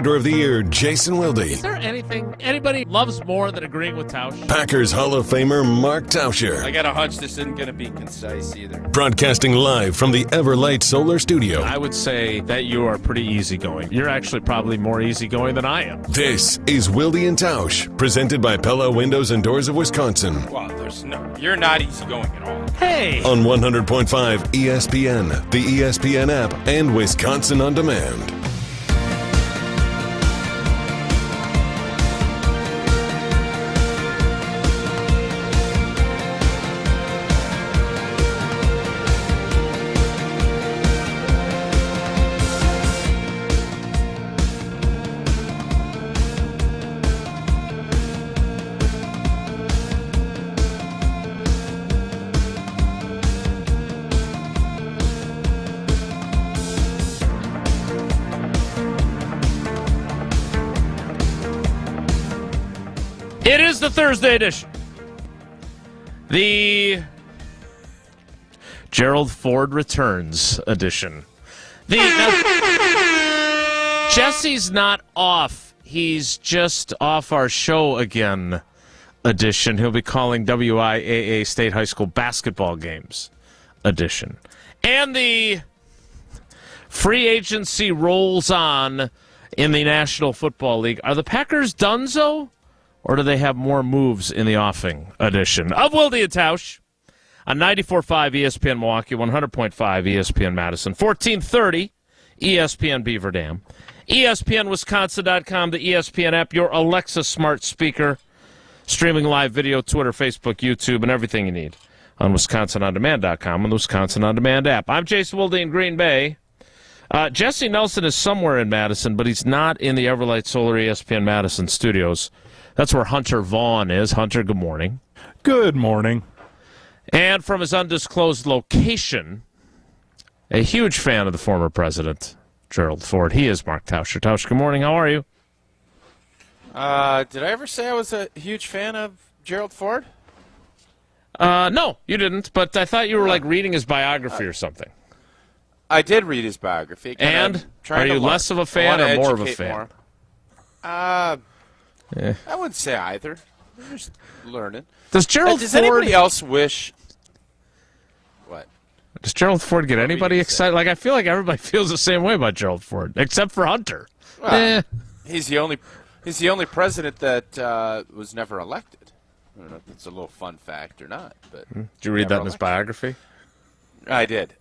of the Year, Jason Wilde. Is there anything anybody loves more than agreeing with Tausch? Packers Hall of Famer Mark Tauscher. I got a hunch this isn't going to be concise either. Broadcasting live from the Everlight Solar Studio. I would say that you are pretty easygoing. You're actually probably more easygoing than I am. This is Wilde and Tausch, presented by Pella Windows and Doors of Wisconsin. Well, you're not easygoing at all. Hey! On 100.5 ESPN, the ESPN app, and Wisconsin On Demand. It is the Thursday edition. The Gerald Ford Returns edition. Jesse's not off. He's just off our show again edition. He'll be calling WIAA State High School basketball games edition. And the free agency rolls on in the National Football League. Are the Packers donezo? Or do they have more moves in the offing edition of Wilde and Tausch on 94.5 ESPN Milwaukee, 100.5 ESPN Madison, 1430 ESPN Beaver Dam, ESPNWisconsin.com, the ESPN app, your Alexa smart speaker, streaming live video, Twitter, Facebook, YouTube, and everything you need on WisconsinOnDemand.com and the Wisconsin On Demand app. I'm Jason Wilde in Green Bay. Jesse Nelson is somewhere in Madison, but he's not in the Everlight Solar ESPN Madison studios. That's where Hunter Vaughn is. Hunter, good morning. Good morning. And from his undisclosed location, a huge fan of the former president, Gerald Ford. He is Mark Tauscher. Tausch, good morning. How are you? Did I ever say I was a huge fan of Gerald Ford? No, you didn't, but I thought you were like reading his biography or something. I did read his biography. And are you less of a fan or more of a fan? I wouldn't say either. I'm just learning. Does Gerald Does Ford... anybody else wish... What? Does Gerald Ford get anybody excited? Like, I feel like everybody feels the same way about Gerald Ford, except for Hunter. Well, he's the only president that was never elected. I don't know if that's a little fun fact or not. But did you read that in his biography? I did.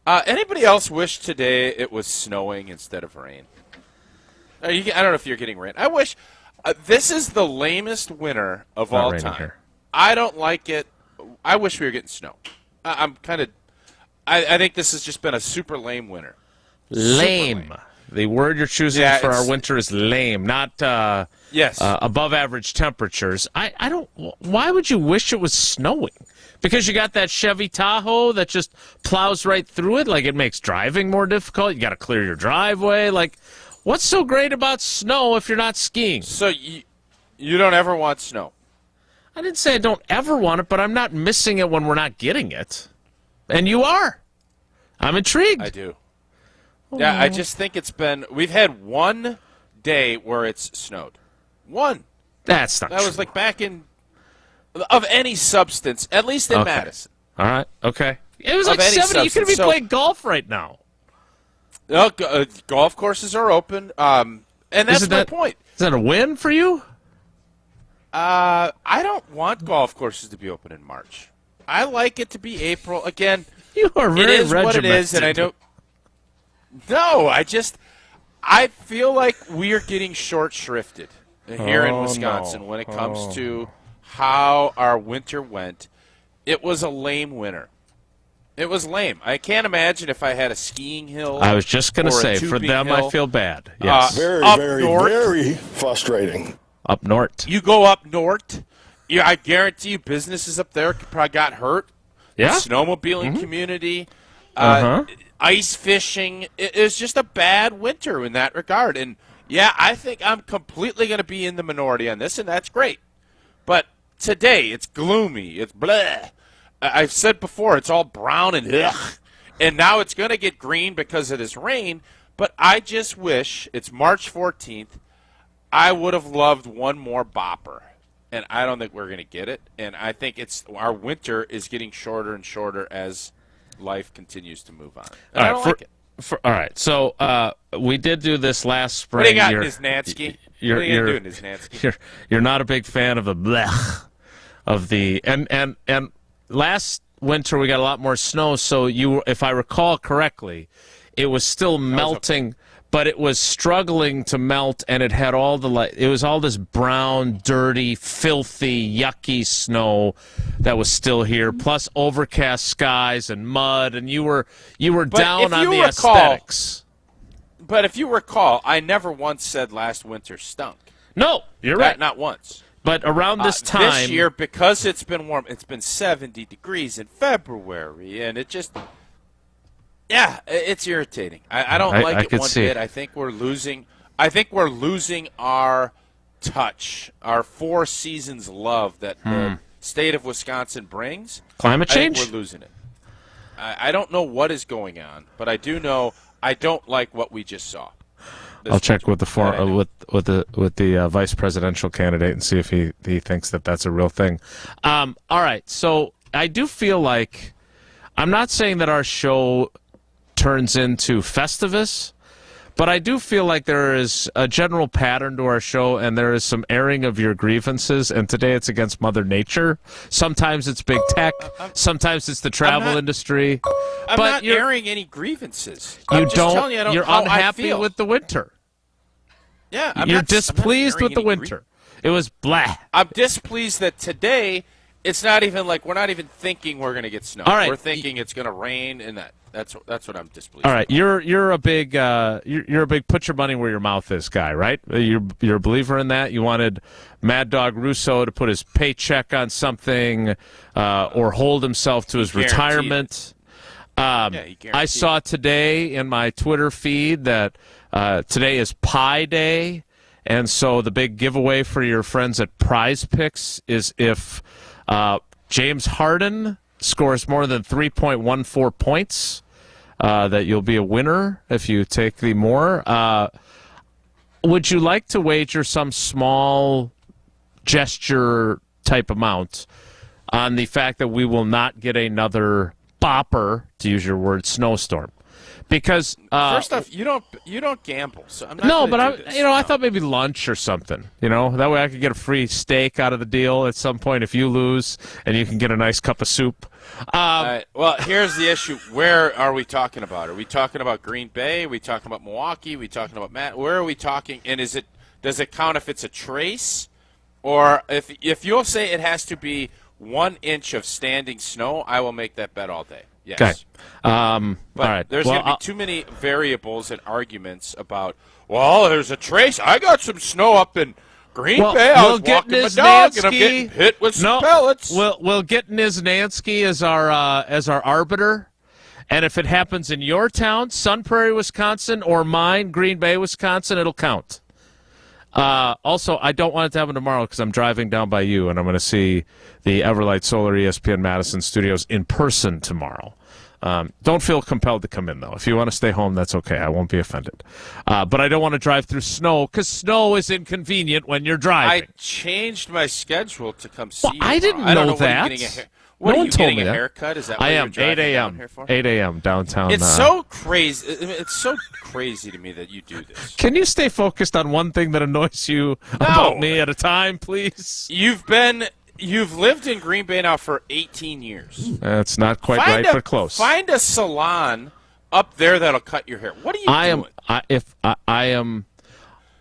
Anybody else wish today it was snowing instead of rain? I don't know if you're getting rain. I wish... this is the lamest winter of all time. Here. I don't like it. I wish we were getting snow. I think this has just been a super lame winter. Lame. The word you're choosing for our winter is lame, not above average temperatures. I don't. Why would you wish it was snowing? Because you got that Chevy Tahoe that just plows right through it. Like, it makes driving more difficult. You got to clear your driveway. Like. What's so great about snow if you're not skiing? So you don't ever want snow? I didn't say I don't ever want it, but I'm not missing it when we're not getting it. And you are. I'm intrigued. I do. Yeah, I just think we've had one day where it's snowed. One. That's not true. That was like back of any substance, at least in Madison. All right, okay. It was like 70. You could be playing golf right now. No, golf courses are open, and that's my point. Is that a win for you? I don't want golf courses to be open in March. I like it to be April. Again, you are very it is what it is, and I don't. No, I feel like we are getting short shrifted here in Wisconsin when it comes to how our winter went. It was a lame winter. It was lame. I can't imagine if I had a skiing hill. I was just going to say, for them, I feel bad. Yes. Very frustrating. Up north. You go up north, I guarantee you businesses up there probably got hurt. Yeah. The snowmobiling community, ice fishing. It's just a bad winter in that regard. And, yeah, I think I'm completely going to be in the minority on this, and that's great. But today, it's gloomy. It's bleh. I've said before, it's all brown and ugh. And now it's going to get green because of this rain. But I just wish, it's March 14th, I would have loved one more bopper. And I don't think we're going to get it. And I think our winter is getting shorter and shorter as life continues to move on. And I don't like it. All right, so we did do this last spring. What do you got, Niznansky? What are you going to do, Niznansky? You're not a big fan of the blech of the and last winter we got a lot more snow. So if I recall correctly, it was still melting, okay, but it was struggling to melt, and it had it was all this brown, dirty, filthy, yucky snow that was still here, plus overcast skies and mud, and you were down on the aesthetics. But if you recall, I never once said last winter stunk. No, you're right. Not once. But around this time, this year, because it's been warm, it's been 70 degrees in February, and it just. Yeah, it's irritating. I don't like it one bit. I think we're losing. I think we're losing our touch, our 4 seasons love that the state of Wisconsin brings. Climate change? I think we're losing it. I don't know what is going on, but I do know I don't like what we just saw. I'll check with the vice presidential candidate and see if he thinks that that's a real thing. All right, so I do feel like I'm not saying that our show turns into Festivus, but I do feel like there is a general pattern to our show, and there is some airing of your grievances, and today it's against Mother Nature. Sometimes it's big tech, sometimes it's the travel industry. I'm but not airing any grievances. You're unhappy with the winter. Yeah, you're displeased with the winter. It was blah. I'm displeased that today it's not even like we're not even thinking we're going to get snow. All right. We're thinking it's going to rain, and that's what I'm displeased. All right, you're a big put your money where your mouth is guy, right? You're a believer in that. You wanted Mad Dog Russo to put his paycheck on something or hold himself to his retirement. I saw today in my Twitter feed that today is Pie Day, and so the big giveaway for your friends at Prize Picks is if James Harden scores more than 3.14 points, that you'll be a winner if you take the more. Would you like to wager some small gesture type amount on the fact that we will not get another bopper, to use your word, snowstorm? Because first off, you don't gamble, so I'm not. No, I thought maybe lunch or something. That way I could get a free steak out of the deal at some point if you lose, and you can get a nice cup of soup. Well, here's the issue: where are we talking about? Are we talking about Green Bay? Are we talking about Milwaukee? Are we talking about Matt? Where are we talking? And does it count if it's a trace, or if you'll say it has to be 1 inch of standing snow? I will make that bet all day. Yes. Okay. But all right. There's going to be too many variables and arguments about, well, there's a trace. I got some snow up in Green Bay. I was walking my dog, and I'm getting hit with some pellets. We'll get Niznansky as our arbiter. And if it happens in your town, Sun Prairie, Wisconsin, or mine, Green Bay, Wisconsin, it'll count. Also, I don't want it to happen tomorrow because I'm driving down by you, and I'm going to see the Everlight Solar ESPN Madison studios in person tomorrow. Don't feel compelled to come in, though. If you want to stay home, that's okay. I won't be offended. But I don't want to drive through snow because snow is inconvenient when you're driving. I changed my schedule to come see you. I didn't know that. What no are one you told getting me a that. Haircut? Is that what I am. you're 8 a.m. here for? 8 a.m. downtown. It's so crazy. It's so crazy to me that you do this. Can you stay focused on one thing that annoys you about me at a time, please? You've lived in Green Bay now for 18 years. That's not quite right, but close. Find a salon up there that'll cut your hair. What are you doing?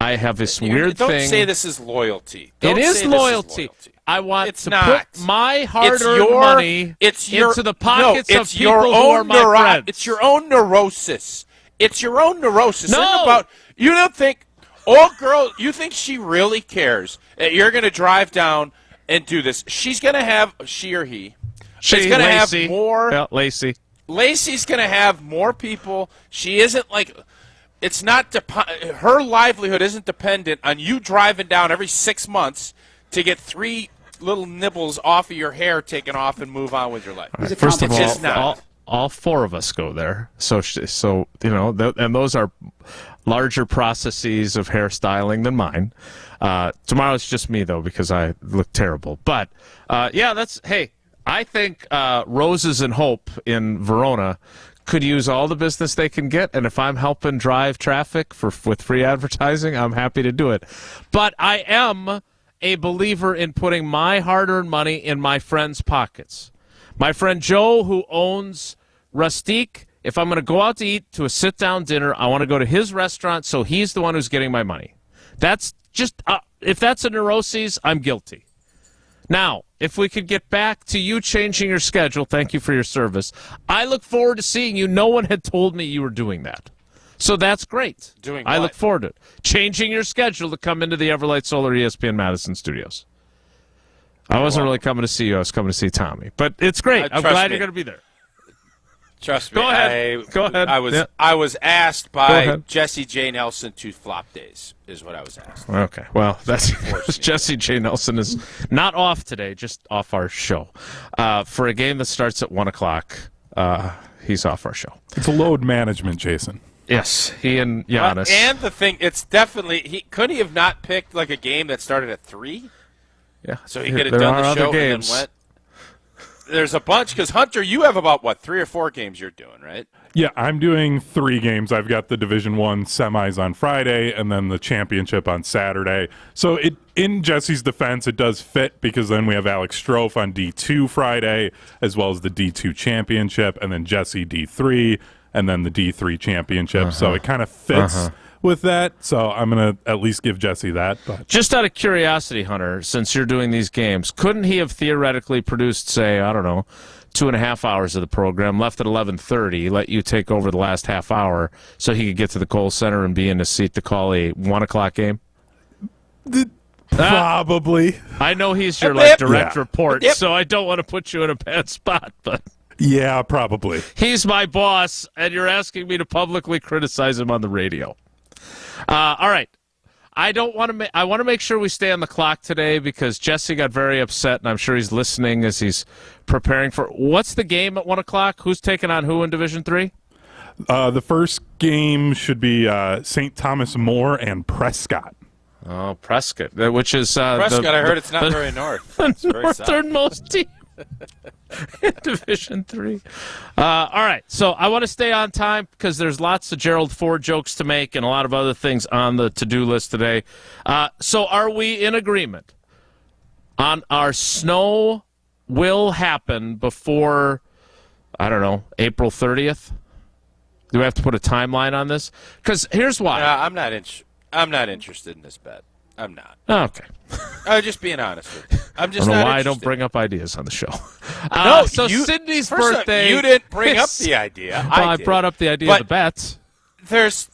I have this weird thing. Don't say this is loyalty. It is loyalty. I want to put my hard-earned money into the pockets of people who are my friends. It's your own neurosis. It's your own neurosis. No. You don't think, old girl, you think she really cares that you're going to drive down and do this. She's going to have, she or he, she's going to have more. Yeah, Lacey. Lacey's going to have more people. She isn't like, it's not, her livelihood isn't dependent on you driving down every 6 months to get 3 little nibbles off of your hair taken off and move on with your life. Right. First of all four of us go there. So and those are larger processes of hairstyling than mine. Tomorrow it's just me, though, because I look terrible. But, I think Roses and Hope in Verona could use all the business they can get, and if I'm helping drive traffic with free advertising, I'm happy to do it. But I am a believer in putting my hard-earned money in my friends' pockets. My friend Joe, who owns Rustique, if I'm going to go out to eat to a sit-down dinner, I want to go to his restaurant, so he's the one who's getting my money. That's just, if that's a neuroses, I'm guilty. Now, if we could get back to you changing your schedule, thank you for your service. I look forward to seeing you. No one had told me you were doing that. So that's great. Doing what? I look forward to it. Changing your schedule to come into the Everlight Solar ESPN Madison studios. I wasn't really coming to see you. I was coming to see Tommy. But it's great. I'm glad you're going to be there. Trust me. Go ahead. I was asked by Jesse J. Nelson to flop days, is what I was asked. Okay. Well, that's Jesse J. Nelson is not off today, just off our show. For a game that starts at 1 o'clock, he's off our show. It's a load management, Jason. Yes, he and Giannis. And the thing, it's definitely, couldn't he have not picked like a game that started at 3? Yeah. So he could have done the show and then went. There's a bunch, because Hunter, you have about, 3 or 4 games you're doing, right? Yeah, I'm doing 3 games. I've got the Division I semis on Friday and then the championship on Saturday. So in Jesse's defense, it does fit because then we have Alex Strofe on D2 Friday, as well as the D2 championship, and then Jesse D3, and then the D3 championship. So it kind of fits with that. So I'm going to at least give Jesse that. But. Just out of curiosity, Hunter, since you're doing these games, couldn't he have theoretically produced, say, 2.5 hours of the program, left at 11:30, let you take over the last half hour so he could get to the Kohl Center and be in his seat to call a 1 o'clock game? Probably. I know he's your direct report, so I don't want to put you in a bad spot, but... Yeah, probably. He's my boss, and you're asking me to publicly criticize him on the radio. All right. I want to make sure we stay on the clock today because Jesse got very upset, and I'm sure he's listening as he's preparing for. What's the game at 1 o'clock? Who's taking on who in Division III? The first game should be St. Thomas More and Prescott. Oh, Prescott, which is Prescott. I heard it's not very north. It's northernmost team. In Division III. All right, so I want to stay on time because there's lots of Gerald Ford jokes to make and a lot of other things on the to-do list today. So are we in agreement on our snow will happen before, April 30th? Do we have to put a timeline on this? Because here's why. I'm not interested in this bet. I'm not. Okay. I'm just being honest with you. I'm just I don't know not why interested. I don't bring up ideas on the show. No, so Sydney's birthday. You didn't bring up the idea. I brought up the idea of the bets. There's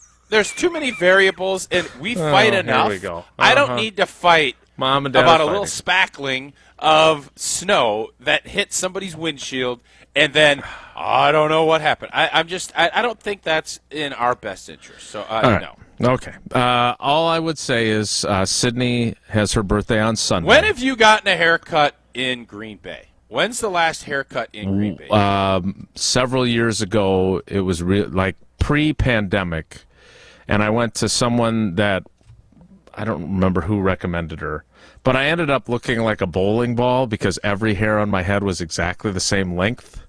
too many variables, and we fight enough. Here we go. I don't need to fight Mom and Dad about a little spackling of snow that hit somebody's windshield, and then I don't know what happened. I don't think that's in our best interest. So no. Okay. All I would say is Sydney has her birthday on Sunday. When have you gotten a haircut in Green Bay? When's the last haircut in Green Bay? Several years ago. It was like pre-pandemic, and I went to someone that I don't remember who recommended her, but I ended up looking like a bowling ball because every hair on my head was exactly the same length.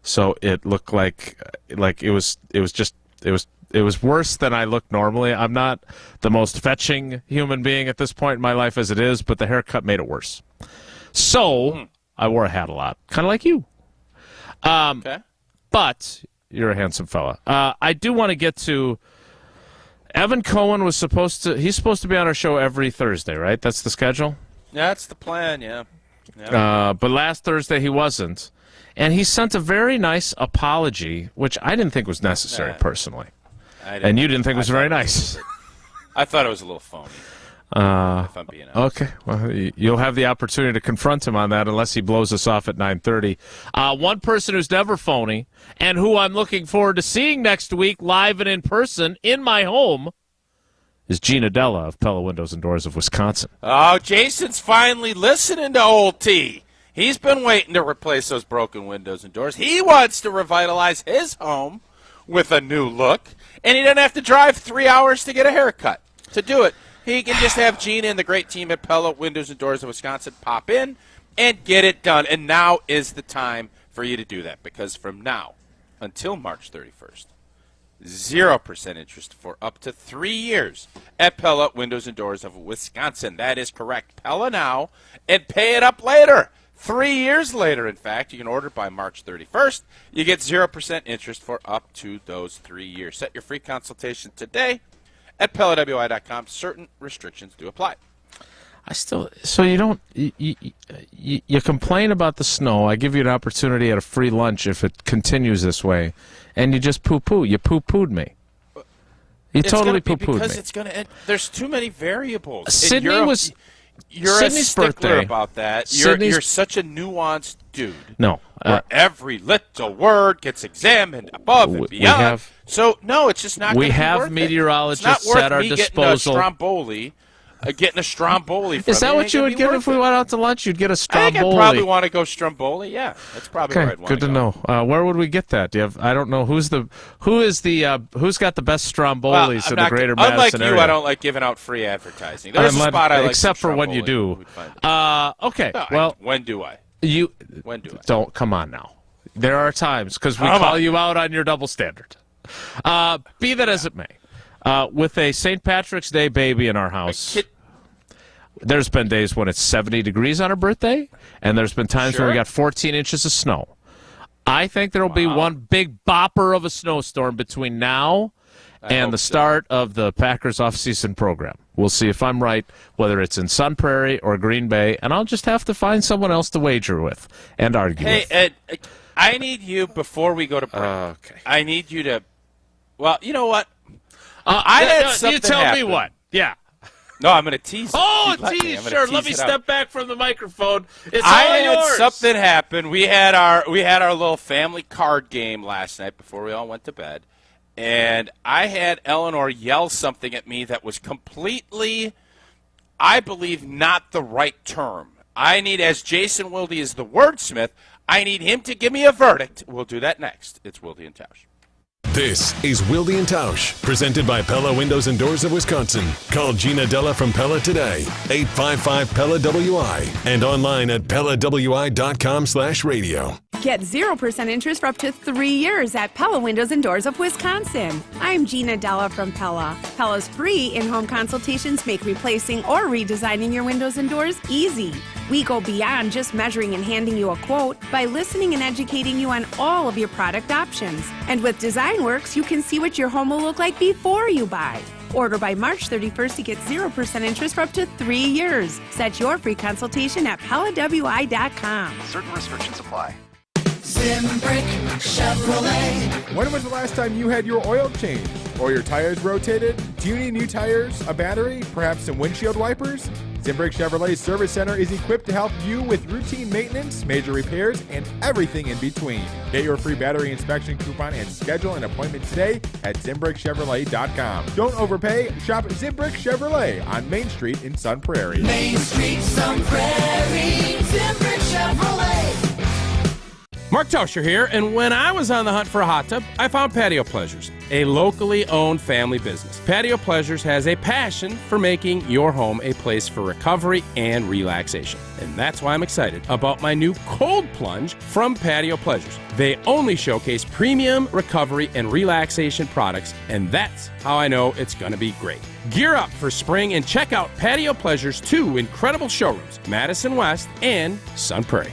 So it looked like it was worse than I look normally. I'm not the most fetching human being at this point in my life as it is, but the haircut made it worse. So I wore a hat a lot, kind of like you. Okay. But you're a handsome fella. I do want to get to Evan Cohen he's supposed to be on our show every Thursday, right? That's the schedule? That's the plan, yeah. But last Thursday he wasn't. And he sent a very nice apology, which I didn't think was necessary personally. And you didn't think it was very nice. I thought it was a little phony, if I'm being honest. Okay. Well, you'll have the opportunity to confront him on that unless he blows us off at 9:30. One person who's never phony and who I'm looking forward to seeing next week live and in person in my home is Gina Della of Pella Windows and Doors of Wisconsin. Oh, Jason's finally listening to old T. He's been waiting to replace those broken windows and doors. He wants to revitalize his home with a new look, and he doesn't have to drive 3 hours to get a haircut. To do it, he can just have Gina and the great team at Pella Windows and Doors of Wisconsin pop in and get it done. And now is the time for you to do that, because from now until March 31st, 0% interest for up to 3 years at Pella Windows and Doors of Wisconsin. That is correct. Pella now and pay it up later. 3 years later, in fact. You can order by March 31st. You get 0% interest for up to those 3 years. Set your free consultation today at PellaWI.com. Certain restrictions do apply. So you don't, you complain about the snow. I give you an opportunity at a free lunch if it continues this way, and you just poo-poo. You poo-pooed me. You totally poo-pooed me. Because it's going to, there's too many variables. Sydney was, You're Sydney's a stickler birthday. about that. Sydney's- You're such a nuanced dude. No. Where every little word gets examined above and beyond. No, it's just not going to be We have worth meteorologists it. It's not worth at our me disposal. Getting a Stromboli from Is that me. what Ain't you gonna would be get worth if we it. went out to lunch? You'd get a I Stromboli. think I'd probably want to go Stromboli. Yeah, that's probably where I'd want good to go. know. Where would we get that? Do you have? I don't know. Who's got the best Strombolis in the greater unlike Madison you, area? I don't like giving out free advertising. There's a spot I like, except some for when you Stromboli. do. We'd find it. Okay. No, well, when do I? When do I? Don't come on now. There are times because we call you out on your double standard. Be that as it may, with a St. Patrick's Day baby in our house. There's been days when it's 70 degrees on her birthday, and there's been times when we got 14 inches of snow. I think there will be one big bopper of a snowstorm between now and the start of the Packers offseason program. We'll see if I'm right, whether it's in Sun Prairie or Green Bay, and I'll just have to find someone else to wager with and argue with. Hey, Ed, I need you, before we go to break, Okay. I need you to, well, you know what? You tell me what. Yeah. No, I'm going to tease. Oh, Let me. I'm gonna sure. tease Let me it step out. back from the microphone. It's I all had yours. something happen. We had our little family card game last night before we all went to bed, and I had Eleanor yell something at me that was completely, I believe, not the right term. I need, as Jason Wilde is the wordsmith, I need him to give me a verdict. We'll do that next. It's Wilde and Tausch. This is Wilde and Tausch, presented by Pella Windows and Doors of Wisconsin. Call Gina Della from Pella today, 855-PELLA-WI, and online at PellaWI.com/radio. Get 0% interest for up to 3 years at Pella Windows and Doors of Wisconsin. I'm Gina Della from Pella. Pella's free in-home consultations make replacing or redesigning your windows and doors easy. We go beyond just measuring and handing you a quote by listening and educating you on all of your product options. And with DesignWorks, you can see what your home will look like before you buy. Order by March 31st to get 0% interest for up to 3 years. Set your free consultation at PellaWI.com. Certain restrictions apply. Zimbrick Chevrolet. When was the last time you had your oil changed or your tires rotated? Do you need new tires, a battery, perhaps some windshield wipers? Zimbrick Chevrolet Service Center is equipped to help you with routine maintenance, major repairs, and everything in between. Get your free battery inspection coupon and schedule an appointment today at ZimbrickChevrolet.com. Don't overpay. Shop Zimbrick Chevrolet on Main Street in Sun Prairie. Main Street, Sun Prairie. Zimbrick Chevrolet. Mark Tauscher here, and when I was on the hunt for a hot tub, I found Patio Pleasures, a locally owned family business. Patio Pleasures has a passion for making your home a place for recovery and relaxation. And that's why I'm excited about my new cold plunge from Patio Pleasures. They only showcase premium recovery and relaxation products, and that's how I know it's going to be great. Gear up for spring and check out Patio Pleasures' 2 incredible showrooms, Madison West and Sun Prairie.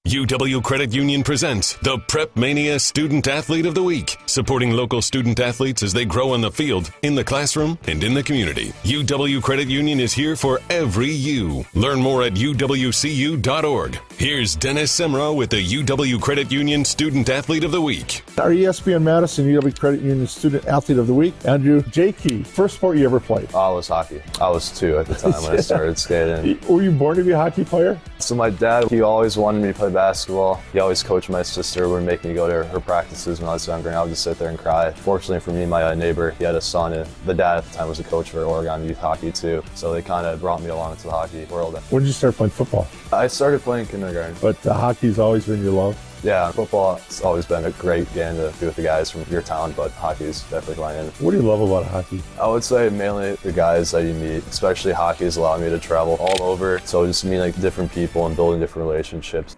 UW Credit Union presents the Prep Mania Student Athlete of the Week, supporting local student athletes as they grow on the field, in the classroom, and in the community. UW Credit Union is here for every you. Learn more at uwcu.org. Here's Dennis Semro with the UW Credit Union Student Athlete of the Week. Our ESPN Madison UW Credit Union Student Athlete of the Week, Andrew J. Key. First sport you ever played? I was hockey. I was 2 at the time when I started skating. Were you born to be a hockey player? So my dad, he always wanted me to play basketball. He always coached my sister, would make me go to her practices when I was younger, and I would just sit there and cry. Fortunately for me, my neighbor, he had a son, and the dad at the time was a coach for Oregon youth hockey too. So they kind of brought me along to the hockey world. When did you start playing football? I started playing kindergarten. But hockey's always been your love? Yeah, football has always been a great game to do with the guys from your town, but hockey's definitely flying in. What do you love about hockey? I would say mainly the guys that you meet, especially hockey has allowed me to travel all over. So just meeting like different people and building different relationships.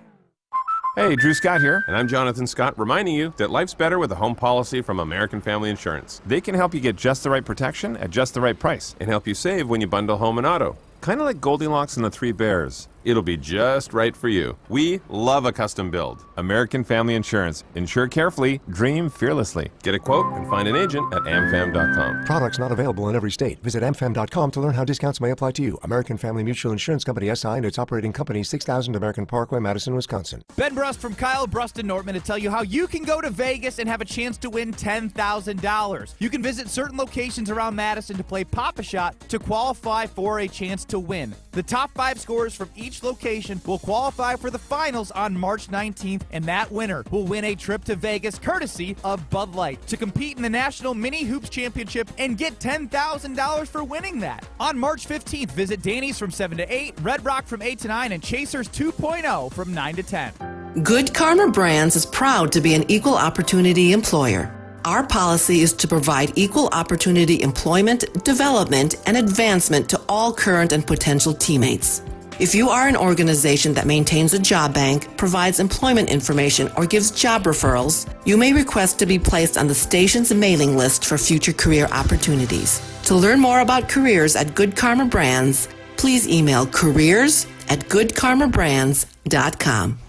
Hey, Drew Scott here, and I'm Jonathan Scott, reminding you that life's better with a home policy from American Family Insurance. They can help you get just the right protection at just the right price and help you save when you bundle home and auto. Kind of like Goldilocks and the Three Bears. It'll be just right for you. We love a custom build. American Family Insurance. Insure carefully, dream fearlessly. Get a quote and find an agent at amfam.com. Products not available in every state. Visit amfam.com to learn how discounts may apply to you. American Family Mutual Insurance Company SI and its operating company 6000 American Parkway, Madison, Wisconsin. Ben Brust from Kyle Brust and Nortman to tell you how you can go to Vegas and have a chance to win $10,000. You can visit certain locations around Madison to play Pop-A-Shot to qualify for a chance to win. The top 5 scorers from each location will qualify for the finals on March 19th, and that winner will win a trip to Vegas courtesy of Bud Light to compete in the National Mini Hoops Championship and get $10,000 for winning that. On March 15th, visit Danny's from 7 to 8, Red Rock from 8 to 9, and Chasers 2.0 from 9 to 10. Good Karma Brands is proud to be an equal opportunity employer. Our policy is to provide equal opportunity employment, development, and advancement to all current and potential teammates. If you are an organization that maintains a job bank, provides employment information, or gives job referrals, you may request to be placed on the station's mailing list for future career opportunities. To learn more about careers at Good Karma Brands, please email careers@goodkarmabrands.com.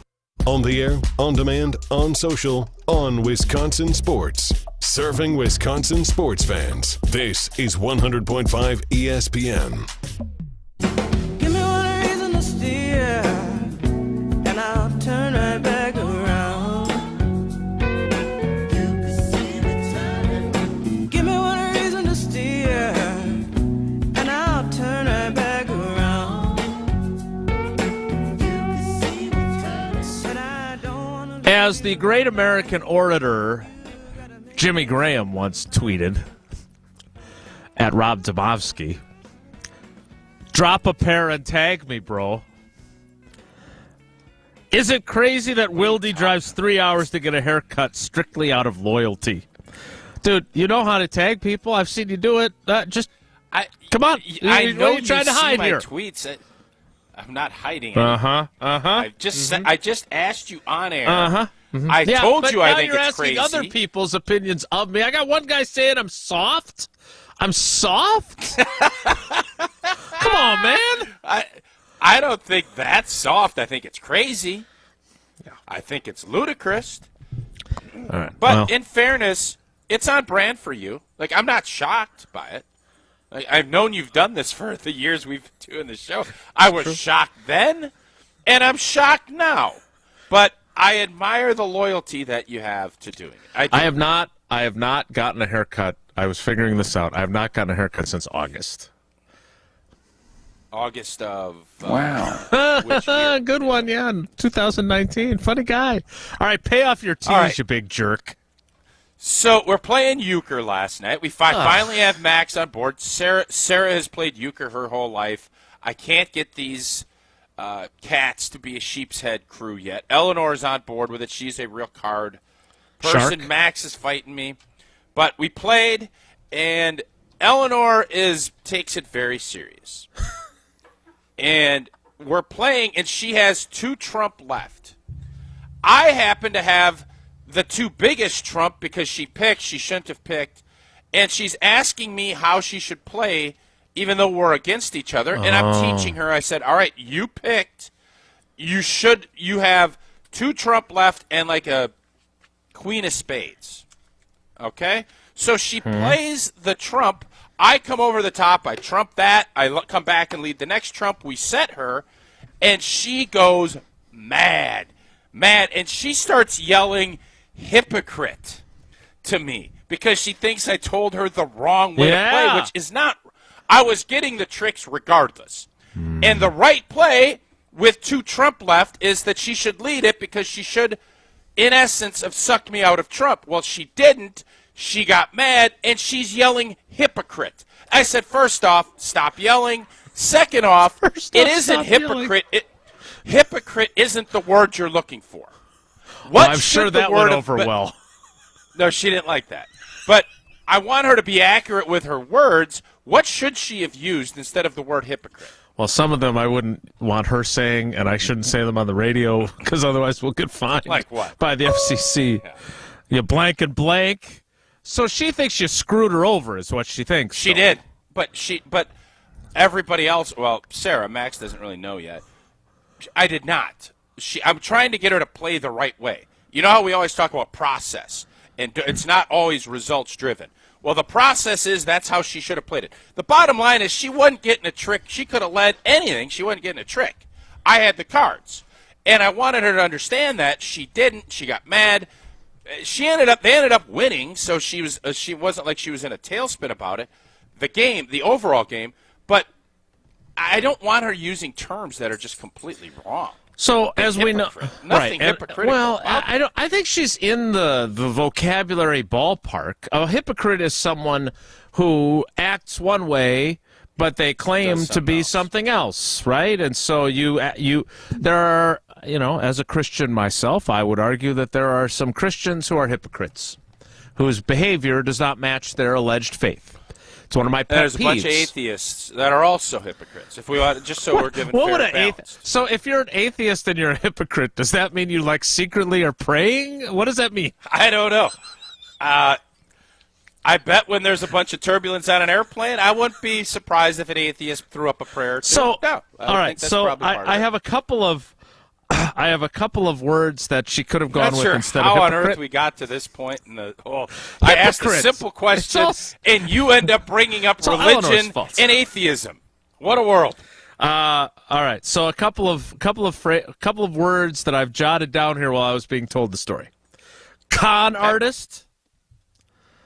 On the air, on demand, on social, on Wisconsin Sports. Serving Wisconsin sports fans. This is 100.5 ESPN. Give me one reason to steer, and I'll turn right back around. You can see me turning. Give me one reason to steer, and I'll turn right back around. You can see me turning. Said I don't wanna. As the great American orator Jimmy Graham once tweeted at Rob Domofsky, "Drop a pair and tag me, bro." Is it crazy that Wilde drives 3 hours to get a haircut strictly out of loyalty? Dude, you know how to tag people. I've seen you do it. Come on. I know you're trying to hide my here. Tweets. I'm not hiding anything. I just asked you on air. I told you I think it's crazy. Now you're asking other people's opinions of me. I got one guy saying I'm soft. I'm soft? Come on, man. I don't think that's soft. I think it's crazy. I think it's ludicrous. All right. But in fairness, it's on brand for you. Like, I'm not shocked by it. Like, I've known you've done this for the years we've been doing the show. I was shocked then, and I'm shocked now. But I admire the loyalty that you have to doing it. I have not gotten a haircut. I was figuring this out. I have not gotten a haircut since August. August of wow. Which year? Good one, yeah. 2019. Funny guy. All right, pay off your tease, you big jerk. So we're playing euchre last night. We finally have Max on board. Sarah has played euchre her whole life. I can't get these cats to be a sheep's head crew yet. Eleanor's on board with it. She's a real card person. Shark. Max is fighting me. But we played, and Eleanor takes it very serious. And we're playing, and she has 2 trump left. I happen to have the 2 biggest trump because she shouldn't have picked, and she's asking me how she should play even though we're against each other, and I'm teaching her. I said, all right, you picked. You have 2 trump left and like a queen of spades. Okay? So she plays the trump. I come over the top. I trump that. I come back and lead the next trump. We set her, and she goes mad, and she starts yelling hypocrite to me because she thinks I told her the wrong way to play, which is not. I was getting the tricks regardless. And the right play with 2 trump left is that she should lead it because she should, in essence, have sucked me out of trump. Well, she didn't. She got mad, and she's yelling hypocrite. I said, first off, stop yelling. Second off, it isn't hypocrite. Hypocrite isn't the word you're looking for. Well, I'm sure that went over well. No, she didn't like that. But I want her to be accurate with her words. What should she have used instead of the word hypocrite? Well, some of them I wouldn't want her saying, and I shouldn't say them on the radio because otherwise we'll get fined like what? By the FCC. Yeah. You blank and blank. So she thinks you screwed her over is what she thinks. She did. But everybody else, well, Sarah, Max doesn't really know yet. I did not. I'm trying to get her to play the right way. You know how we always talk about process, and it's not always results driven. Well, the process is that's how she should have played it. The bottom line is she wasn't getting a trick. She could have led anything. She wasn't getting a trick. I had the cards, and I wanted her to understand that. She didn't. She got mad. They ended up winning, so she wasn't like she was in a tailspin about it. The overall game, but I don't want her using terms that are just completely wrong. So as we know, nothing hypocritical. Well, I think she's in the vocabulary ballpark. A hypocrite is someone who acts one way, but they claim to be something else, right? And so there are, as a Christian myself, I would argue that there are some Christians who are hypocrites, whose behavior does not match their alleged faith. It's one of my pet There's peeves. a bunch of atheists that are also hypocrites. If we want, just so we're given fair balance. So if you're an atheist and you're a hypocrite, does that mean you secretly are praying? What does that mean? I don't know. I bet when there's a bunch of turbulence on an airplane, I wouldn't be surprised if an atheist threw up a prayer. So no, all right. So I have a couple of words that she could have gone with instead of hypocrite. How on earth we got to this point in the I asked a simple question, and you end up bringing up religion and atheism. What a world! All right, so a couple of words that I've jotted down here while I was being told the story. Con artist.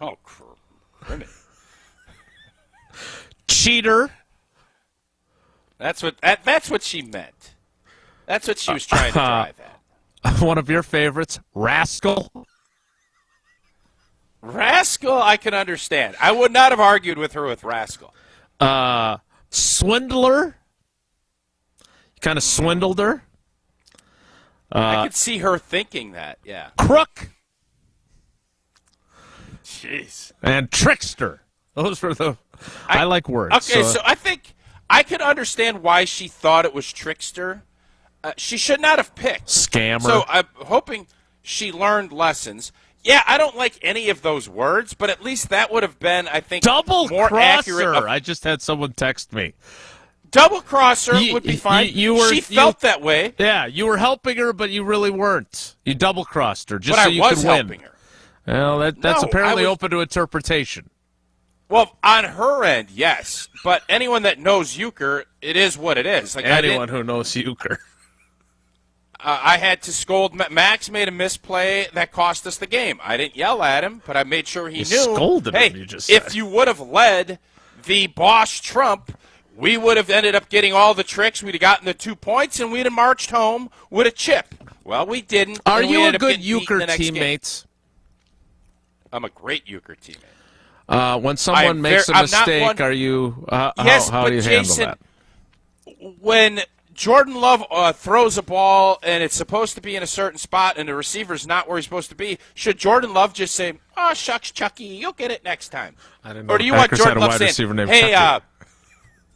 Oh, criminal. Cheater. That's what she meant. That's what she was trying to drive at. One of your favorites, rascal. Rascal, I can understand. I would not have argued with her with rascal. Swindler. You kind of swindled her. I could see her thinking that, yeah. Crook. Jeez. And trickster. Those were I like words. Okay, so I think I could understand why she thought it was trickster. She should not have picked. Scammer. So I'm hoping she learned lessons. Yeah, I don't like any of those words, but at least that would have been, I think, more accurate. I just had someone text me. Double crosser would be fine. She felt that way. Yeah, you were helping her, but you really weren't. You double crossed her just but so you could win. Helping her. Well, that's apparently open to interpretation. Well, on her end, yes. But anyone that knows euchre, it is what it is. Anyone who knows euchre. I had to scold. Max made a misplay that cost us the game. I didn't yell at him, but I made sure he knew. Scolded him, you just said. If you would have led the Bosch Trump, we would have ended up getting all the tricks. We'd have gotten the 2 points, and we'd have marched home with a chip. Well, we didn't. Are you a good euchre teammate? I'm a great euchre teammate. When someone makes a mistake, are you? How do you handle that? When Jordan Love throws a ball and it's supposed to be in a certain spot and the receiver's not where he's supposed to be, should Jordan Love just say, "Oh shucks, Chucky, you'll get it next time"? I didn't know or do you want Jordan Love saying,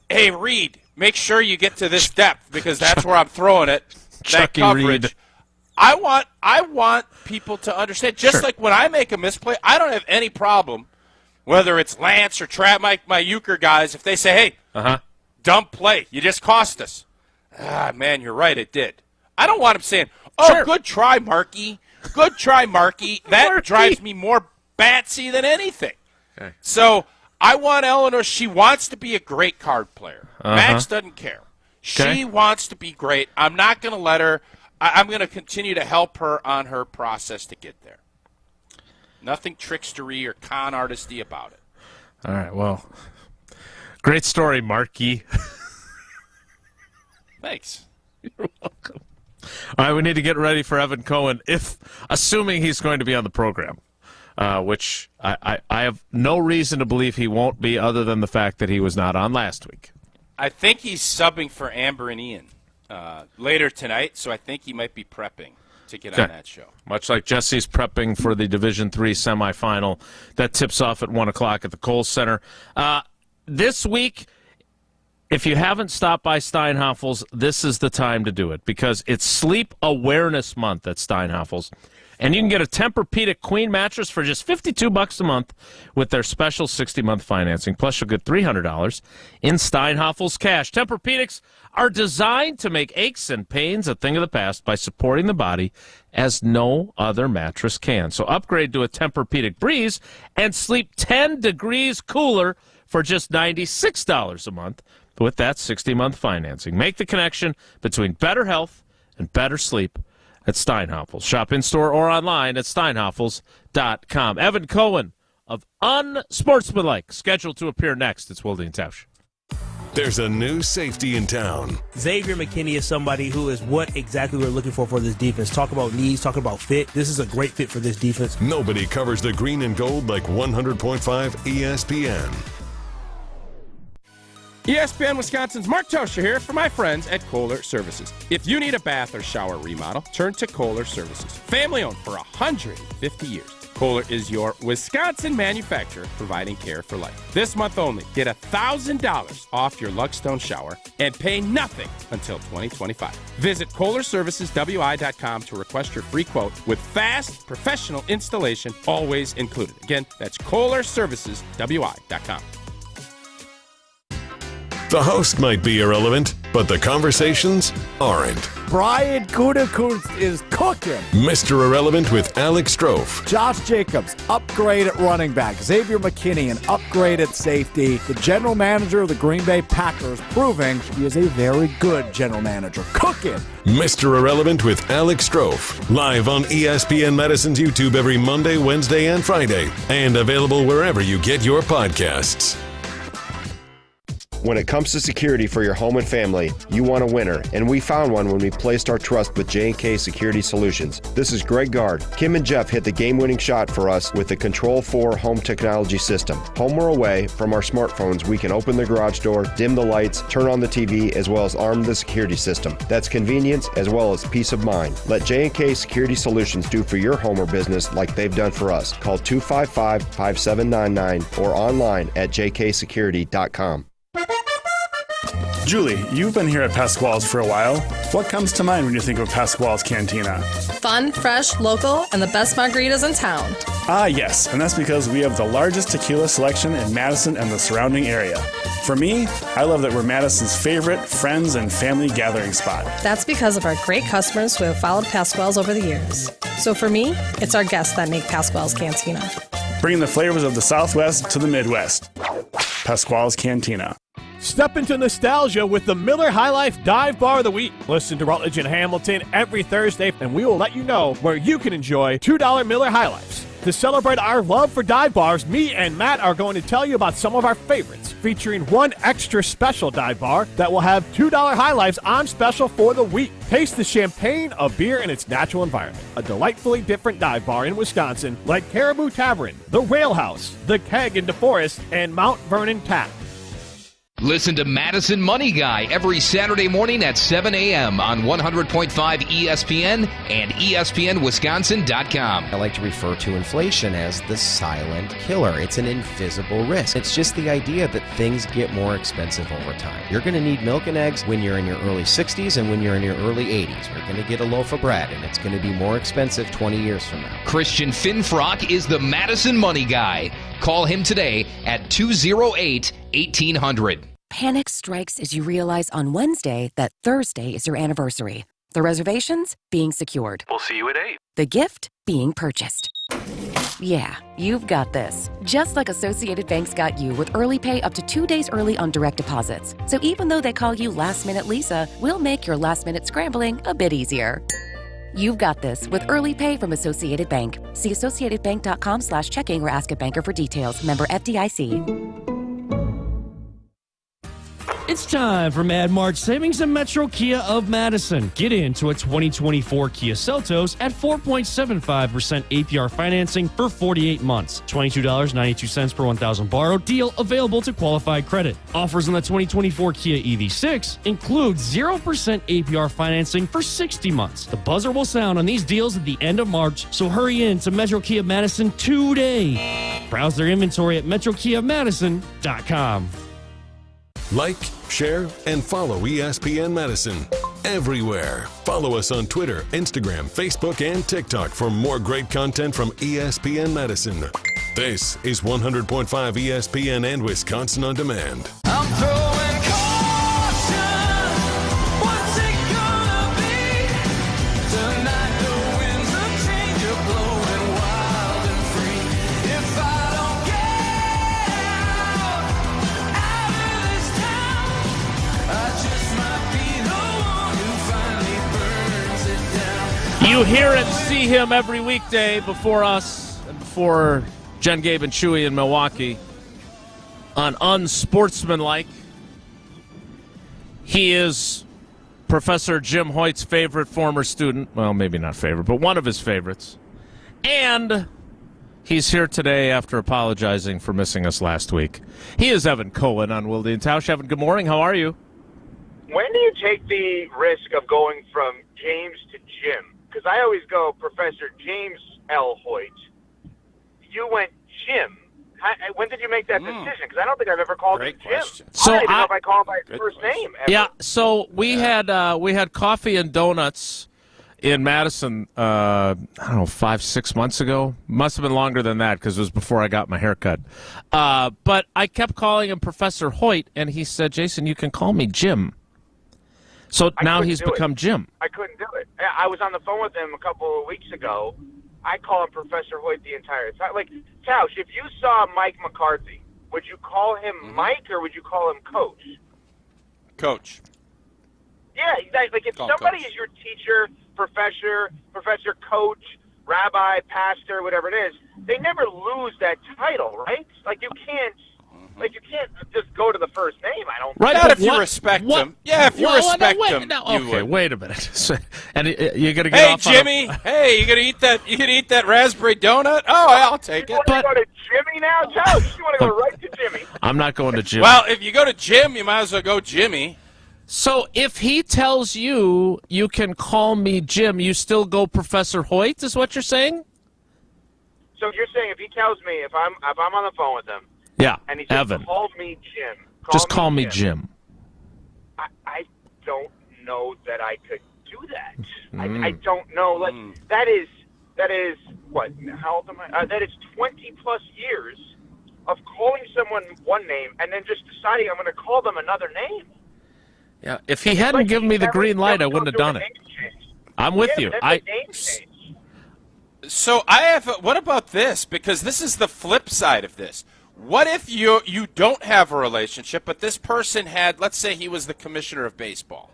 "Hey, Reed, make sure you get to this depth because that's where I'm throwing it." Chucky that coverage. Reed. I want people to understand. Just like when I make a misplay, I don't have any problem, whether it's Lance or Trav, my euchre guys, if they say, "Hey, dumb play, you just cost us." Ah, man, you're right, it did. I don't want him saying, good try, Marky. Good try, Marky. That drives me more batsy than anything. Okay. So I want Eleanor. She wants to be a great card player. Max doesn't care. She wants to be great. I'm not going to let her. I'm going to continue to help her on her process to get there. Nothing trickstery or con artisty about it. All right, well, great story, Marky. Thanks. You're welcome. All right, we need to get ready for Evan Cohen, assuming he's going to be on the program, which I have no reason to believe he won't be other than the fact that he was not on last week. I think he's subbing for Amber and Ian later tonight, so I think he might be prepping to get on that show. Much like Jesse's prepping for the Division III semifinal that tips off at 1 o'clock at the Kohl Center. This week, if you haven't stopped by Steinhoffel's, this is the time to do it because it's Sleep Awareness Month at Steinhoffel's. And you can get a Tempur-Pedic Queen mattress for just $52 a month with their special 60-month financing. Plus, you'll get $300 in Steinhoffel's cash. Tempur-Pedics are designed to make aches and pains a thing of the past by supporting the body as no other mattress can. So upgrade to a Tempur-Pedic Breeze and sleep 10 degrees cooler for just $96 a month with that 60-month financing. Make the connection between better health and better sleep at Steinhoffel's. Shop in-store or online at steinhoffels.com. Evan Cohen of Unsportsmanlike, scheduled to appear next. It's Wilde and Tausch. There's a new safety in town. Xavier McKinney is somebody who is what exactly we're looking for this defense. Talk about needs, talking about fit. This is a great fit for this defense. Nobody covers the green and gold like 100.5 ESPN. ESPN Wisconsin's Mark Tausch here for my friends at Kohler Services. If you need a bath or shower remodel, turn to Kohler Services. Family owned for 150 years. Kohler is your Wisconsin manufacturer providing care for life. This month only, get $1,000 off your Luckstone shower and pay nothing until 2025. Visit KohlerServicesWI.com to request your free quote with fast, professional installation always included. Again, that's KohlerServicesWI.com. The host might be irrelevant, but the conversations aren't. Brian Gutekunst is cooking. Mr. Irrelevant with Alex Strofe. Josh Jacobs, upgrade at running back. Xavier McKinney, an upgrade at safety. The general manager of the Green Bay Packers, proving he is a very good general manager. Cooking. Mr. Irrelevant with Alex Strofe. Live on ESPN Madison's YouTube every Monday, Wednesday, and Friday. And available wherever you get your podcasts. When it comes to security for your home and family, you want a winner, and we found one when we placed our trust with J&K Security Solutions. This is Greg Gard. Kim and Jeff hit the game-winning shot for us with the Control 4 home technology system. Home or away, from our smartphones, we can open the garage door, dim the lights, turn on the TV, as well as arm the security system. That's convenience as well as peace of mind. Let J&K Security Solutions do for your home or business like they've done for us. Call 255-5799 or online at jksecurity.com. Julie, you've been here at Pasquale's for a while. What comes to mind when you think of Pasquale's Cantina? Fun, fresh, local, and the best margaritas in town. Ah, yes, and that's because we have the largest tequila selection in Madison and the surrounding area. For me, I love that we're Madison's favorite friends and family gathering spot. That's because of our great customers who have followed Pasquale's over the years. So for me, it's our guests that make Pasquale's Cantina. Bringing the flavors of the Southwest to the Midwest. Pasquale's Cantina. Step into nostalgia with the Miller High Life Dive Bar of the Week. Listen to Rutledge and Hamilton every Thursday, and we will let you know where you can enjoy $2 Miller High Lifes. To celebrate our love for dive bars, me and Matt are going to tell you about some of our favorites, featuring one extra special dive bar that will have $2 High Lifes on special for the week. Taste the champagne of beer in its natural environment. A delightfully different dive bar in Wisconsin, like Caribou Tavern, the Whale House, the Keg in DeForest, and Mount Vernon Tap. Listen to Madison Money Guy every Saturday morning at 7 a.m. on 100.5 ESPN and ESPNWisconsin.com. I like to refer to inflation as the silent killer. It's an invisible risk. It's just the idea that things get more expensive over time. You're going to need milk and eggs when you're in your early 60s and when you're in your early 80s. You're going to get a loaf of bread, and it's going to be more expensive 20 years from now. Christian Finfrock is the Madison Money Guy. Call him today at 208-1800. Panic strikes as you realize on Wednesday that Thursday is your anniversary. The reservations being secured. We'll see you at 8. The gift being purchased. Yeah, you've got this. Just like Associated Bank's got you with early pay up to 2 days early on direct deposits. So even though they call you Last Minute Lisa, we'll make your last minute scrambling a bit easier. You've got this with Early Pay from Associated Bank. See associatedbank.com/checking or ask a banker for details. Member FDIC. It's time for Mad March savings at Metro Kia of Madison. Get into a 2024 Kia Seltos at 4.75% APR financing for 48 months. $22.92 per 1,000 borrowed. Deal available to qualified credit. Offers on the 2024 Kia EV6 include 0% APR financing for 60 months. The buzzer will sound on these deals at the end of March, so hurry in to Metro Kia Madison today. Browse their inventory at metrokiamadison.com. Like, share, and follow ESPN Madison everywhere. Follow us on Twitter, Instagram, Facebook, and TikTok for more great content from ESPN Madison. This is 100.5 ESPN and Wisconsin On Demand. I'm throwing caution. What's it gonna be? Tonight the winds of change are blowing wild and free. If I don't get out of this town, I just might be the one who finally burns it down. You hear and see him every weekday before us and before Jen, Gabe, and Chewy in Milwaukee on Unsportsmanlike. He is Professor Jim Hoyt's favorite former student. Well, maybe not favorite, but one of his favorites. And he's here today after apologizing for missing us last week. He is Evan Cohen on Wilde and Tausch. Evan, good morning. How are you? When do you take the risk of going from James to Jim? Because I always go Professor James L. Hoyt. You went Jim. When did you make that decision? Because I don't think I've ever called him Jim. So I don't even know if I call him by his first name ever. Yeah, so we had coffee and donuts in Madison, I don't know, 5-6 months ago. Must have been longer than that because it was before I got my haircut. But I kept calling him Professor Hoyt, and he said, Jason, you can call me Jim. So now he's become Jim. I couldn't do it. I was on the phone with him a couple of weeks ago. I call him Professor Hoyt the entire time. Like, Tausch, if you saw Mike McCarthy, would you call him Mike or would you call him Coach? Coach. Yeah, exactly. Like, if somebody is your teacher, professor, coach, rabbi, pastor, whatever it is, they never lose that title, right? Like, you can't just go to the first name. I don't. Right, think. but If you what- respect what- them. Yeah, if you well, respect wait, them, no, you okay, would. wait a minute. So- and you're gonna get Hey, off on Jimmy. Hey, you gonna eat that? You gonna eat that raspberry donut? Oh, I'll take You it. want to go to Jimmy now, Tausch? You want to go right to Jimmy? I'm not going to Jim. Well, if you go to Jim, you might as well go Jimmy. So if he tells you you can call me Jim, you still go Professor Hoyt, is what you're saying? So you're saying if he tells me if I'm on the phone with him, Yeah, and he says, Evan. call me Jim. Just call me Jim. I don't know that I could do that. I don't know. Like that is what? How old am I? That is 20 plus years of calling someone one name and then just deciding I'm going to call them another name. Yeah, if he hadn't given me the green light, I wouldn't have done it. I'm with you. So I have. What about this? Because this is the flip side of this. What if you don't have a relationship, but this person had, let's say he was the commissioner of baseball,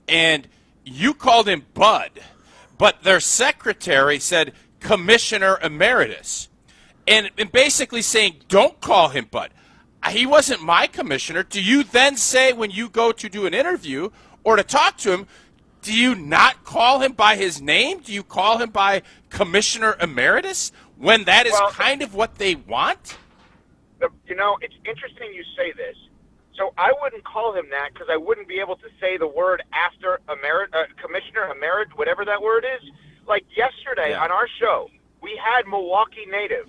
and you called him Bud, but their secretary said Commissioner Emeritus, and basically saying, don't call him Bud. He wasn't my commissioner. Do you then say when you go to do an interview or to talk to him, do you not call him by his name? Do you call him by Commissioner Emeritus when that is kind of what they want? You know, it's interesting you say this. So I wouldn't call him that because I wouldn't be able to say the word after Commissioner Emeritus, whatever that word is. Like yesterday on our show, we had Milwaukee native,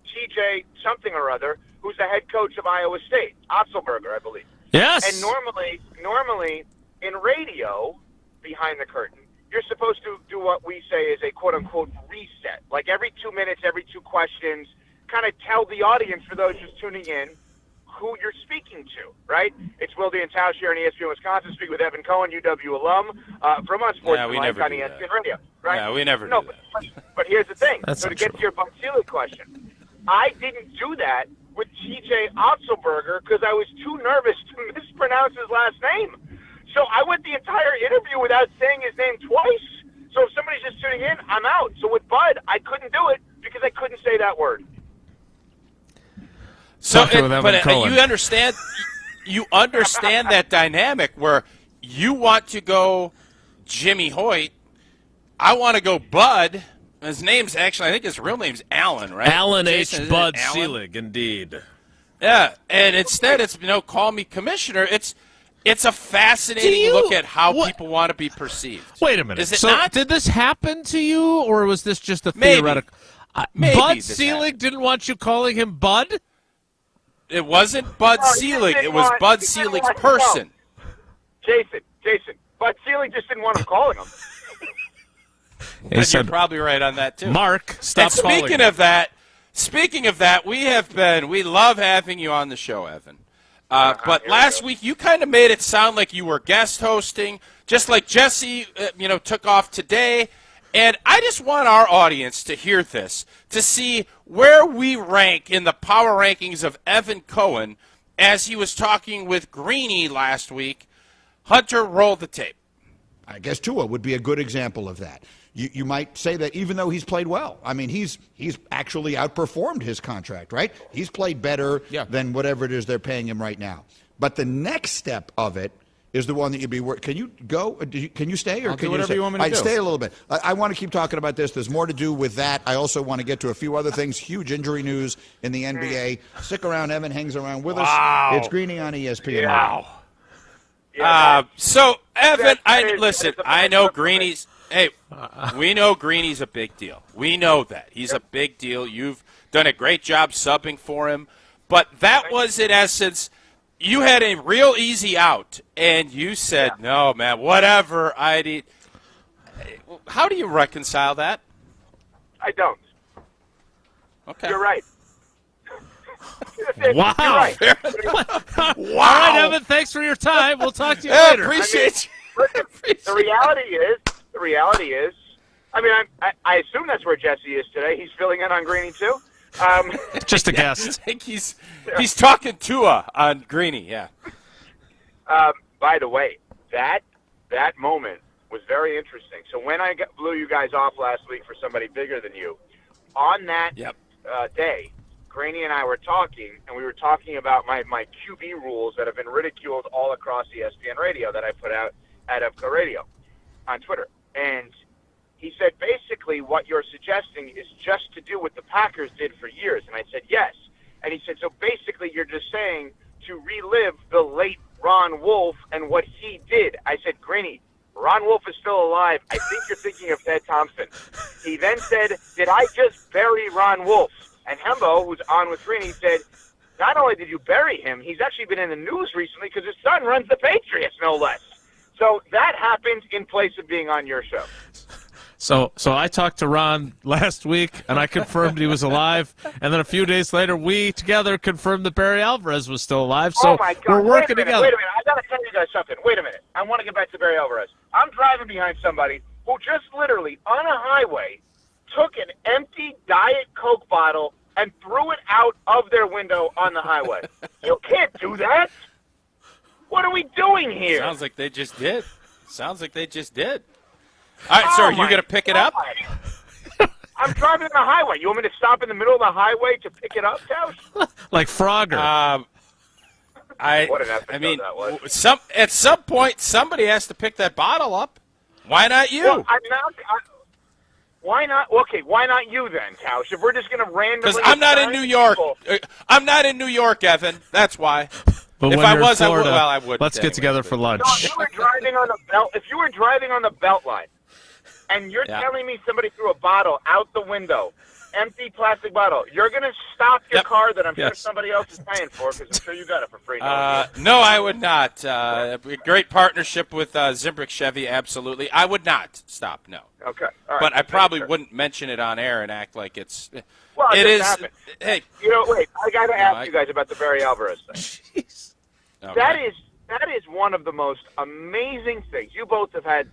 TJ something or other, who's the head coach of Iowa State, Otzelberger, I believe. Yes. And normally in radio, behind the curtain, you're supposed to do what we say is a quote-unquote reset. Like every 2 minutes, every 2 questions, kind of tell the audience, for those just tuning in, who you're speaking to, right? It's Wilde and Tausch here on ESPN Wisconsin, speaking with Evan Cohen, UW alum, from Unsportsmanlike on ESPN Radio, right? Yeah, we never No, do that. but here's the thing. That's So to not get true. to your Buck-Sealy question, I didn't do that with TJ Otzelberger because I was too nervous to mispronounce his last name. So I went the entire interview without saying his name twice So if somebody's just tuning in, I'm out. So with Bud, I couldn't do it because I couldn't say that word. So, Talking with Evan Cohen. you understand that dynamic where you want to go Jimmy Hoyt, I want to go Bud. His name's actually, I think his real name's Alan, right? Alan Jason, H. Bud Alan? Selig, indeed. Yeah, and instead it's call me commissioner. It's a fascinating look at how people want to be perceived. Wait a minute. Is it so not? Did this happen to you, or was this just a Maybe. theoretical? Maybe Bud this Selig happened. didn't want you calling him Bud? It wasn't Bud Selig. It was Bud Selig's person. Jason. Bud Selig just didn't want him calling him. You're probably right on that too. Mark, stop and calling him. Speaking of that, we love having you on the show, Evan. But last week you kind of made it sound like you were guest hosting, just like Jesse, took off today. And I just want our audience to hear this, to see where we rank in the power rankings of Evan Cohen as he was talking with Greeny last week. Hunter, roll the tape. I guess Tua would be a good example of that. You might say that even though he's played well, I mean, he's actually outperformed his contract, right? He's played better than whatever it is they're paying him right now. But the next step of it is the one that you'd be worried. Can you go? Can you stay? Or I'll can do whatever you want me to do. I'd stay a little bit. I want to keep talking about this. There's more to do with that. I also want to get to a few other things. Huge injury news in the NBA. Stick around. Evan hangs around with us. It's Greeny on ESPN. Wow. So, Evan, I know Greeny's. Hey, we know Greeny's a big deal. We know that. He's a big deal. You've done a great job subbing for him. But that was, in essence, you had a real easy out, and you said, no, man, whatever. How do you reconcile that? I don't. Okay. You're right. Wow. You're right. All right, Evan, thanks for your time. We'll talk to you later. Appreciate you. The reality is, I assume that's where Jesse is today. He's filling in on Greeny too. Just a guess. I think he's talking Tua on Greeny, yeah. By the way, that moment was very interesting. So when I blew you guys off last week for somebody bigger than you, on that day, Greeny and I were talking, and we were talking about my QB rules that have been ridiculed all across ESPN Radio that I put out at EVCO Radio on Twitter. And he said, basically, what you're suggesting is just to do what the Packers did for years. And I said, yes. And he said, so basically you're just saying to relive the late Ron Wolf and what he did. I said, Greeny, Ron Wolf is still alive. I think you're thinking of Ted Thompson. He then said, did I just bury Ron Wolf? And Hembo, who's on with Greeny, said, not only did you bury him, he's actually been in the news recently because his son runs the Patriots, no less. So that happened in place of being on your show. So I talked to Ron last week, and I confirmed he was alive. And then a few days later, we together confirmed that Barry Alvarez was still alive. So oh my God. we're working together. Wait a minute. I got to tell you guys something. Wait a minute. I want to get back to Barry Alvarez. I'm driving behind somebody who just literally, on a highway, took an empty Diet Coke bottle and threw it out of their window on the highway. You can't do that. What are we doing here? Sounds like they just did. All right, sir, you going to pick it up? I'm driving on the highway. You want me to stop in the middle of the highway to pick it up, Tausch? Like Frogger. What an episode that was. At some point, somebody has to pick that bottle up. Why not you? Well, why not? Okay, why not you then, Tausch? If we're just going to randomly... Because I'm not in New York. I'm not in New York, Evan. That's why. But if when I you're was, in Florida, I would. Let's get together for lunch. No, if you were driving on the belt line, and you're telling me somebody threw a bottle out the window, empty plastic bottle, you're going to stop your car that I'm sure somebody else is paying for because I'm sure you got it for free. No, I would not. Great partnership with Zimbrick Chevy, absolutely. I would not stop, no. Okay. All right. But I probably wouldn't mention it on air and act like it's... Well, it is. Happened. Hey. Wait, I got to ask you guys about the Barry Alvarez thing. Okay. That is one of the most amazing things. You both have had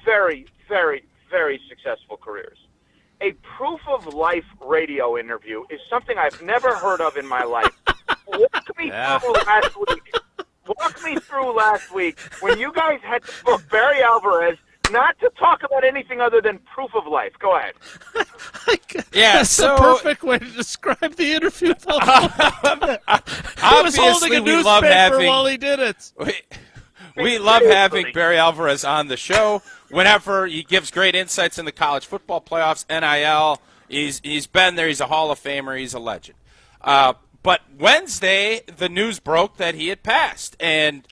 very, very, very successful careers. A proof of life radio interview is something I've never heard of in my life. Walk me through last week when you guys had to book Barry Alvarez not to talk about anything other than proof of life. Go ahead. Yeah, That's so the perfect way to describe the interview. He was holding a we love newspaper having while he did it. We love having Barry Alvarez on the show. Whenever he gives great insights in the college football playoffs, NIL, he's been there. He's a Hall of Famer. He's a legend. But Wednesday, the news broke that he had passed, and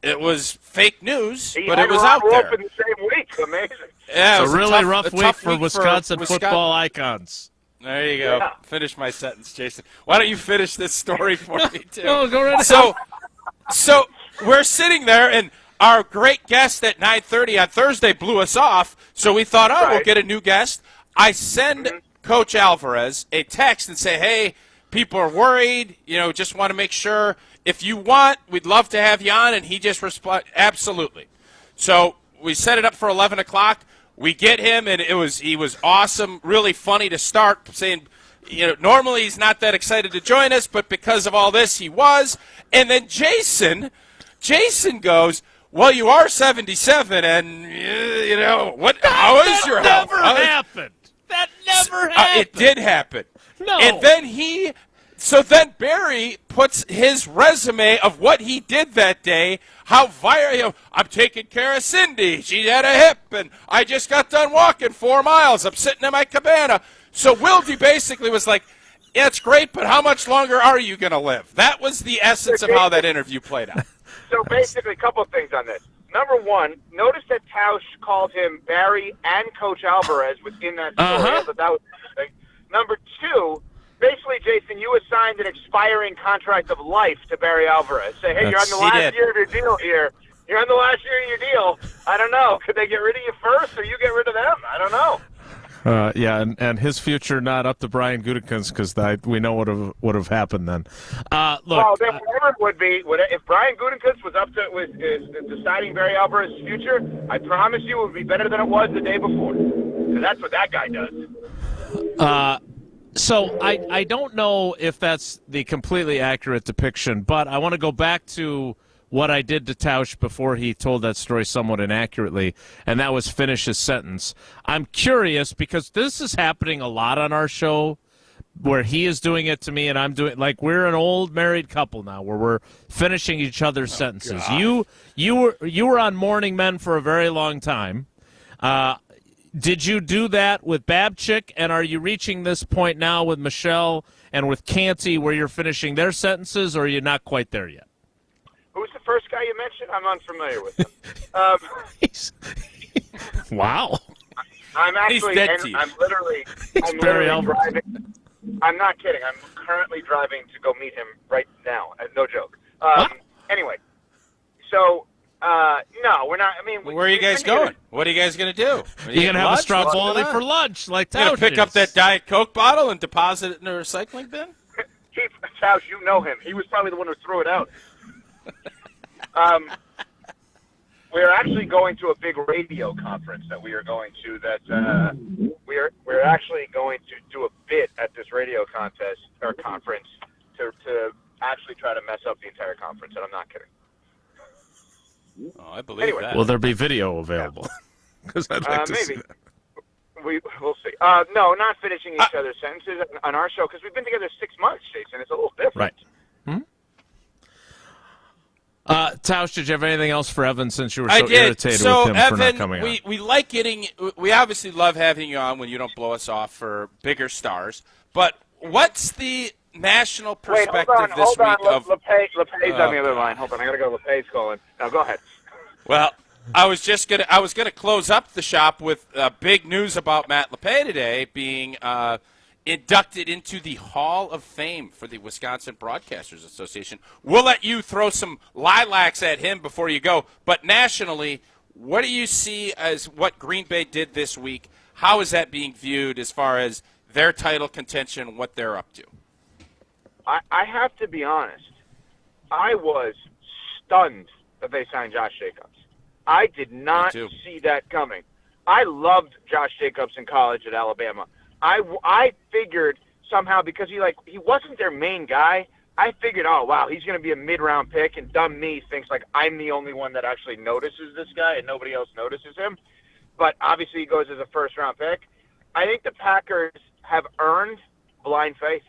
it was fake news, but it was out there. In the same week. Amazing. Yeah, it's a really rough week for Wisconsin football icons. There you go. Yeah. Finish my sentence, Jason. Why don't you finish this story for me, too? No, go right ahead. So we're sitting there, and our great guest at 9:30 on Thursday blew us off, so we thought, we'll get a new guest. I send Coach Alvarez a text and say, hey, people are worried, just want to make sure. If you want, we'd love to have you on, and he just responded, absolutely. So we set it up for 11 o'clock. We get him, and he was awesome, really funny to start, saying, normally he's not that excited to join us, but because of all this, he was. And then Jason goes, well, you are 77, and, how is your health? That never happened. That never happened. It did happen. No. And then So then Barry puts his resume of what he did that day, how viral, I'm taking care of Cindy. She had a hip, and I just got done walking 4 miles. I'm sitting in my cabana. So Wilde basically was like, yeah, it's great, but how much longer are you going to live? That was the essence of how that interview played out. So basically, a couple of things on this. Number one, notice that Tausch called him Barry and Coach Alvarez within that story. I thought that was interesting. Number two, basically, Jason, you assigned an expiring contract of life to Barry Alvarez. Say, hey, you're on the last year of your deal here. You're on the last year of your deal. I don't know. Could they get rid of you first, or you get rid of them? I don't know. Yeah, and his future not up to Brian Gutekunst because we know what would have happened then. Look, well, then whatever it would be, if Brian Gutekunst was up to deciding Barry Alvarez's future, I promise you it would be better than it was the day before. So that's what that guy does. So I don't know if that's the completely accurate depiction, but I want to go back to what I did to Tausch before he told that story somewhat inaccurately, and that was finish his sentence. I'm curious because this is happening a lot on our show where he is doing it to me and I'm doing like we're an old married couple now where we're finishing each other's sentences. God. You were on Morning Men for a very long time. Did you do that with Babchick, and are you reaching this point now with Michelle and with Canty where you're finishing their sentences, or are you not quite there yet? Who's the first guy you mentioned? I'm unfamiliar with him. Wow. I'm actually, I'm literally driving. I'm not kidding. I'm currently driving to go meet him right now. No joke. Anyway, so no, we're not. I mean, where are you guys going? What are you guys going to do? You're going to have a Stromboli for lunch, like Tausch. You're going to pick up that Diet Coke bottle and deposit it in a recycling bin? Chief Tausch, you know him. He was probably the one who threw it out. We're actually going to a big radio conference that we are going to. That we're actually going to do a bit at this radio contest or conference to actually try to mess up the entire conference, and I'm not kidding. Oh, I believe that. Will there be video available? Because I'd like to see that. We'll see. No, not finishing each other's sentences on our show because we've been together 6 months, Jason. It's a little different. Right. Tausch, did you have anything else for Evan since you were so irritated with him Evan, for not coming on? We like we obviously love having you on when you don't blow us off for bigger stars. But what's the national perspective this week of LePay's on the other line. Hold on, I got to go. LePay's calling. Now go ahead. Well, I was gonna close up the shop with big news about Matt LePay today being inducted into the Hall of Fame for the Wisconsin Broadcasters Association. We'll let you throw some lilacs at him before you go. But nationally, what do you see as what Green Bay did this week? How is that being viewed as far as their title contention, what they're up to? I have to be honest. I was stunned that they signed Josh Jacobs. I did not see that coming. I loved Josh Jacobs in college at Alabama. I figured somehow because he wasn't their main guy, I figured, oh, wow, he's going to be a mid-round pick, and dumb me thinks like I'm the only one that actually notices this guy and nobody else notices him. but obviously he goes as a first-round pick. I think the Packers have earned blind faith.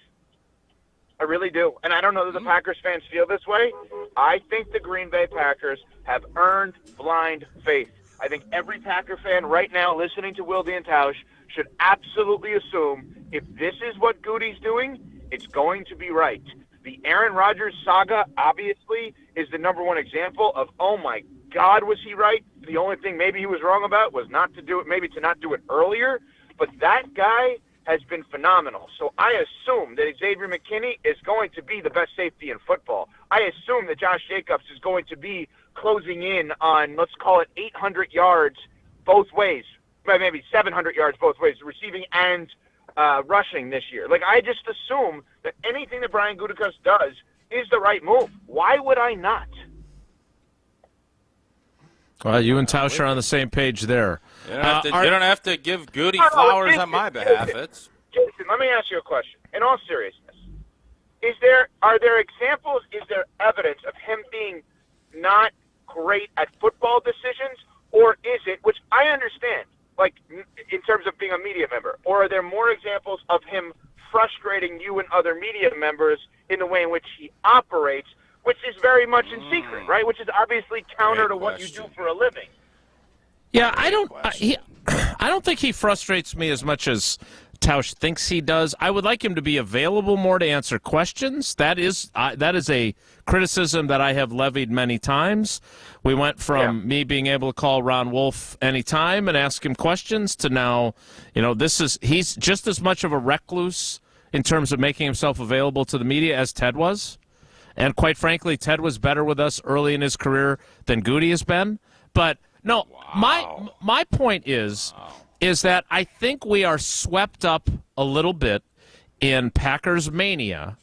I really do. And I don't know that the Packers fans feel this way. I think the Green Bay Packers have earned blind faith. I think every Packer fan right now listening to Wilde and Tausch should absolutely assume if this is what Goody's doing, it's going to be right. The Aaron Rodgers saga, obviously, is the number one example of, oh my God, was he right? The only thing maybe he was wrong about was not to do it, maybe to not do it earlier. But that guy has been phenomenal. So I assume that Xavier McKinney is going to be the best safety in football. I assume that Josh Jacobs is going to be closing in on, let's call it 800 yards both ways, maybe 700 yards both ways, receiving and rushing this year. Like, I just assume that anything that Brian Gutekunst does is the right move. Why would I not? Well, you and Tausch are on the same page there. You don't have to give Goody flowers on my behalf. Jason, let me ask you a question. In all seriousness, are there examples, is there evidence of him being not great at football decisions, or is it, which I understand, like in terms of being a media member, or are there more examples of him frustrating you and other media members in the way in which he operates, which is very much in secret, right? Which is obviously counter to what you do for a living. Yeah, I don't think he frustrates me as much as Tausch thinks he does. I would like him to be available more to answer questions. That is a criticism that I have levied many times. We went from me being able to call Ron Wolf anytime and ask him questions to now, he's just as much of a recluse in terms of making himself available to the media as Ted was. And quite frankly, Ted was better with us early in his career than Goody has been. But no, my point is that I think we are swept up a little bit in Packers mania,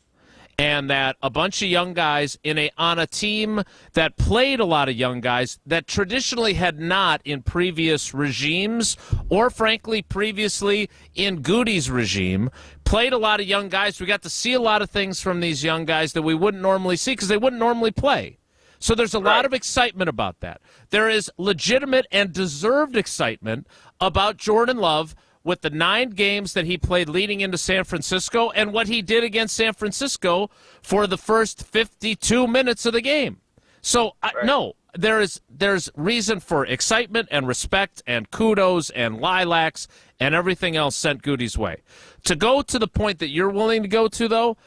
and that a bunch of young guys on a team that played a lot of young guys that traditionally had not in previous regimes, or frankly previously in Goody's regime, played a lot of young guys. We got to see a lot of things from these young guys that we wouldn't normally see because they wouldn't normally play. So there's a lot of excitement about that. There is legitimate and deserved excitement about Jordan Love with the 9 games that he played leading into San Francisco and what he did against San Francisco for the first 52 minutes of the game. So, no, there's reason for excitement and respect and kudos and lilacs and everything else sent Goody's way. To go to the point that you're willing to go to, though,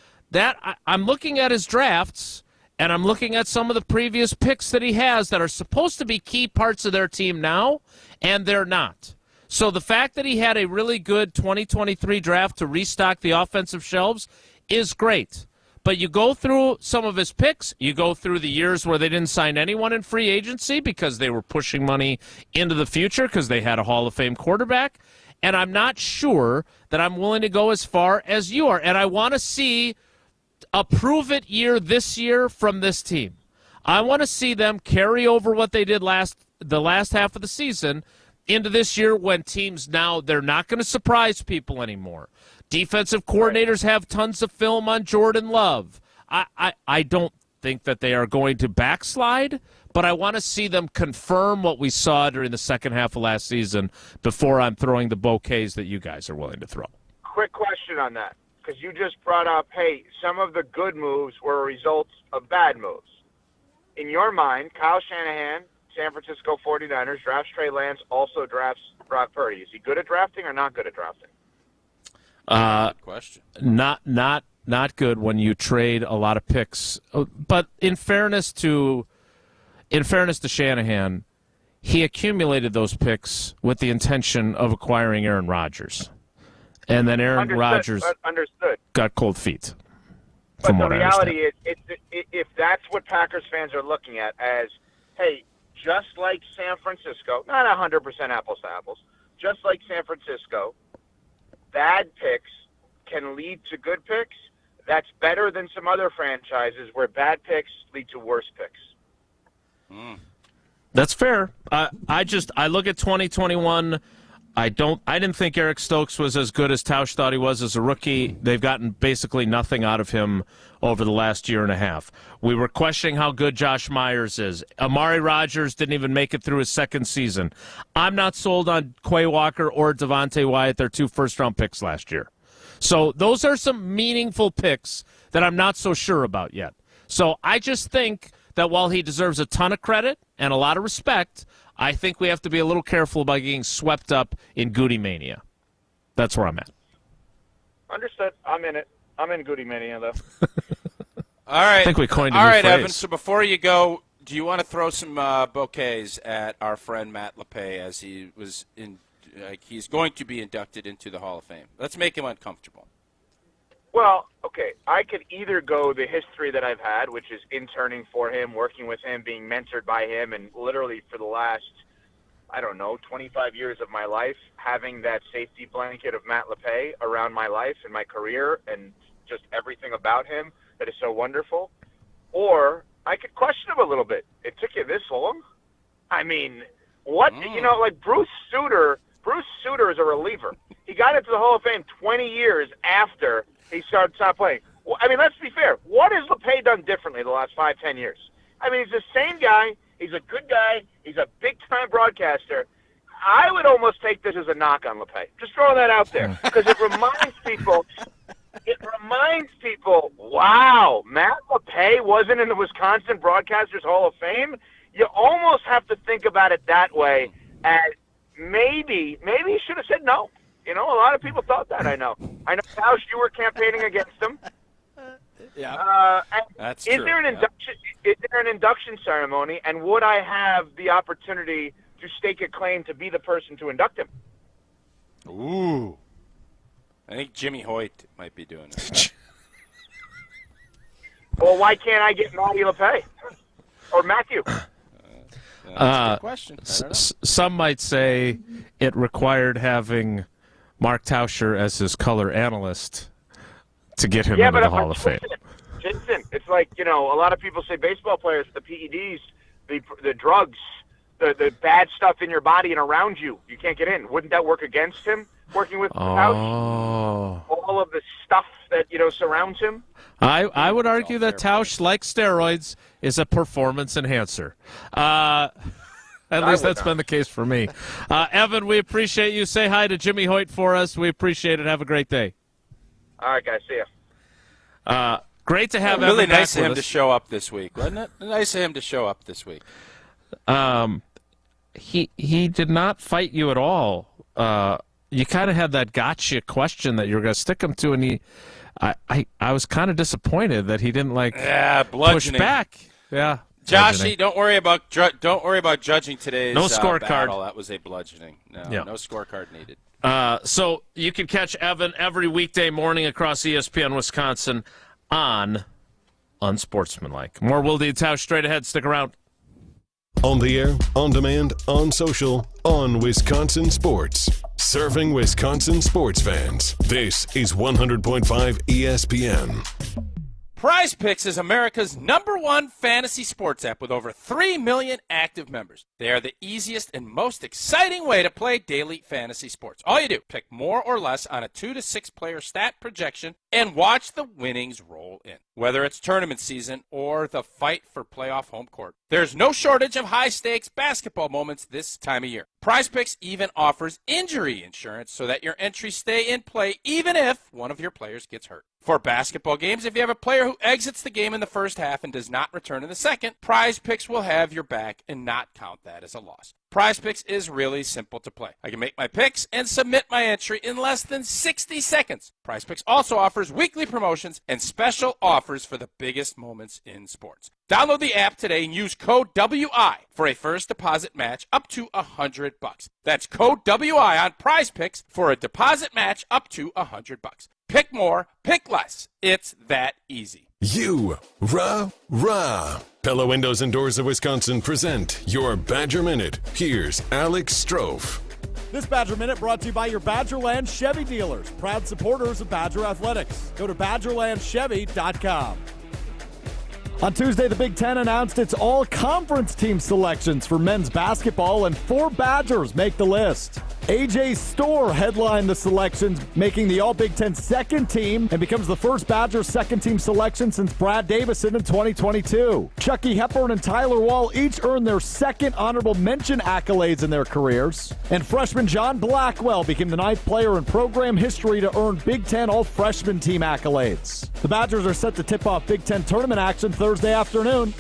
I'm looking at his drafts, and I'm looking at some of the previous picks that he has that are supposed to be key parts of their team now, and they're not. So the fact that he had a really good 2023 draft to restock the offensive shelves is great. But you go through some of his picks, you go through the years where they didn't sign anyone in free agency because they were pushing money into the future because they had a Hall of Fame quarterback, and I'm not sure that I'm willing to go as far as you are. And I want to see a prove-it year this year from this team. I want to see them carry over what they did the last half of the season into this year when teams now, they're not going to surprise people anymore. Defensive coordinators have tons of film on Jordan Love. I don't think that they are going to backslide, but I want to see them confirm what we saw during the second half of last season before I'm throwing the bouquets that you guys are willing to throw. Quick question on that, because you just brought up, hey, some of the good moves were results of bad moves. In your mind, Kyle Shanahan, San Francisco 49ers, drafts Trey Lance, also drafts Brock Purdy. Is he good at drafting or not good at drafting? Good question. Not good when you trade a lot of picks. But in fairness to Shanahan, he accumulated those picks with the intention of acquiring Aaron Rodgers. And then Aaron Rodgers got cold feet. But the reality is, if that's what Packers fans are looking at as, hey, just like San Francisco, not 100% apples to apples, just like San Francisco, bad picks can lead to good picks. That's better than some other franchises where bad picks lead to worse picks. That's fair. I look at 2021. I didn't think Eric Stokes was as good as Tausch thought he was as a rookie. They've gotten basically nothing out of him over the last year and a half. We were questioning how good Josh Myers is. Amari Rodgers didn't even make it through his second season. I'm not sold on Quay Walker or Devontae Wyatt, their 2 first-round picks last year. So those are some meaningful picks that I'm not so sure about yet. So I just think that while he deserves a ton of credit and a lot of respect, I think we have to be a little careful about getting swept up in Goody Mania. That's where I'm at. Understood. I'm in it. I'm in Goody Mania, though. All right. I think we coined a All new right, phrase. Evan, so before you go, do you want to throw some bouquets at our friend Matt LePay as he was he's going to be inducted into the Hall of Fame? Let's make him uncomfortable. Well, okay, I could either go the history that I've had, which is interning for him, working with him, being mentored by him, and literally for the last, 25 years of my life, having that safety blanket of Matt LePay around my life and my career and just everything about him that is so wonderful. Or I could question him a little bit. It took you this long? I mean, what? Like Bruce Sutter is a reliever. He got into the Hall of Fame 20 years after he stopped playing. Well, I mean, let's be fair. What has LePay done differently the last 5-10 years? I mean, he's the same guy. He's a good guy. He's a big-time broadcaster. I would almost take this as a knock on LePay. Just throwing that out there because it reminds people, wow, Matt LePay wasn't in the Wisconsin Broadcasters Hall of Fame? You almost have to think about it that way as maybe he should have said no. A lot of people thought that, I know. Tausch, you were campaigning against him. Yeah. That's is true. There an induction? Is there an induction ceremony, and would I have the opportunity to stake a claim to be the person to induct him? Ooh. I think Jimmy Hoyt might be doing that. Well, why can't I get Matty LePay? Or Matthew? That's a good question. Some might say it required having Mark Tauscher as his color analyst to get him into the Hall of Fame. Listen, it's like, a lot of people say baseball players, the PEDs, the drugs, the bad stuff in your body and around you can't get in. Wouldn't that work against him, working with Tausch? All of the stuff that, surrounds him? I would argue that Tausch, like steroids, is a performance enhancer. At least that's been the case for me. Evan, we appreciate you. Say hi to Jimmy Hoyt for us. We appreciate it. Have a great day. All right, guys. See ya. Great to have really Evan nice back of him with to us. show up this week, wasn't it? Nice of him to show up this week. He did not fight you at all. You kind of had that gotcha question that you were going to stick him to, and I was kind of disappointed that he didn't push bludgeoning. back. Yeah. Joshy, don't worry about judging today's No scorecard. battle. That was a bludgeoning. No scorecard needed. So you can catch Evan every weekday morning across ESPN Wisconsin on Unsportsmanlike. More Wilde and Tausch straight ahead. Stick around. On the air, on demand, on social, on Wisconsin Sports. Serving Wisconsin sports fans. This is 100.5 ESPN. Prize Picks is America's #1 fantasy sports app with over 3 million active members. They are the easiest and most exciting way to play daily fantasy sports. All you do, pick more or less on a 2 to 6 player stat projection and watch the winnings roll in. Whether it's tournament season or the fight for playoff home court, there's no shortage of high-stakes basketball moments this time of year. Prize Picks even offers injury insurance so that your entries stay in play even if one of your players gets hurt. For basketball games, if you have a player who exits the game in the first half and does not return in the second, Prize Picks will have your back and not count that as a loss. Prize Picks is really simple to play. I can make my picks and submit my entry in less than 60 seconds. Prize Picks also offers weekly promotions and special offers for the biggest moments in sports. Download the app today and use code WI for a first deposit match up to $100. That's code WI on Prize Picks for a deposit match up to $100. Pick more, pick less. It's that easy. Rah. Pella Windows and Doors of Wisconsin present your Badger Minute. Here's Alex Strofe. This Badger Minute brought to you by your Badgerland Chevy dealers, proud supporters of Badger Athletics. Go to BadgerlandChevy.com. On Tuesday, the Big Ten announced its all-conference team selections for men's basketball, and 4 Badgers make the list. A.J. Storr headlined the selections, making the All-Big Ten second team and becomes the first Badgers second-team selection since Brad Davison in 2022. Chucky Hepburn and Tyler Wall each earned their second honorable mention accolades in their careers. And freshman John Blackwell became the 9th player in program history to earn Big Ten All-Freshman Team accolades. The Badgers are set to tip off Big Ten tournament action Thursday afternoon.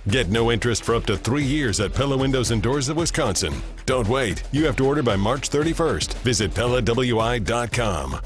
Get no interest for up to 3 years at Pella Windows and Doors of Wisconsin. Don't wait. You have to order by March 31st. Visit PellaWI.com.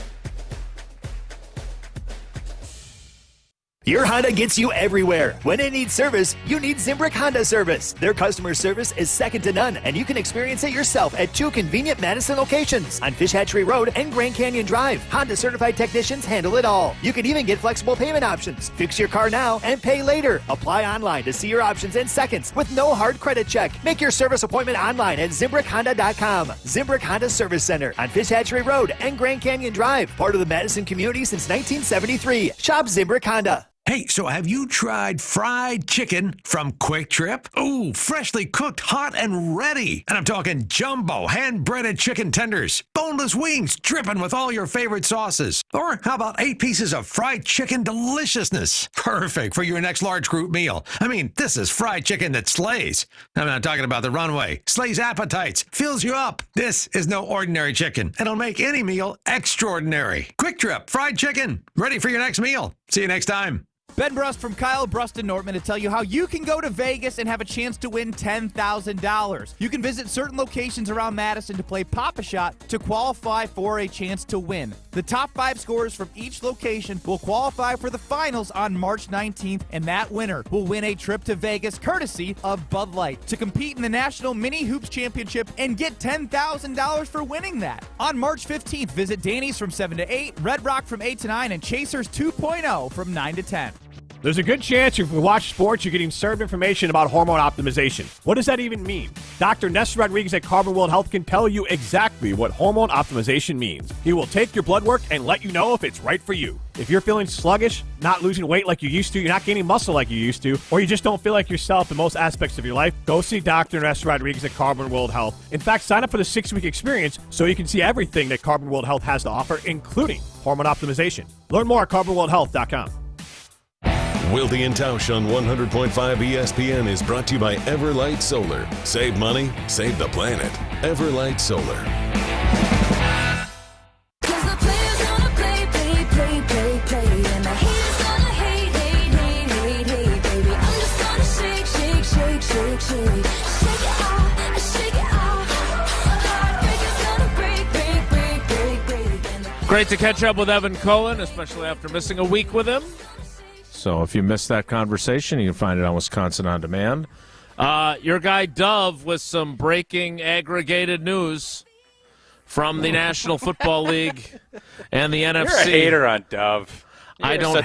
Your Honda gets you everywhere. When it needs service, you need Zimbrick Honda service. Their customer service is second to none, and you can experience it yourself at 2 convenient Madison locations on Fish Hatchery Road and Grand Canyon Drive. Honda certified technicians handle it all. You can even get flexible payment options. Fix your car now and pay later. Apply online to see your options in seconds with no hard credit check. Make your service appointment online at ZimbrickHonda.com. Zimbrick Honda Service Center on Fish Hatchery Road and Grand Canyon Drive. Part of the Madison community since 1973. Shop Zimbrick Honda. Hey, so have you tried fried chicken from Quick Trip? Ooh, freshly cooked, hot, and ready. And I'm talking jumbo, hand-breaded chicken tenders, boneless wings dripping with all your favorite sauces. Or how about 8 pieces of fried chicken deliciousness? Perfect for your next large group meal. I mean, this is fried chicken that slays. I'm not talking about the runway. Slays appetites, fills you up. This is no ordinary chicken. It'll make any meal extraordinary. Quick Trip fried chicken, ready for your next meal. See you next time. Ben Brust from Kyle Brust and Nortman to tell you how you can go to Vegas and have a chance to win $10,000. You can visit certain locations around Madison to play Pop-A-Shot to qualify for a chance to win. The top 5 scorers from each location will qualify for the finals on March 19th, and that winner will win a trip to Vegas courtesy of Bud Light to compete in the National Mini Hoops Championship and get $10,000 for winning that. On March 15th, visit Danny's from 7 to 8, Red Rock from 8 to 9, and Chasers 2.0 from 9 to 10. There's a good chance if you watch sports, you're getting served information about hormone optimization. What does that even mean? Dr. Nestor Rodriguez at Carbon World Health can tell you exactly what hormone optimization means. He will take your blood work and let you know if it's right for you. If you're feeling sluggish, not losing weight like you used to, you're not gaining muscle like you used to, or you just don't feel like yourself in most aspects of your life, go see Dr. Nestor Rodriguez at Carbon World Health. In fact, sign up for the 6-week experience so you can see everything that Carbon World Health has to offer, including hormone optimization. Learn more at carbonworldhealth.com. Wilde and Tausch on 100.5 ESPN is brought to you by Everlight Solar. Save money, save the planet. Everlight Solar. Great to catch up with Evan Cohen, especially after missing a week with him. So if you missed that conversation, you can find it on Wisconsin On Demand. Your guy Dove with some breaking aggregated news from the National Football League and the NFC. You're a hater on Dove. I don't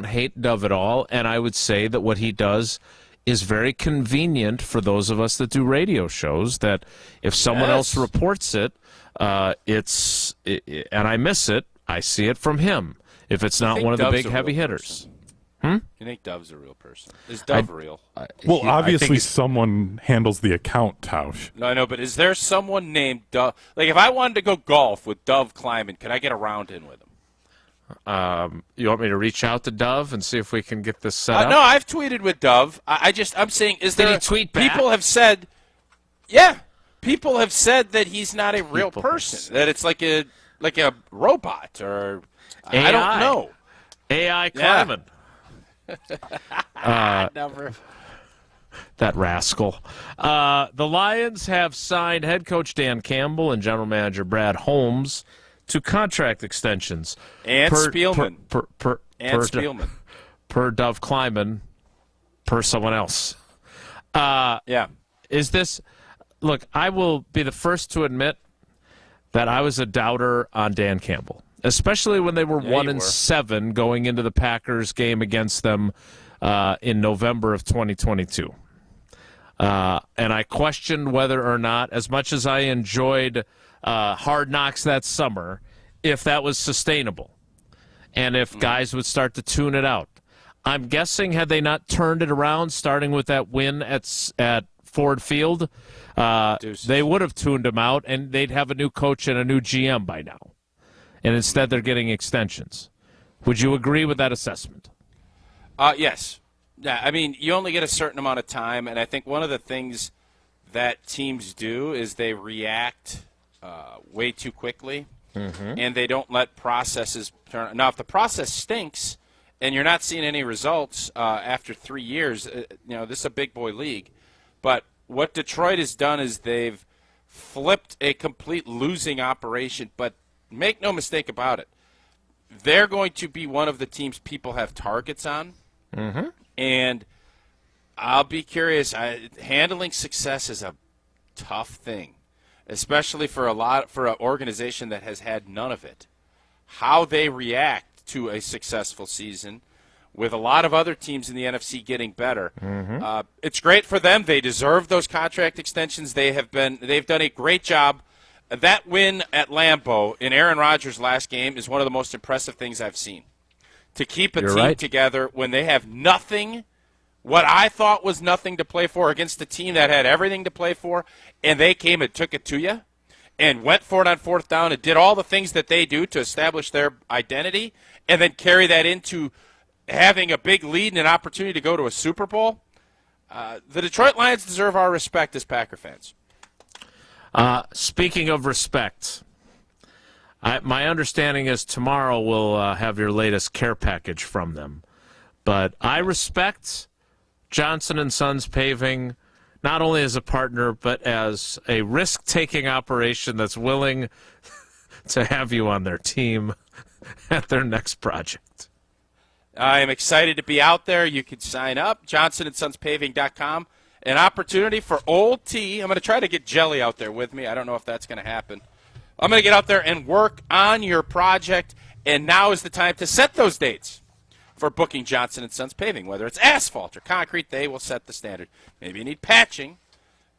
hate Dove at all, and I would say that what he does is very convenient for those of us that do radio shows, that if someone else reports it, and I miss it, I see it from him. If it's not one of the big heavy hitters. You think Dove's a real person? Is Dove real? Well, obviously someone handles the account, Tausch. No, I know, but is there someone named Dove? Like, if I wanted to go golf with Dove Kleiman, can I get a round in with him? You want me to reach out to Dove and see if we can get this set up? No, I've tweeted with Dove. I'm saying, is there? Did he tweet back? People have said, people have said that he's not a real person. That it's like a robot or. AI. I don't know. AI Kleiman. Never. That rascal. The Lions have signed head coach Dan Campbell and general manager Brad Holmes to contract extensions. And Spielman. Spielman. Per Dove Kleiman, per someone else. Is this... Look, I will be the first to admit that I was a doubter on Dan Campbell. Especially when they were 1-7 going into the Packers game against them in November of 2022. And I questioned whether or not, as much as I enjoyed Hard Knocks that summer, if that was sustainable and if guys would start to tune it out. I'm guessing had they not turned it around, starting with that win at Ford Field, they would have tuned him out, and they'd have a new coach and a new GM by now. And instead, they're getting extensions. Would you agree with that assessment? Yes. Yeah, I mean, you only get a certain amount of time, and I think one of the things that teams do is they react way too quickly, and they don't let processes turn. Now, if the process stinks and you're not seeing any results after 3 years, this is a big boy league. But what Detroit has done is they've flipped a complete losing operation. But make no mistake about it, they're going to be one of the teams people have targets on. And I'll be curious. Handling success is a tough thing, especially for an organization that has had none of it. How they react to a successful season, with a lot of other teams in the NFC getting better, it's great for them. They deserve those contract extensions. They've done a great job. That win at Lambeau in Aaron Rodgers' last game is one of the most impressive things I've seen. To keep a team together when they have nothing, what I thought was nothing to play for, against a team that had everything to play for, and they came and took it to you and went for it on fourth down and did all the things that they do to establish their identity and then carry that into having a big lead and an opportunity to go to a Super Bowl. The Detroit Lions deserve our respect as Packer fans. Speaking of respect, my understanding is tomorrow we'll have your latest care package from them. But I respect Johnson & Sons Paving not only as a partner but as a risk-taking operation that's willing to have you on their team at their next project. I am excited to be out there. You can sign up, johnsonsonspaving.com. An opportunity for Old T. I'm going to try to get Jelly out there with me. I don't know if that's going to happen. I'm going to get out there and work on your project, and now is the time to set those dates for booking Johnson & Sons Paving. Whether it's asphalt or concrete, they will set the standard. Maybe you need patching,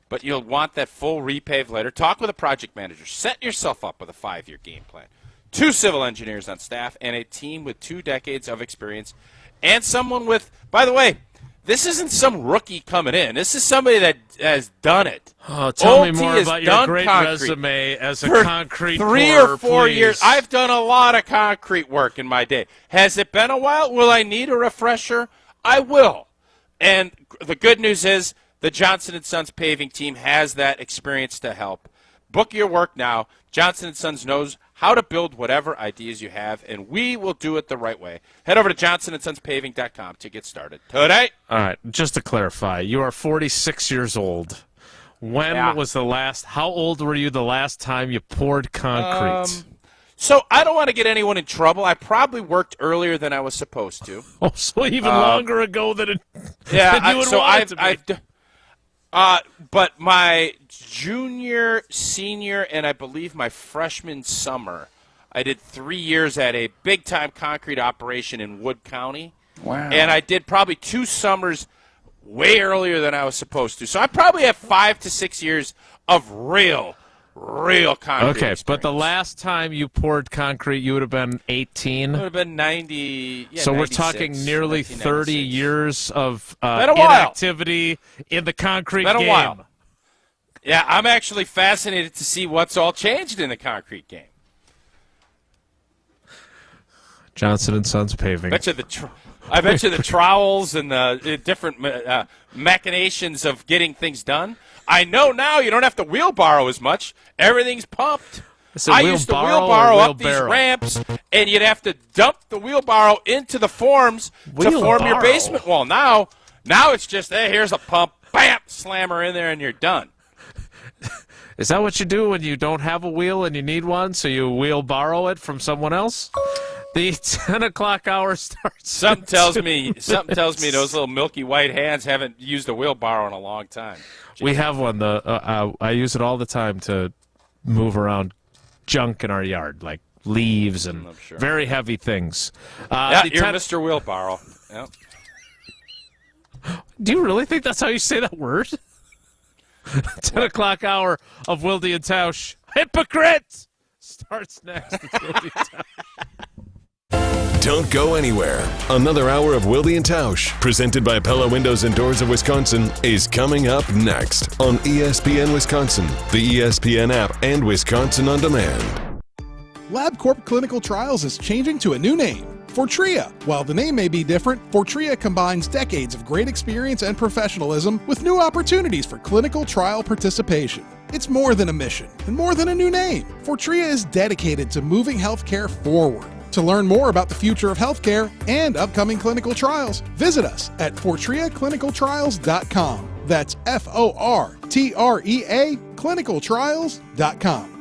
but you'll want that full repave later. Talk with a project manager. Set yourself up with a 5-year game plan. 2 civil engineers on staff and a team with 2 decades of experience, and someone with, by the way, this isn't some rookie coming in. This is somebody that has done it. Oh, tell me more about your great resume as a concrete pourer, 3 or 4 please. years. I've done a lot of concrete work in my day. Has it been a while? Will I need a refresher? I will. And the good news is the Johnson & Sons Paving team has that experience to help. Book your work now. Johnson & Sons knows how to build whatever ideas you have, and we will do it the right way. Head over to johnsonsonspaving.com to get started today. All right, just to clarify, you are 46 years old. When was the last, how old were you the last time you poured concrete? So I don't want to get anyone in trouble. I probably worked earlier than I was supposed to. Oh, so even longer ago than you would so want it to be. But my junior, senior, and I believe my freshman summer, I did 3 years at a big-time concrete operation in Wood County. Wow. And I did probably 2 summers way earlier than I was supposed to. So I probably have 5 to 6 years of real concrete experience. But the last time you poured concrete, you would have been 18? It would have been 90, So 96, we're talking nearly 30 years of Been a while. inactivity in the concrete Been a game. while. Yeah, I'm actually fascinated to see what's all changed in the concrete game. Johnson & Sons Paving. I bet you the trowels and the different machinations of getting things done. I know now you don't have to wheelbarrow as much. Everything's pumped. I used to wheelbarrow up these ramps, and you'd have to dump the wheelbarrow into the forms to form your basement wall. Now it's just, hey, here's a pump, bam, slam her in there, and you're done. Is that what you do when you don't have a wheel and you need one, so you wheelbarrow it from someone else? The 10 o'clock hour starts. Something tells me those little milky white hands haven't used a wheelbarrow in a long time. We have one. I use it all the time to move around junk in our yard, like leaves and very heavy things. You're Mr. Wheelbarrow. Yep. Do you really think that's how you say that word? 10 o'clock hour of Wilde and Tausch. Hypocrite! Starts next. It's Wilde and Tausch. Don't go anywhere. Another hour of Wilde and Tausch, presented by Pella Windows and Doors of Wisconsin, is coming up next on ESPN Wisconsin, the ESPN app, and Wisconsin On Demand. LabCorp Clinical Trials is changing to a new name, Fortrea. While the name may be different, Fortrea combines decades of great experience and professionalism with new opportunities for clinical trial participation. It's more than a mission and more than a new name. Fortrea is dedicated to moving healthcare forward. To learn more about the future of healthcare and upcoming clinical trials, visit us at FortreaClinicalTrials.com. That's FORTREA clinicaltrials.com.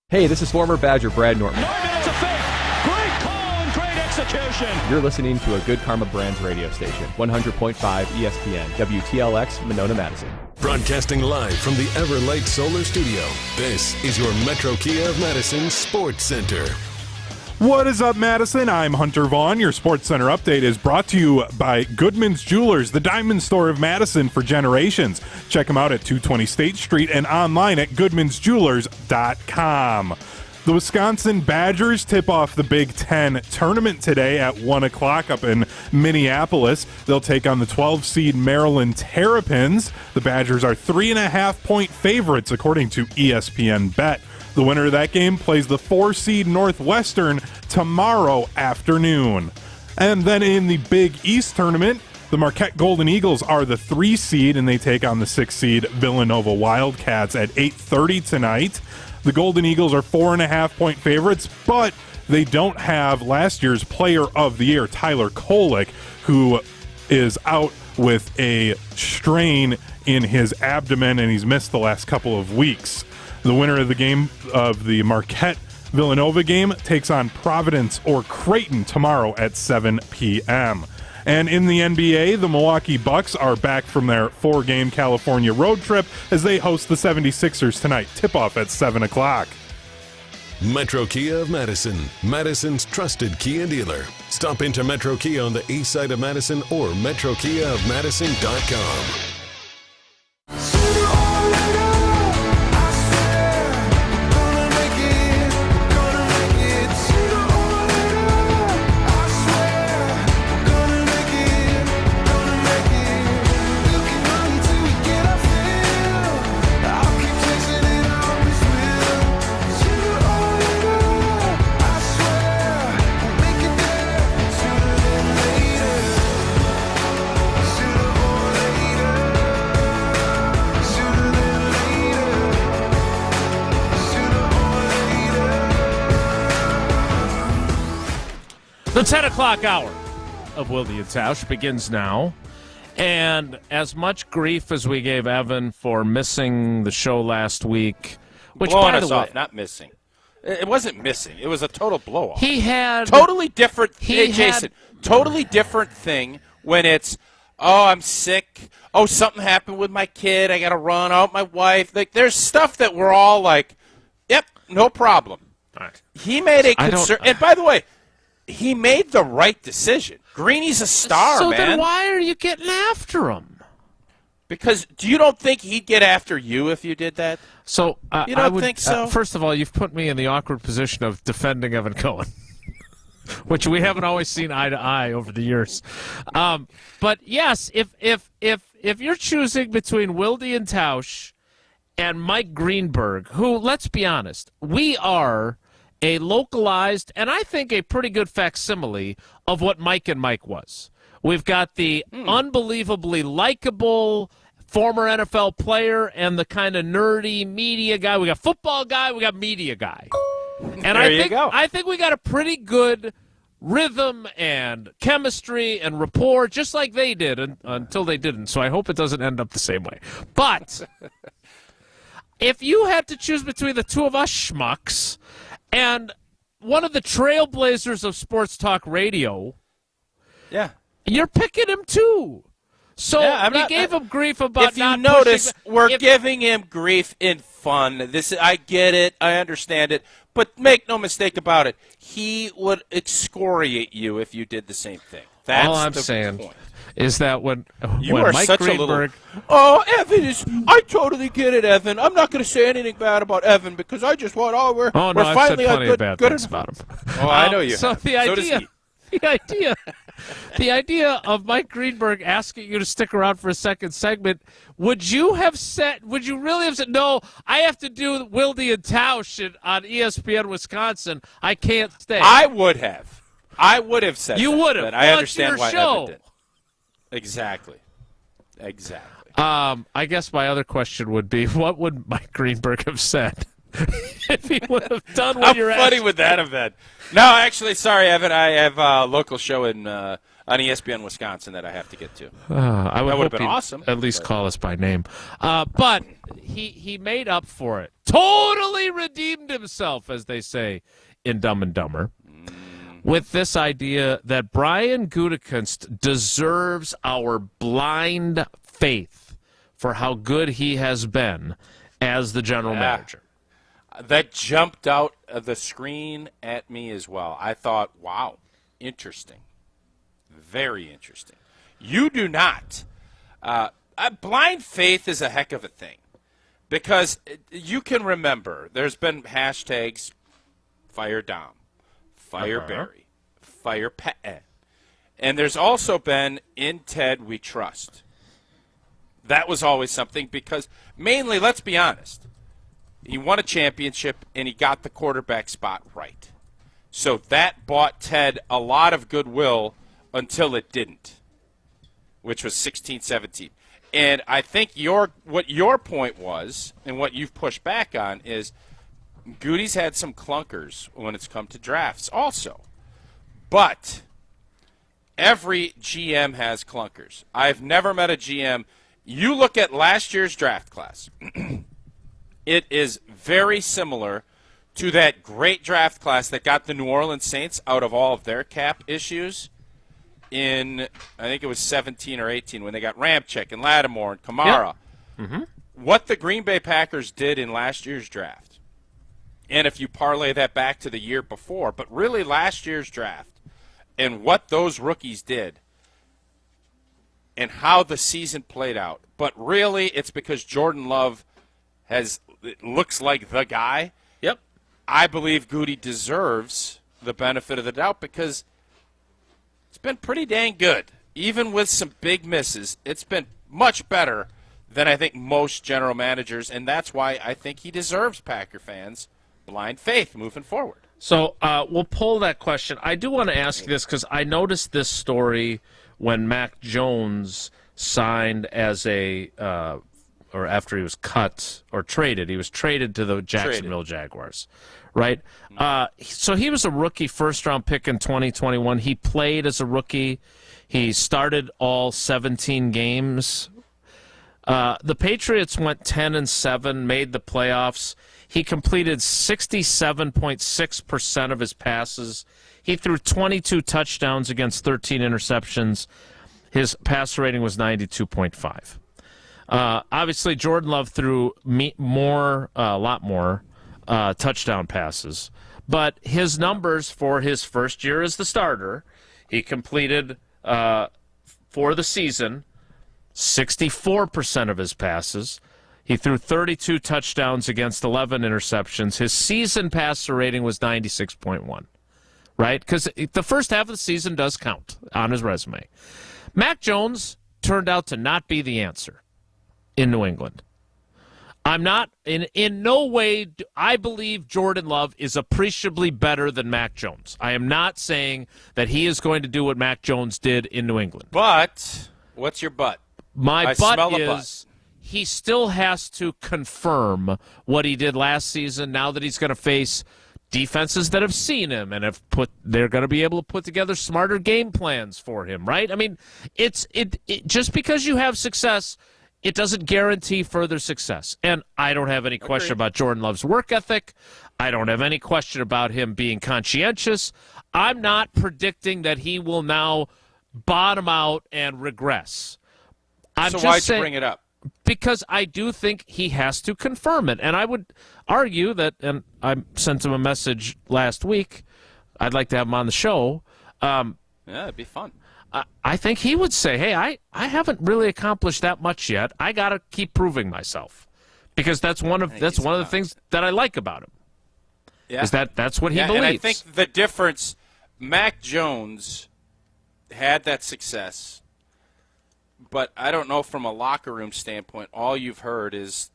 Hey, this is former Badger Brad Norton. It's a fake. Great call and great execution. You're listening to a Good Karma Brands radio station, 100.5 ESPN, WTLX, Monona, Madison. Broadcasting live from the Everlight Solar Studio, this is your Metro Kia of Madison Sports Center. What is up, Madison? I'm Hunter Vaughn. Your Sports Center update is brought to you by Goodman's Jewelers, the diamond store of Madison for generations. Check them out at 220 State Street and online at goodmansjewelers.com. The Wisconsin Badgers tip off the Big Ten tournament today at 1 o'clock up in Minneapolis. They'll take on the 12-seed Maryland Terrapins. The Badgers are 3.5-point favorites, according to ESPN Bet. The winner of that game plays the 4-seed Northwestern tomorrow afternoon. And then in the Big East tournament, the Marquette Golden Eagles are the 3-seed, and they take on the 6-seed Villanova Wildcats at 8:30 tonight. The Golden Eagles are 4.5-point favorites, but they don't have last year's Player of the Year, Tyler Kolek, who is out with a strain in his abdomen, and he's missed the last couple of weeks. The winner of the game of the Marquette-Villanova game takes on Providence or Creighton tomorrow at 7 p.m. And in the NBA, the Milwaukee Bucks are back from their 4-game California road trip as they host the 76ers tonight. Tip-off at 7 o'clock. Metro Kia of Madison, Madison's trusted Kia dealer. Stop into Metro Kia on the east side of Madison or metrokiaofmadison.com. The 10 o'clock hour of Wilde and Tausch begins now. And as much grief as we gave Evan for missing the show last week, which, blowing by us the way, off, not missing. It wasn't missing. It was a total blow-off. He had... Totally different. Hey, Jason, totally different thing when it's, oh, I'm sick. Oh, something happened with my kid. I got to run out my wife. Like, there's stuff that we're all like, yep, no problem. All right. He made a concern. And by the way, he made the right decision. Greeny's a star, so man. So then why are you getting after him? Because you don't think he'd get after you if you did that? So you don't think so? First of all, you've put me in the awkward position of defending Evan Cohen, which we haven't always seen eye to eye over the years. But yes, if you're choosing between Wilde and Tausch and Mike Greenberg, who, let's be honest, we are a localized and I think a pretty good facsimile of what Mike and Mike was. We've got the unbelievably likable former NFL player and the kind of nerdy media guy. We got football guy, we got media guy. And I think we got a pretty good rhythm and chemistry and rapport, just like they did until they didn't. So I hope it doesn't end up the same way. But if you had to choose between the two of us schmucks and one of the trailblazers of sports talk radio, yeah, you're picking him too. So yeah, gave him grief about if not you notice, pushing, giving him grief in fun. I get it. I understand it. But make no mistake about it, he would excoriate you if you did the same thing. That's all I'm the saying point. is that when You are Mike such Greenberg, I totally get it, Evan. I'm not going to say anything bad about Evan because I just want we're I've finally said plenty good, of bad good things enough. about him. Oh, I know you. So have. the So does idea, he. the idea of Mike Greenberg asking you to stick around for a second segment, would you really have said, no, I have to do Wilde and Tausch on ESPN Wisconsin. I can't stay. I would have said You that, would have. but I understand why show. Evan did. Exactly. I guess my other question would be, what would Mike Greenberg have said if he would have done what you're How funny asking? would that have been? No, actually, sorry, Evan. I have a local show on ESPN Wisconsin that I have to get to. I would that would have hope been he'd awesome. at least call us by name. But he made up for it. Totally redeemed himself, as they say in Dumb and Dumber, with this idea that Brian Gutekunst deserves our blind faith for how good he has been as the general manager. That jumped out of the screen at me as well. I thought, wow, interesting. Very interesting. You do not. Blind faith is a heck of a thing because you can remember there's been hashtags fire Dom, fire Barry, fire Pella. And there's also been in Ted we trust. That was always something because mainly, let's be honest, he won a championship and he got the quarterback spot right. So that bought Ted a lot of goodwill until it didn't, which was 16-17. And I think what your point was and what you've pushed back on is Goody's had some clunkers when it's come to drafts also. But every GM has clunkers. I've never met a GM. You look at last year's draft class. It is very similar to that great draft class that got the New Orleans Saints out of all of their cap issues in, I think it was 17 or 18, when they got Ramczyk and Lattimore and Kamara. Yep. Mm-hmm. What the Green Bay Packers did in last year's draft, and if you parlay that back to the year before, but really last year's draft, and what those rookies did, and how the season played out. But really, it's because Jordan Love looks like the guy. Yep. I believe Goody deserves the benefit of the doubt because it's been pretty dang good. Even with some big misses, it's been much better than I think most general managers, and that's why I think he deserves Packer fans' blind faith moving forward. So we'll pull that question. I do want to ask you this because I noticed this story when Mac Jones signed as or after he was cut or traded. He was traded to the Jacksonville Jaguars, right? So he was a rookie first-round pick in 2021. He played as a rookie. He started all 17 games. The Patriots went 10-7, made the playoffs. He completed 67.6% of his passes. He threw 22 touchdowns against 13 interceptions. His passer rating was 92.5. Obviously, Jordan Love threw a lot more touchdown passes. But his numbers for his first year as the starter, he completed for the season 64% of his passes. He threw 32 touchdowns against 11 interceptions. His season passer rating was 96.1, right? Because the first half of the season does count on his resume. Mac Jones turned out to not be the answer in New England. I'm not, in no way, I believe Jordan Love is appreciably better than Mac Jones. I am not saying that he is going to do what Mac Jones did in New England. But, what's your but? My butt is he still has to confirm what he did last season now that he's going to face defenses that have seen him and they're going to be able to put together smarter game plans for him, right? I mean, it just because you have success, it doesn't guarantee further success. And I don't have any question about Jordan Love's work ethic. I don't have any question about him being conscientious. I'm not predicting that he will now bottom out and regress. So why'd you bring it up? Because I do think he has to confirm it. And I would argue that, and I sent him a message last week, I'd like to have him on the show. Yeah, it'd be fun. I think he would say, hey, I haven't really accomplished that much yet. I got to keep proving myself, because that's one of the things that I like about him. Yeah. Is that's what he believes. And I think the difference, Mac Jones had that success, but I don't know from a locker room standpoint, all you've heard is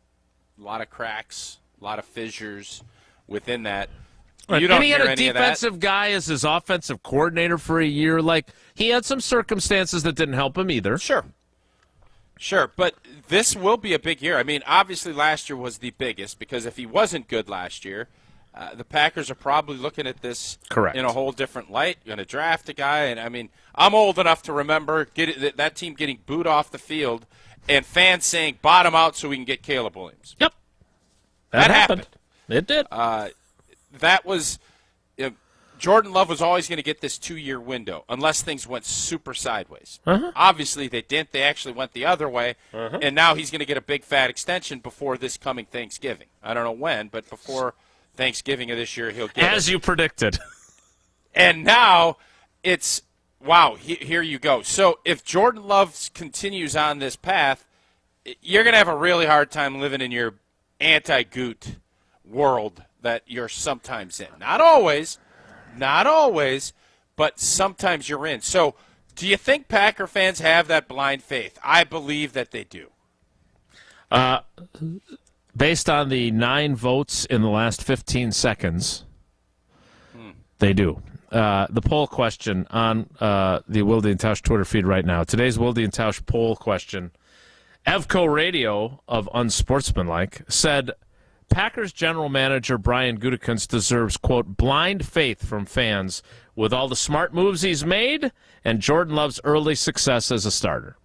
a lot of cracks, a lot of fissures within that. Right. You don't and he had hear a any defensive guy as his offensive coordinator for a year. Like, he had some circumstances that didn't help him either. Sure, but this will be a big year. I mean, obviously last year was the biggest, because if he wasn't good last year, the Packers are probably looking at this in a whole different light. You're going to draft a guy, and I mean, I'm old enough to remember that team getting booed off the field and fans saying, bottom out so we can get Caleb Williams. Yep. That happened. It did. That was Jordan Love was always going to get this 2-year window unless things went super sideways. Obviously, they didn't. They actually went the other way, and now he's going to get a big fat extension before this coming Thanksgiving. I don't know when, but before Thanksgiving of this year, he'll get as you predicted. And now it's wow. Here you go. So if Jordan Love continues on this path, you're going to have a really hard time living in your anti-Goot world that you're sometimes in. Not always, but sometimes you're in. So do you think Packer fans have that blind faith? I believe that they do. Based on the 9 votes in the last 15 seconds, they do. The poll question on the Wilde and Tausch Twitter feed right now. Today's Wilde and Tausch poll question. Evco Radio of Unsportsmanlike said Packers general manager Brian Gutekunst deserves, quote, blind faith from fans with all the smart moves he's made and Jordan Love's early success as a starter.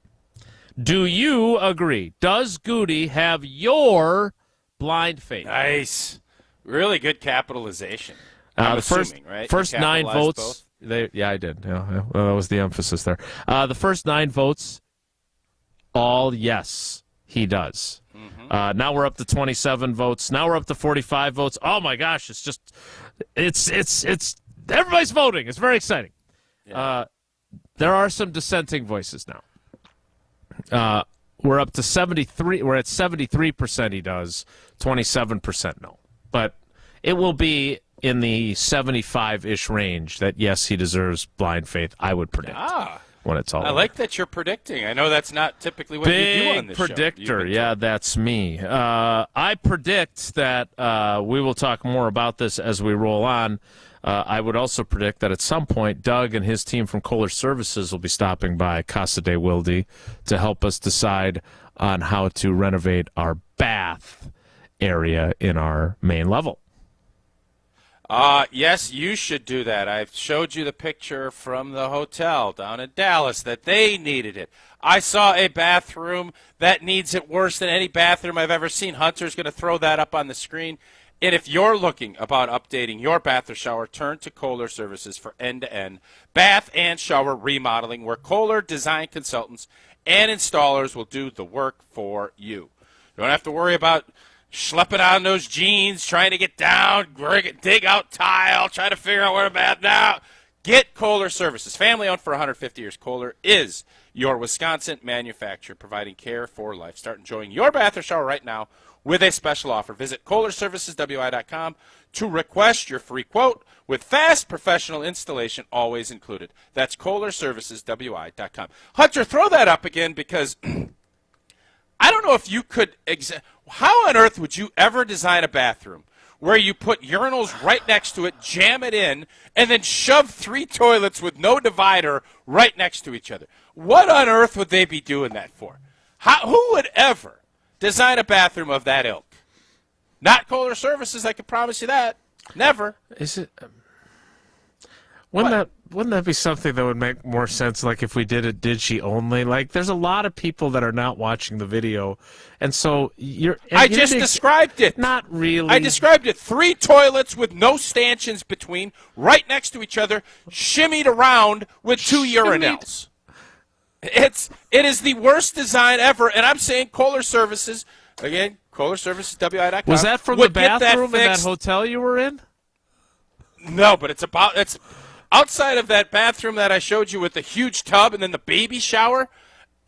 Do you agree? Does Goody have your blind faith? Nice. Really good capitalization. The assuming, right? first 9 votes. Both? I did. Yeah, well, that was the emphasis there. The first 9 votes, all yes, he does. Now we're up to 27 votes. Now we're up to 45 votes. Oh my gosh, it's everybody's voting. It's very exciting. Yeah. There are some dissenting voices now. We're up to 73. We're at 73% he does, 27% no. But it will be in the 75-ish range that, yes, he deserves blind faith, I would predict, when it's all I over. like that you're predicting. I know that's not typically what you do on this predictor. show. Yeah, that's me. I predict that we will talk more about this as we roll on. I would also predict that at some point, Doug and his team from Kohler Services will be stopping by Casa de Wilde to help us decide on how to renovate our bath area in our main level. Yes, you should do that. I've showed you the picture from the hotel down in Dallas that they needed it. I saw a bathroom that needs it worse than any bathroom I've ever seen. Hunter's going to throw that up on the screen. And if you're looking about updating your bath or shower, turn to Kohler Services for end-to-end bath and shower remodeling, where Kohler design consultants and installers will do the work for you. You don't have to worry about schlepping on those jeans, trying to get down, dig out tile, trying to figure out where to bath now. Get Kohler Services. Family-owned for 150 years, Kohler is your Wisconsin manufacturer, providing care for life. Start enjoying your bath or shower right now with a special offer. Visit KohlerServicesWI.com to request your free quote with fast professional installation always included. That's KohlerServicesWI.com. Hunter, throw that up again, because I don't know if you could how on earth would you ever design a bathroom where you put urinals right next to it, jam it in, and then shove 3 toilets with no divider right next to each other? What on earth would they be doing that for? Who would ever design a bathroom of that ilk? Not Kohler Services, I can promise you that. Never. Is it? Wouldn't that be something that would make more sense? Like if we did it, did she only? Like, there's a lot of people that are not watching the video, and so I just described it. Not really. I described it. 3 toilets with no stanchions between, right next to each other, shimmied around with 2 urinals. It is the worst design ever, and I'm saying Kohler Services, again, KohlerServicesWI.com. Was that from the bathroom in that hotel you were in? No, but outside of that bathroom that I showed you with the huge tub and then the baby shower,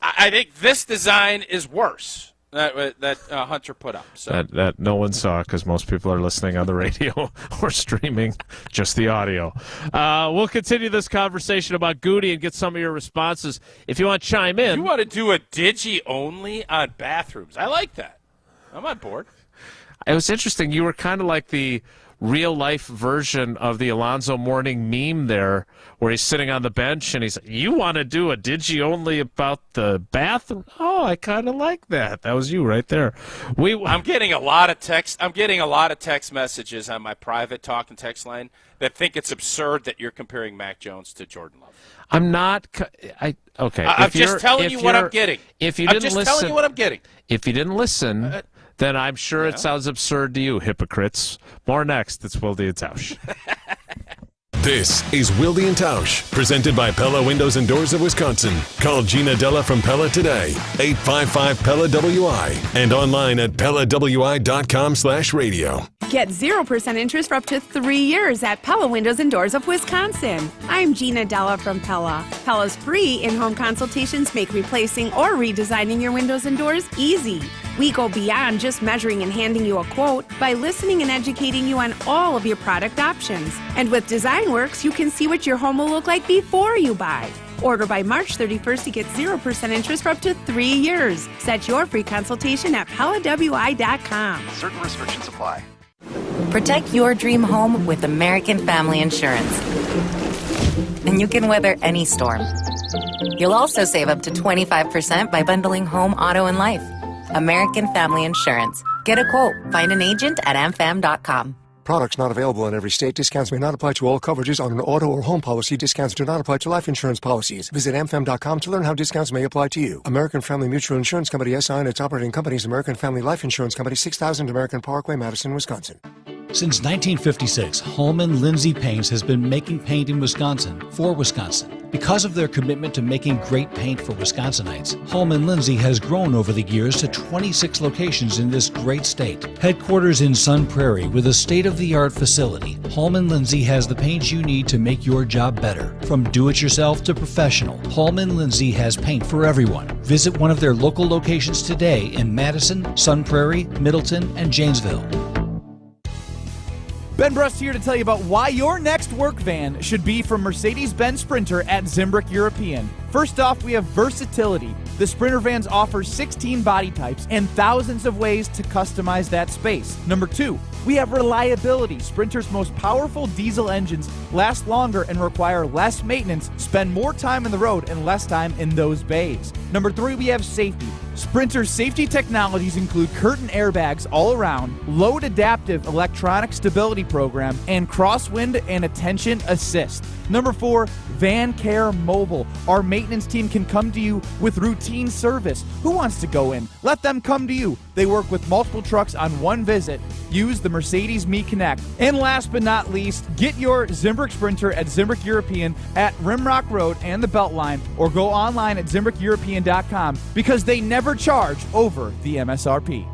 I think this design is worse that Hunter put up. So. That no one saw because most people are listening on the radio or streaming just the audio. We'll continue this conversation about Goody and get some of your responses. If you want to chime in. You want to do a Digi only on bathrooms. I like that. I'm on board. It was interesting. You were kind of like the real-life version of the Alonzo Mourning meme there, where he's sitting on the bench and he's like, you want to do a Digi only about the bathroom? Oh, I kind of like that. That was you right there. I'm getting a lot of text. I'm getting a lot of text messages on my private talk and text line that think it's absurd that you're comparing Mac Jones to Jordan Love. I'm not. Okay. I'm just telling you what I'm getting. If you didn't listen, telling you what I'm getting. If you didn't listen, then I'm sure it sounds absurd to you, hypocrites. More next. It's Wilde and Tausch. This is Wilde and Tausch, presented by Pella Windows and Doors of Wisconsin. Call Gina Della from Pella today, 855-PELLA-WI, and online at PellaWI.com/radio. Get 0% interest for up to 3 years at Pella Windows and Doors of Wisconsin. I'm Gina Della from Pella. Pella's free in-home consultations make replacing or redesigning your windows and doors easy. We go beyond just measuring and handing you a quote by listening and educating you on all of your product options. And with DesignWorks, you can see what your home will look like before you buy. Order by March 31st to get 0% interest for up to 3 years. Set your free consultation at PellaWI.com. Certain restrictions apply. Protect your dream home with American Family Insurance. And you can weather any storm. You'll also save up to 25% by bundling home, auto, and life. American Family Insurance. Get a quote. Find an agent at amfam.com. Products not available in every state. Discounts may not apply to all coverages on an auto or home policy. Discounts do not apply to life insurance policies. Visit amfam.com to learn how discounts may apply to you. American Family Mutual Insurance Company, SI, and its operating companies, American Family Life Insurance Company, 6000 American Parkway, Madison, Wisconsin. Since 1956, Holman Lindsay Paints has been making paint in Wisconsin for Wisconsin. Because of their commitment to making great paint for Wisconsinites, Holman Lindsay has grown over the years to 26 locations in this great state. Headquarters in Sun Prairie with a state-of-the-art facility, Holman Lindsay has the paint you need to make your job better. From do-it-yourself to professional, Holman Lindsay has paint for everyone. Visit one of their local locations today in Madison, Sun Prairie, Middleton, and Janesville. Ben Brust here to tell you about why your next work van should be from Mercedes-Benz Sprinter at Zimbrick European. First off, we have versatility. The Sprinter vans offer 16 body types and thousands of ways to customize that space. Number 2, we have reliability. Sprinter's most powerful diesel engines last longer and require less maintenance, spend more time on the road and less time in those bays. Number 3, we have safety. Sprinter's safety technologies include curtain airbags all around, load adaptive electronic stability program, and crosswind and attention assist. Number 4, Van Care Mobile. Our maintenance team can come to you with routine service. Who wants to go in? Let them come to you. They work with multiple trucks on one visit. Use the Mercedes Me Connect. And last but not least, get your Zimbrick Sprinter at Zimbrick European at Rimrock Road and the Beltline, or go online at ZimbrickEuropean.com because they never charge over the MSRP.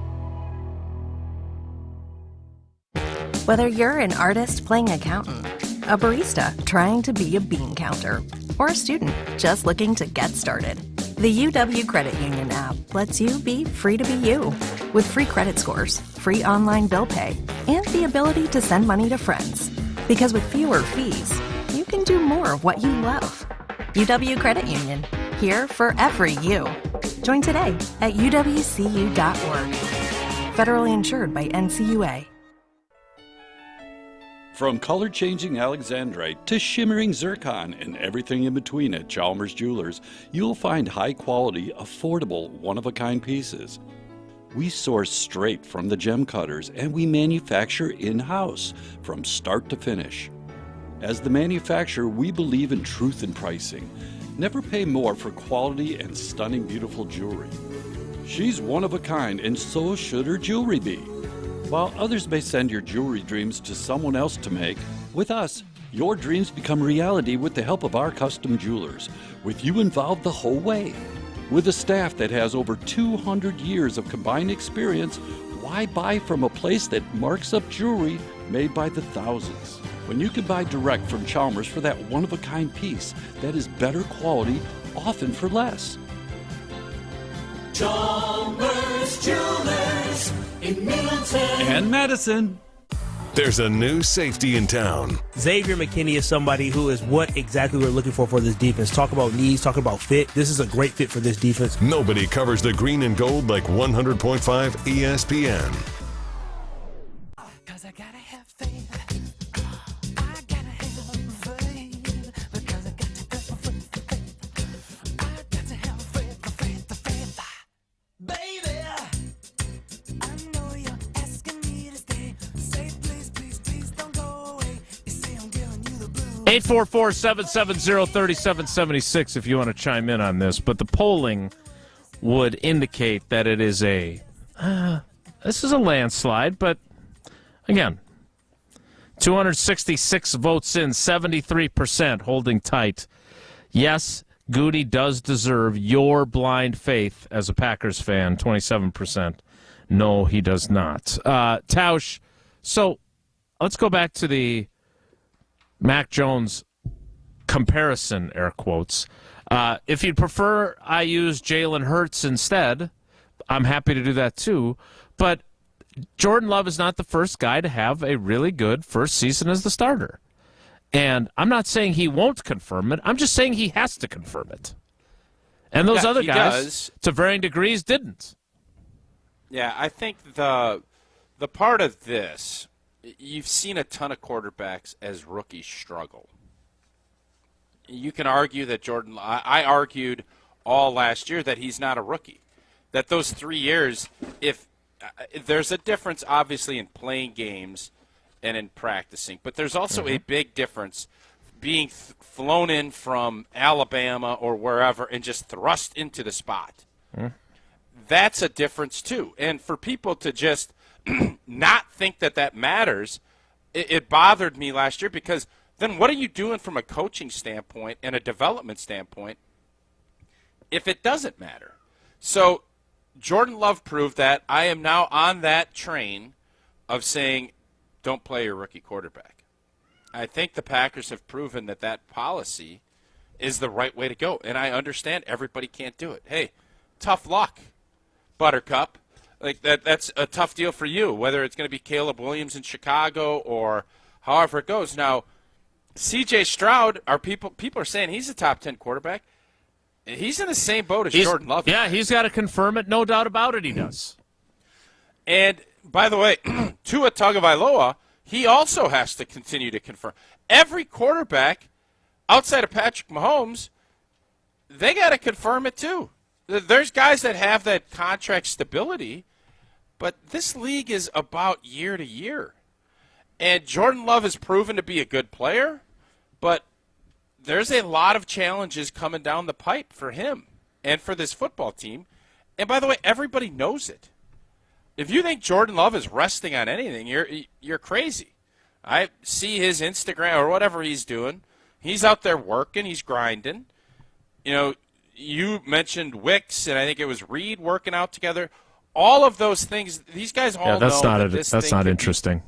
Whether you're an artist playing accountant, a barista trying to be a bean counter, or a student just looking to get started, the UW Credit Union app lets you be free to be you. With free credit scores, free online bill pay, and the ability to send money to friends. Because with fewer fees, you can do more of what you love. UW Credit Union, here for every you. Join today at uwcu.org. Federally insured by NCUA. From color-changing alexandrite to shimmering zircon and everything in between at Chalmers Jewelers, you'll find high-quality, affordable, one-of-a-kind pieces. We source straight from the gem cutters and we manufacture in-house from start to finish. As the manufacturer, we believe in truth in pricing. Never pay more for quality and stunning, beautiful jewelry. She's one of a kind, and so should her jewelry be. While others may send your jewelry dreams to someone else to make, with us, your dreams become reality with the help of our custom jewelers, with you involved the whole way. With a staff that has over 200 years of combined experience, why buy from a place that marks up jewelry made by the thousands? when you can buy direct from Chalmers for that one-of-a-kind piece that is better quality, often for less. Chalmers Jewelers in Middleton And Madison. There's a new safety in town. Xavier McKinney is somebody who is what exactly we're looking for this defense. Talk about needs, talking about fit. This is a great fit for this defense. Nobody covers the green and gold like 100.5 ESPN. Baby, I know you're asking me to stay. Say please, please, please don't go away. You say I'm giving you the blues. 844-770-3776 if you want to chime in on this. But the polling would indicate that it is this is a landslide. But, again, 266 votes in, 73% holding tight. Yes, Goody does deserve your blind faith as a Packers fan, 27%. No, he does not. Tausch, so let's go back to the Mac Jones comparison, air quotes. If you'd prefer I use Jalen Hurts instead, I'm happy to do that too. But Jordan Love is not the first guy to have a really good first season as the starter. And I'm not saying he won't confirm it. I'm just saying he has to confirm it. And those other guys, to varying degrees, didn't. Yeah, I think the part of this, you've seen a ton of quarterbacks as rookies struggle. You can argue that I argued all last year that he's not a rookie. That those 3 years, if there's a difference, obviously, in playing games and in practicing. But there's also a big difference being flown in from Alabama or wherever and just thrust into the spot. That's a difference, too. And for people to just not think that matters, it bothered me last year because then what are you doing from a coaching standpoint and a development standpoint if it doesn't matter? So Jordan Love proved that. I am now on that train of saying, don't play your rookie quarterback. I think the Packers have proven that policy is the right way to go. And I understand everybody can't do it. Hey, tough luck, Buttercup. Like that's a tough deal for you, whether it's going to be Caleb Williams in Chicago or however it goes. Now, C.J. Stroud, people are saying he's a top 10 quarterback. He's in the same boat as Jordan Love. Yeah, he's got to confirm it. No doubt about it, he does. And by the way, Tua Tagovailoa, he also has to continue to confirm. Every quarterback outside of Patrick Mahomes, they got to confirm it too. There's guys that have that contract stability, but this league is about year to year. And Jordan Love has proven to be a good player, but there's a lot of challenges coming down the pipe for him and for this football team. And by the way, everybody knows it. If you think Jordan Love is resting on anything, you're crazy. I see his Instagram or whatever he's doing. He's out there working. He's grinding. You know, you mentioned Wicks, and I think it was Reed working out together. All of those things, these guys all know that's not interesting.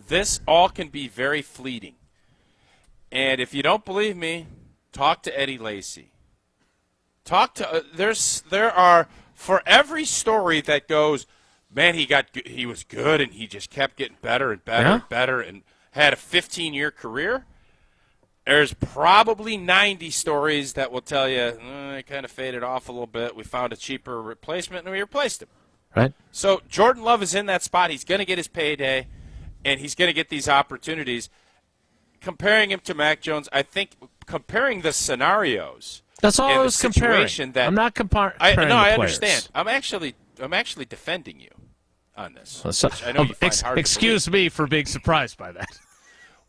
This all can be very fleeting. And if you don't believe me, talk to Eddie Lacy. There are for every story that goes, man, he was good and he just kept getting better and better and better and had a 15-year career. There's probably 90 stories that will tell you it kind of faded off a little bit. We found a cheaper replacement and we replaced him. Right. So Jordan Love is in that spot. He's going to get his payday and he's going to get these opportunities. Comparing him to Mac Jones, I think comparing the scenarios. That's all I was comparing. I'm not comparing. I players. understand. I'm actually defending you on this. I know you find hard excuse me for being surprised by that.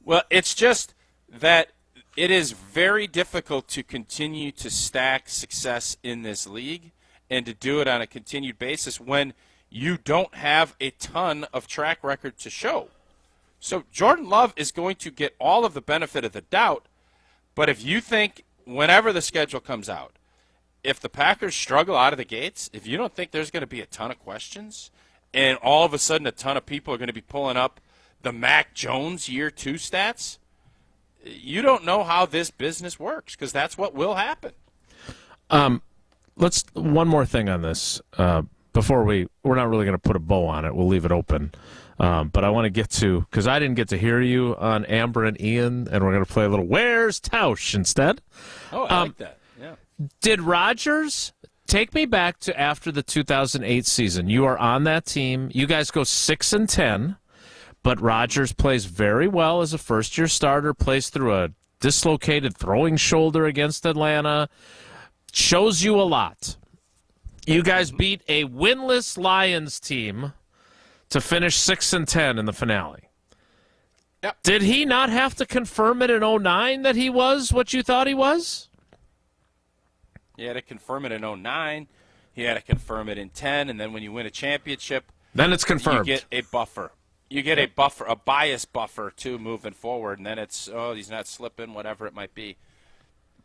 Well, it's just that it is very difficult to continue to stack success in this league and to do it on a continued basis when you don't have a ton of track record to show. So Jordan Love is going to get all of the benefit of the doubt, but if you think whenever the schedule comes out, if the Packers struggle out of the gates, if you don't think there's going to be a ton of questions and all of a sudden a ton of people are going to be pulling up the Mac Jones year 2 stats, you don't know how this business works because that's what will happen. Let's one more thing on this before we're not really going to put a bow on it. We'll leave it open. But I want to get to, because I didn't get to hear you on Amber and Ian, and we're going to play a little Where's Tausch instead. Oh, I like that. Yeah. Did Rodgers take me back to after the 2008 season? You are on that team. You guys go 6-10, but Rodgers plays very well as a first-year starter, plays through a dislocated throwing shoulder against Atlanta, shows you a lot. You guys beat a winless Lions team to finish 6-10 in the finale. Yep. Did he not have to confirm it in 2009 that he was what you thought he was? He had to confirm it in 2009. He had to confirm it in 10, and then when you win a championship, then it's confirmed. You get a buffer. You get a buffer, a bias buffer, too, moving forward, and then it's, he's not slipping, whatever it might be.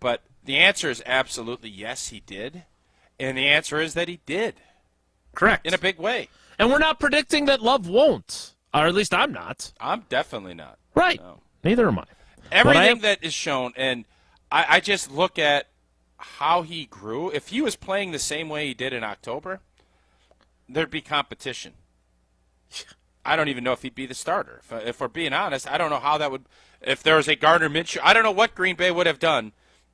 But the answer is absolutely yes, he did. And the answer is that he did. Correct. In a big way. And we're not predicting that Love won't. Or at least I'm not. I'm definitely not. Right. No. Neither am I. Everything that is shown, and I just look at how he grew. If he was playing the same way he did in October, there'd be competition. I don't even know if he'd be the starter. If we're being honest, I don't know how that would – if there was a Gardner Minshew, I don't know what Green Bay would have done.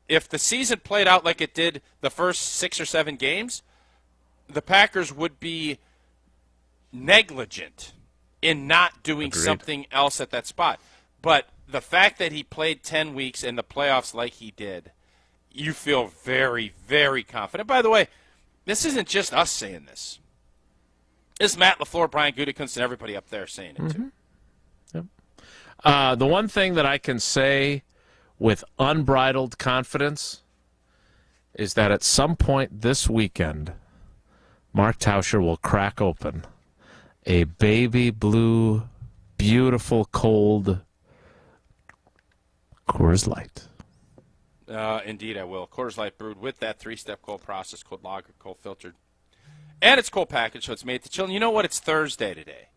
If the season played out like it did the first 6 or 7 games, the Packers would be negligent in not doing something else at that spot. But the fact that he played 10 weeks in the playoffs like he did, you feel very, very confident. By the way, this isn't just us saying this. It's Matt LaFleur, Brian Gutekunst, and everybody up there saying it, too. Yep. The one thing that I can say with unbridled confidence is that at some point this weekend, Mark Tauscher will crack open a baby blue, beautiful, cold Coors Light. Indeed, I will. Coors Light brewed with that 3-step cold process, cold lager, cold filtered. And it's cold packaged, so it's made to chill. And you know what? It's Thursday today.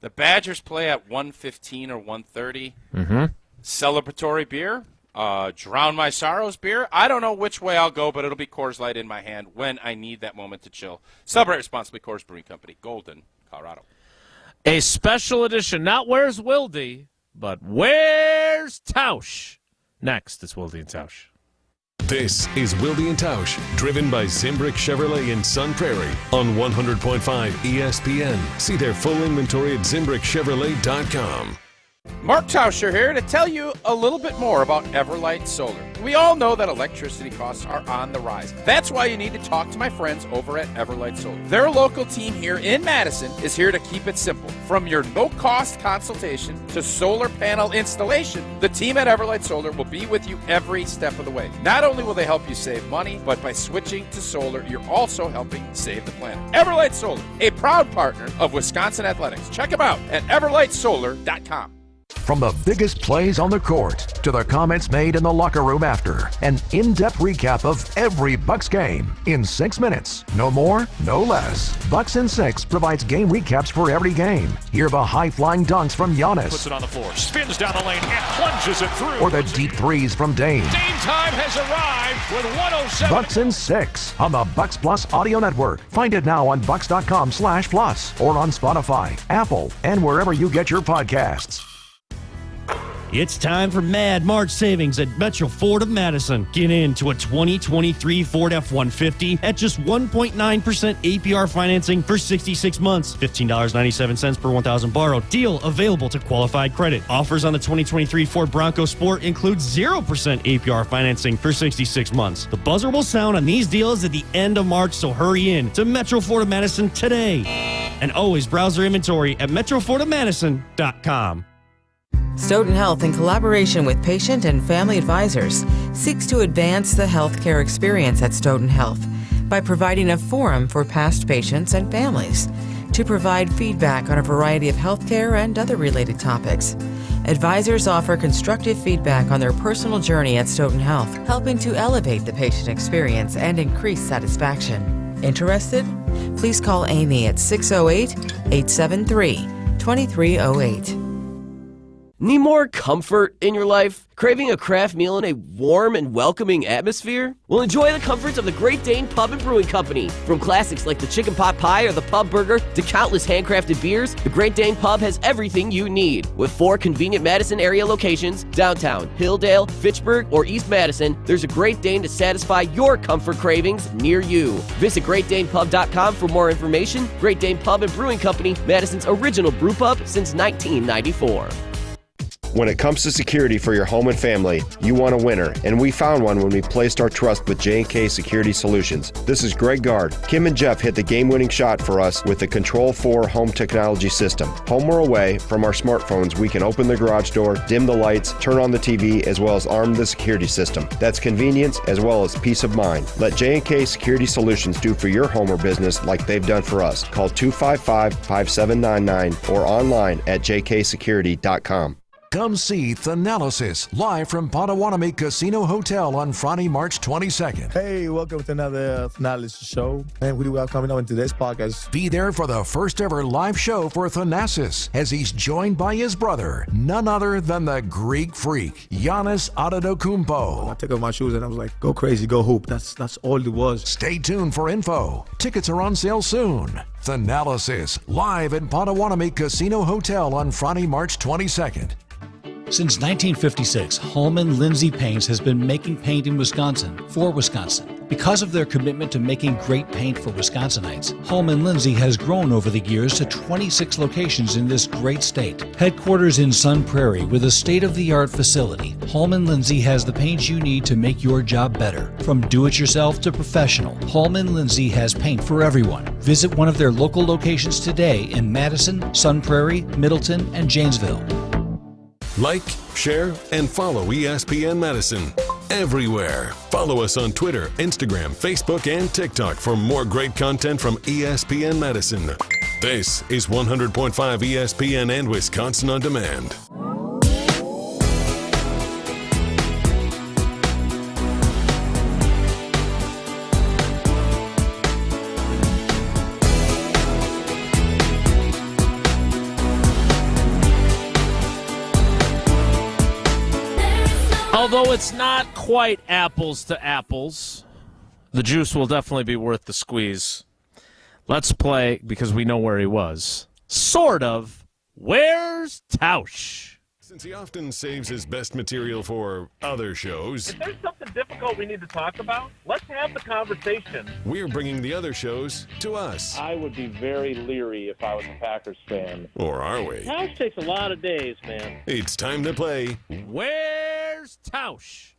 The Badgers play at 1:15 or 1:30. Mm-hmm. Celebratory beer. Drown My Sorrows beer. I don't know which way I'll go, but it'll be Coors Light in my hand when I need that moment to chill. Celebrate responsibly. Coors Brewing Company, Golden, Colorado. A special edition, not Where's Wilde, but Where's Tausch? Next, it's Wilde and Tausch. This is Wilde and Tausch, driven by Zimbrick Chevrolet in Sun Prairie on 100.5 ESPN. See their full inventory at ZimbrickChevrolet.com. Mark Tauscher here to tell you a little bit more about Everlight Solar. We all know that electricity costs are on the rise. That's why you need to talk to my friends over at Everlight Solar. Their local team here in Madison is here to keep it simple. From your no-cost consultation to solar panel installation, the team at Everlight Solar will be with you every step of the way. Not only will they help you save money, but by switching to solar, you're also helping save the planet. Everlight Solar, a proud partner of Wisconsin Athletics. Check them out at everlightsolar.com. From the biggest plays on the court to the comments made in the locker room after, an in-depth recap of every Bucks game in 6 minutes. No more, no less. Bucks in 6 provides game recaps for every game. Hear the high-flying dunks from Giannis. Puts it on the floor, spins down the lane, and plunges it through. Or the deep threes from Dame. Dame time has arrived with 107. Bucks in 6 on the Bucks Plus Audio Network. Find it now on bucks.com/plus or on Spotify, Apple, and wherever you get your podcasts. It's time for Mad March savings at Metro Ford of Madison. Get into a 2023 Ford F-150 at just 1.9% APR financing for 66 months. $15.97 per 1,000 borrowed. Deal available to qualified credit. Offers on the 2023 Ford Bronco Sport include 0% APR financing for 66 months. The buzzer will sound on these deals at the end of March, so hurry in to Metro Ford of Madison today. And always browse their inventory at metrofordofmadison.com. Stoughton Health, in collaboration with patient and family advisors, seeks to advance the healthcare experience at Stoughton Health by providing a forum for past patients and families to provide feedback on a variety of healthcare and other related topics. Advisors offer constructive feedback on their personal journey at Stoughton Health, helping to elevate the patient experience and increase satisfaction. Interested? Please call Amy at 608-873-2308. Need more comfort in your life? Craving a craft meal in a warm and welcoming atmosphere? Well, enjoy the comforts of the Great Dane Pub and Brewing Company. From classics like the chicken pot pie or the pub burger to countless handcrafted beers, the Great Dane Pub has everything you need. With 4 convenient Madison area locations, downtown, Hilldale, Fitchburg, or East Madison, there's a Great Dane to satisfy your comfort cravings near you. Visit GreatDanePub.com for more information. Great Dane Pub and Brewing Company, Madison's original brew pub since 1994. When it comes to security for your home and family, you want a winner, and we found one when we placed our trust with J&K Security Solutions. This is Greg Gard. Kim and Jeff hit the game-winning shot for us with the Control 4 home technology system. Home or away, from our smartphones, we can open the garage door, dim the lights, turn on the TV, as well as arm the security system. That's convenience as well as peace of mind. Let J&K Security Solutions do for your home or business like they've done for us. Call 255-5799 or online at jksecurity.com. Come see Thanalysis live from Potawatomi Casino Hotel on Friday, March 22nd. Hey, welcome to another Thanalysis show. And we are coming on to this podcast. Be there for the first ever live show for Thanasis as he's joined by his brother, none other than the Greek freak, Giannis Antetokounmpo. I took off my shoes and I was like, go crazy, go hoop. That's all it was. Stay tuned for info. Tickets are on sale soon. Thanalysis live at Potawatomi Casino Hotel on Friday, March 22nd. Since 1956, Holman Lindsay Paints has been making paint in Wisconsin for Wisconsin. Because of their commitment to making great paint for Wisconsinites, Holman Lindsay has grown over the years to 26 locations in this great state. Headquarters in Sun Prairie with a state-of-the-art facility, Holman Lindsay has the paint you need to make your job better. From do-it-yourself to professional, Holman Lindsay has paint for everyone. Visit one of their local locations today in Madison, Sun Prairie, Middleton, and Janesville. Like, share, and follow ESPN Madison everywhere. Follow us on Twitter, Instagram, Facebook, and TikTok for more great content from ESPN Madison. This is 100.5 ESPN and Wisconsin On Demand. Although it's not quite apples to apples, the juice will definitely be worth the squeeze. Let's play, because we know where he was. Sort of. Where's Tausch? Since he often saves his best material for other shows, if there's something difficult we need to talk about, let's have the conversation. We're bringing the other shows to us. I would be very leery if I was a Packers fan. Or are we? Tausch takes a lot of days, man. It's time to play Where's Tausch?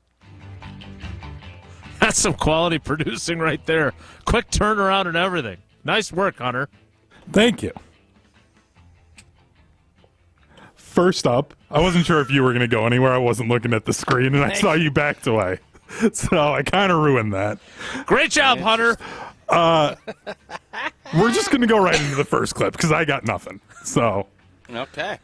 That's some quality producing right there. Quick turnaround and everything. Nice work, Hunter. Thank you. First up, I wasn't sure if you were going to go anywhere. I wasn't looking at the screen, and I saw you backed away. So I kind of ruined that. Great job, Hunter. We're just going to go right into the first clip because I got nothing. So, Okay.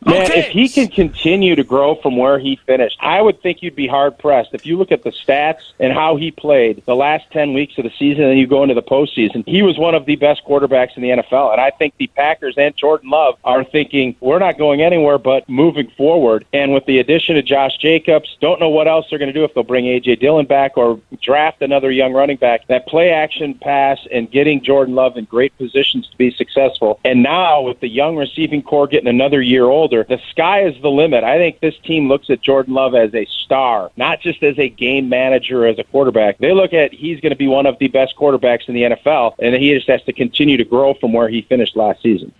Man, if he can continue to grow from where he finished, I would think you'd be hard-pressed. If you look at the stats and how he played the last 10 weeks of the season and you go into the postseason, he was one of the best quarterbacks in the NFL. And I think the Packers and Jordan Love are thinking, we're not going anywhere but moving forward. And with the addition of Josh Jacobs, don't know what else they're going to do, if they'll bring A.J. Dillon back or draft another young running back. That play-action pass and getting Jordan Love in great positions to be successful. And now with the young receiving core getting another year older, the sky is the limit. I think this team looks at Jordan Love as a star, not just as a game manager or as a quarterback. They look at he's going to be one of the best quarterbacks in the NFL, and he just has to continue to grow from where he finished last season.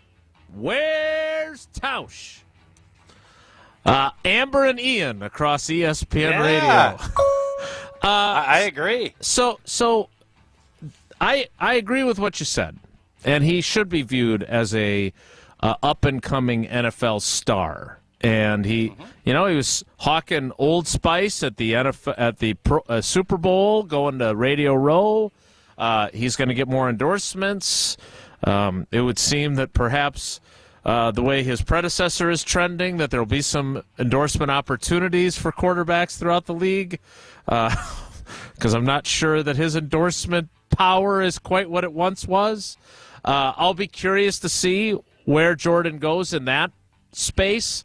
Where's Tausch? Amber and Ian across ESPN Radio. I agree. So I agree with what you said, and he should be viewed as a up-and-coming NFL star. And he was hawking Old Spice at the Super Bowl, going to Radio Row. He's going to get more endorsements. It would seem that perhaps the way his predecessor is trending, that there will be some endorsement opportunities for quarterbacks throughout the league. Because I'm not sure that his endorsement power is quite what it once was. I'll be curious to see where Jordan goes in that space.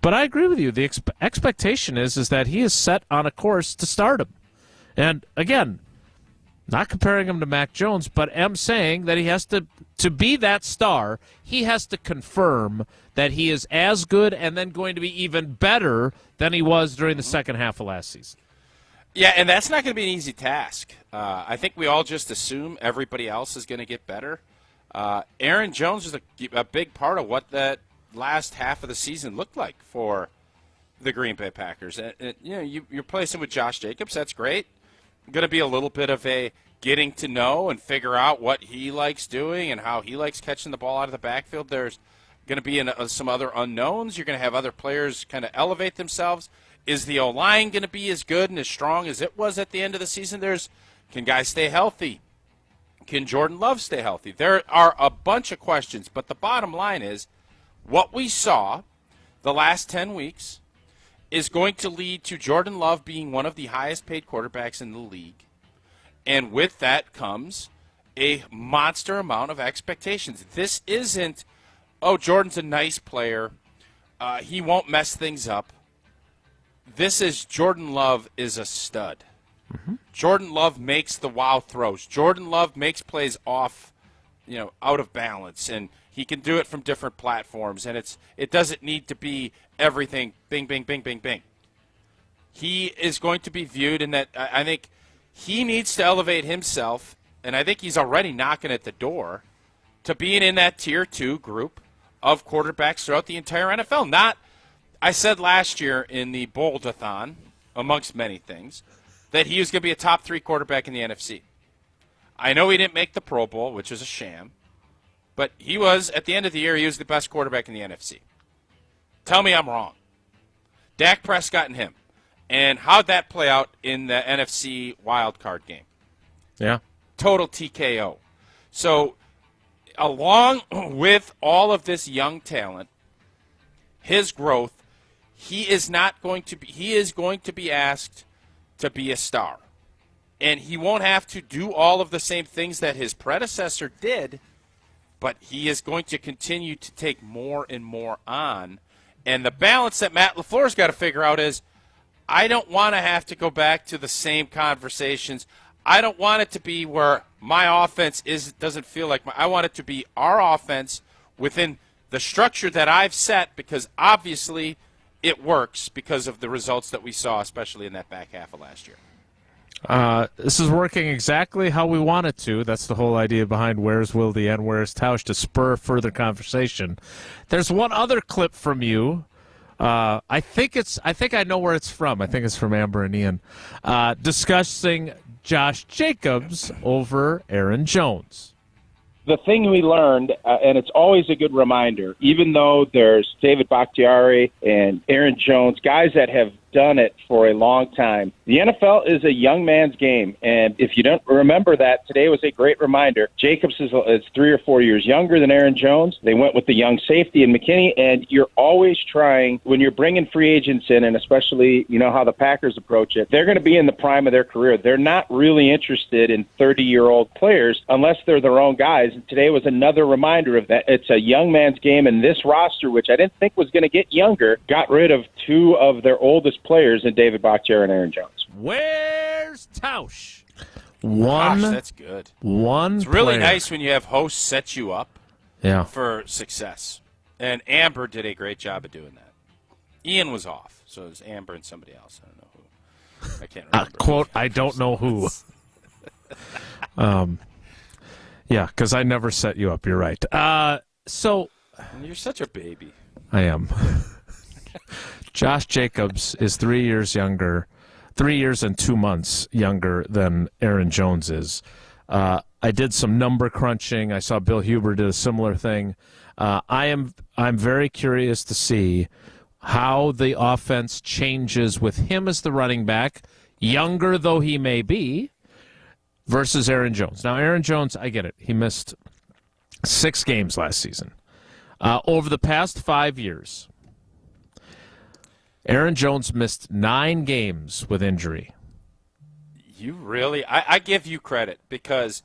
But I agree with you. The expectation is that he is set on a course to stardom. And, again, not comparing him to Mac Jones, but am saying that he has to be that star, he has to confirm that he is as good and then going to be even better than he was during the second half of last season. Yeah, and that's not going to be an easy task. I think we all just assume everybody else is going to get better. Aaron Jones is a big part of what that last half of the season looked like for the Green Bay Packers. You're placing with Josh Jacobs. That's great. Going to be a little bit of a getting to know and figure out what he likes doing and how he likes catching the ball out of the backfield. There's going to be some other unknowns. You're going to have other players kind of elevate themselves. Is the O-line going to be as good and as strong as it was at the end of the season? Can guys stay healthy? Can Jordan Love stay healthy? There are a bunch of questions, but the bottom line is what we saw the last 10 weeks is going to lead to Jordan Love being one of the highest paid quarterbacks in the league. And with that comes a monster amount of expectations. This isn't, Jordan's a nice player. He won't mess things up. This is Jordan Love is a stud. Mm-hmm. Jordan Love makes the wow throws. Jordan Love makes plays off, out of balance, and he can do it from different platforms, and it doesn't need to be everything bing, bing, bing, bing, bing. He is going to be viewed in that I think he needs to elevate himself, and I think he's already knocking at the door to being in that Tier 2 group of quarterbacks throughout the entire NFL. I said last year in the Bold-a-thon, amongst many things, that he was going to be a top 3 quarterback in the NFC. I know he didn't make the Pro Bowl, which is a sham, but he was, at the end of the year, he was the best quarterback in the NFC. Tell me I'm wrong. Dak Prescott and him. And how'd that play out in the NFC wildcard game? Yeah. Total TKO. So, along with all of this young talent, his growth, he is going to be asked to be a star. And he won't have to do all of the same things that his predecessor did, but he is going to continue to take more and more on. And the balance that Matt LaFleur's got to figure out is, I don't want to have to go back to the same conversations. I don't want it to be where my offense doesn't feel like I want it to be our offense within the structure that I've set, because obviously it works because of the results that we saw, especially in that back half of last year. This is working exactly how we want it to. That's the whole idea behind Where's Wilde and Where's Tausch, to spur further conversation. There's one other clip from you. I think I know where it's from. I think it's from Amber and Ian discussing Josh Jacobs over Aaron Jones. The thing we learned, and it's always a good reminder, even though there's David Bakhtiari and Aaron Jones, guys that have done it for a long time. The NFL is a young man's game, and if you don't remember that, today was a great reminder. Jacobs is 3 or 4 years younger than Aaron Jones. They went with the young safety in McKinney, and you're always trying, when you're bringing free agents in, and especially, how the Packers approach it, they're going to be in the prime of their career. They're not really interested in 30-year-old players unless they're their own guys, and today was another reminder of that. It's a young man's game, and this roster, which I didn't think was going to get younger, got rid of 2 of their oldest players in David Bakhtiari and Aaron Jones. Where's Tausch? Gosh, that's good. It's really player. nice when you have hosts set you up for success. And Amber did a great job of doing that. Ian was off, so it was Amber and somebody else. I don't know who. I can't remember. Quote, I don't know who. Yeah, because I never set you up. You're right. So you're such a baby. I am. Josh Jacobs is 3 years younger, 3 years and 2 months younger than Aaron Jones is. I did some number crunching. I saw Bill Huber did a similar thing. I'm very curious to see how the offense changes with him as the running back, younger though he may be, versus Aaron Jones. Now, Aaron Jones, I get it. He missed 6 games last season. Over the past 5 years, Aaron Jones missed 9 games with injury. You really? I give you credit, because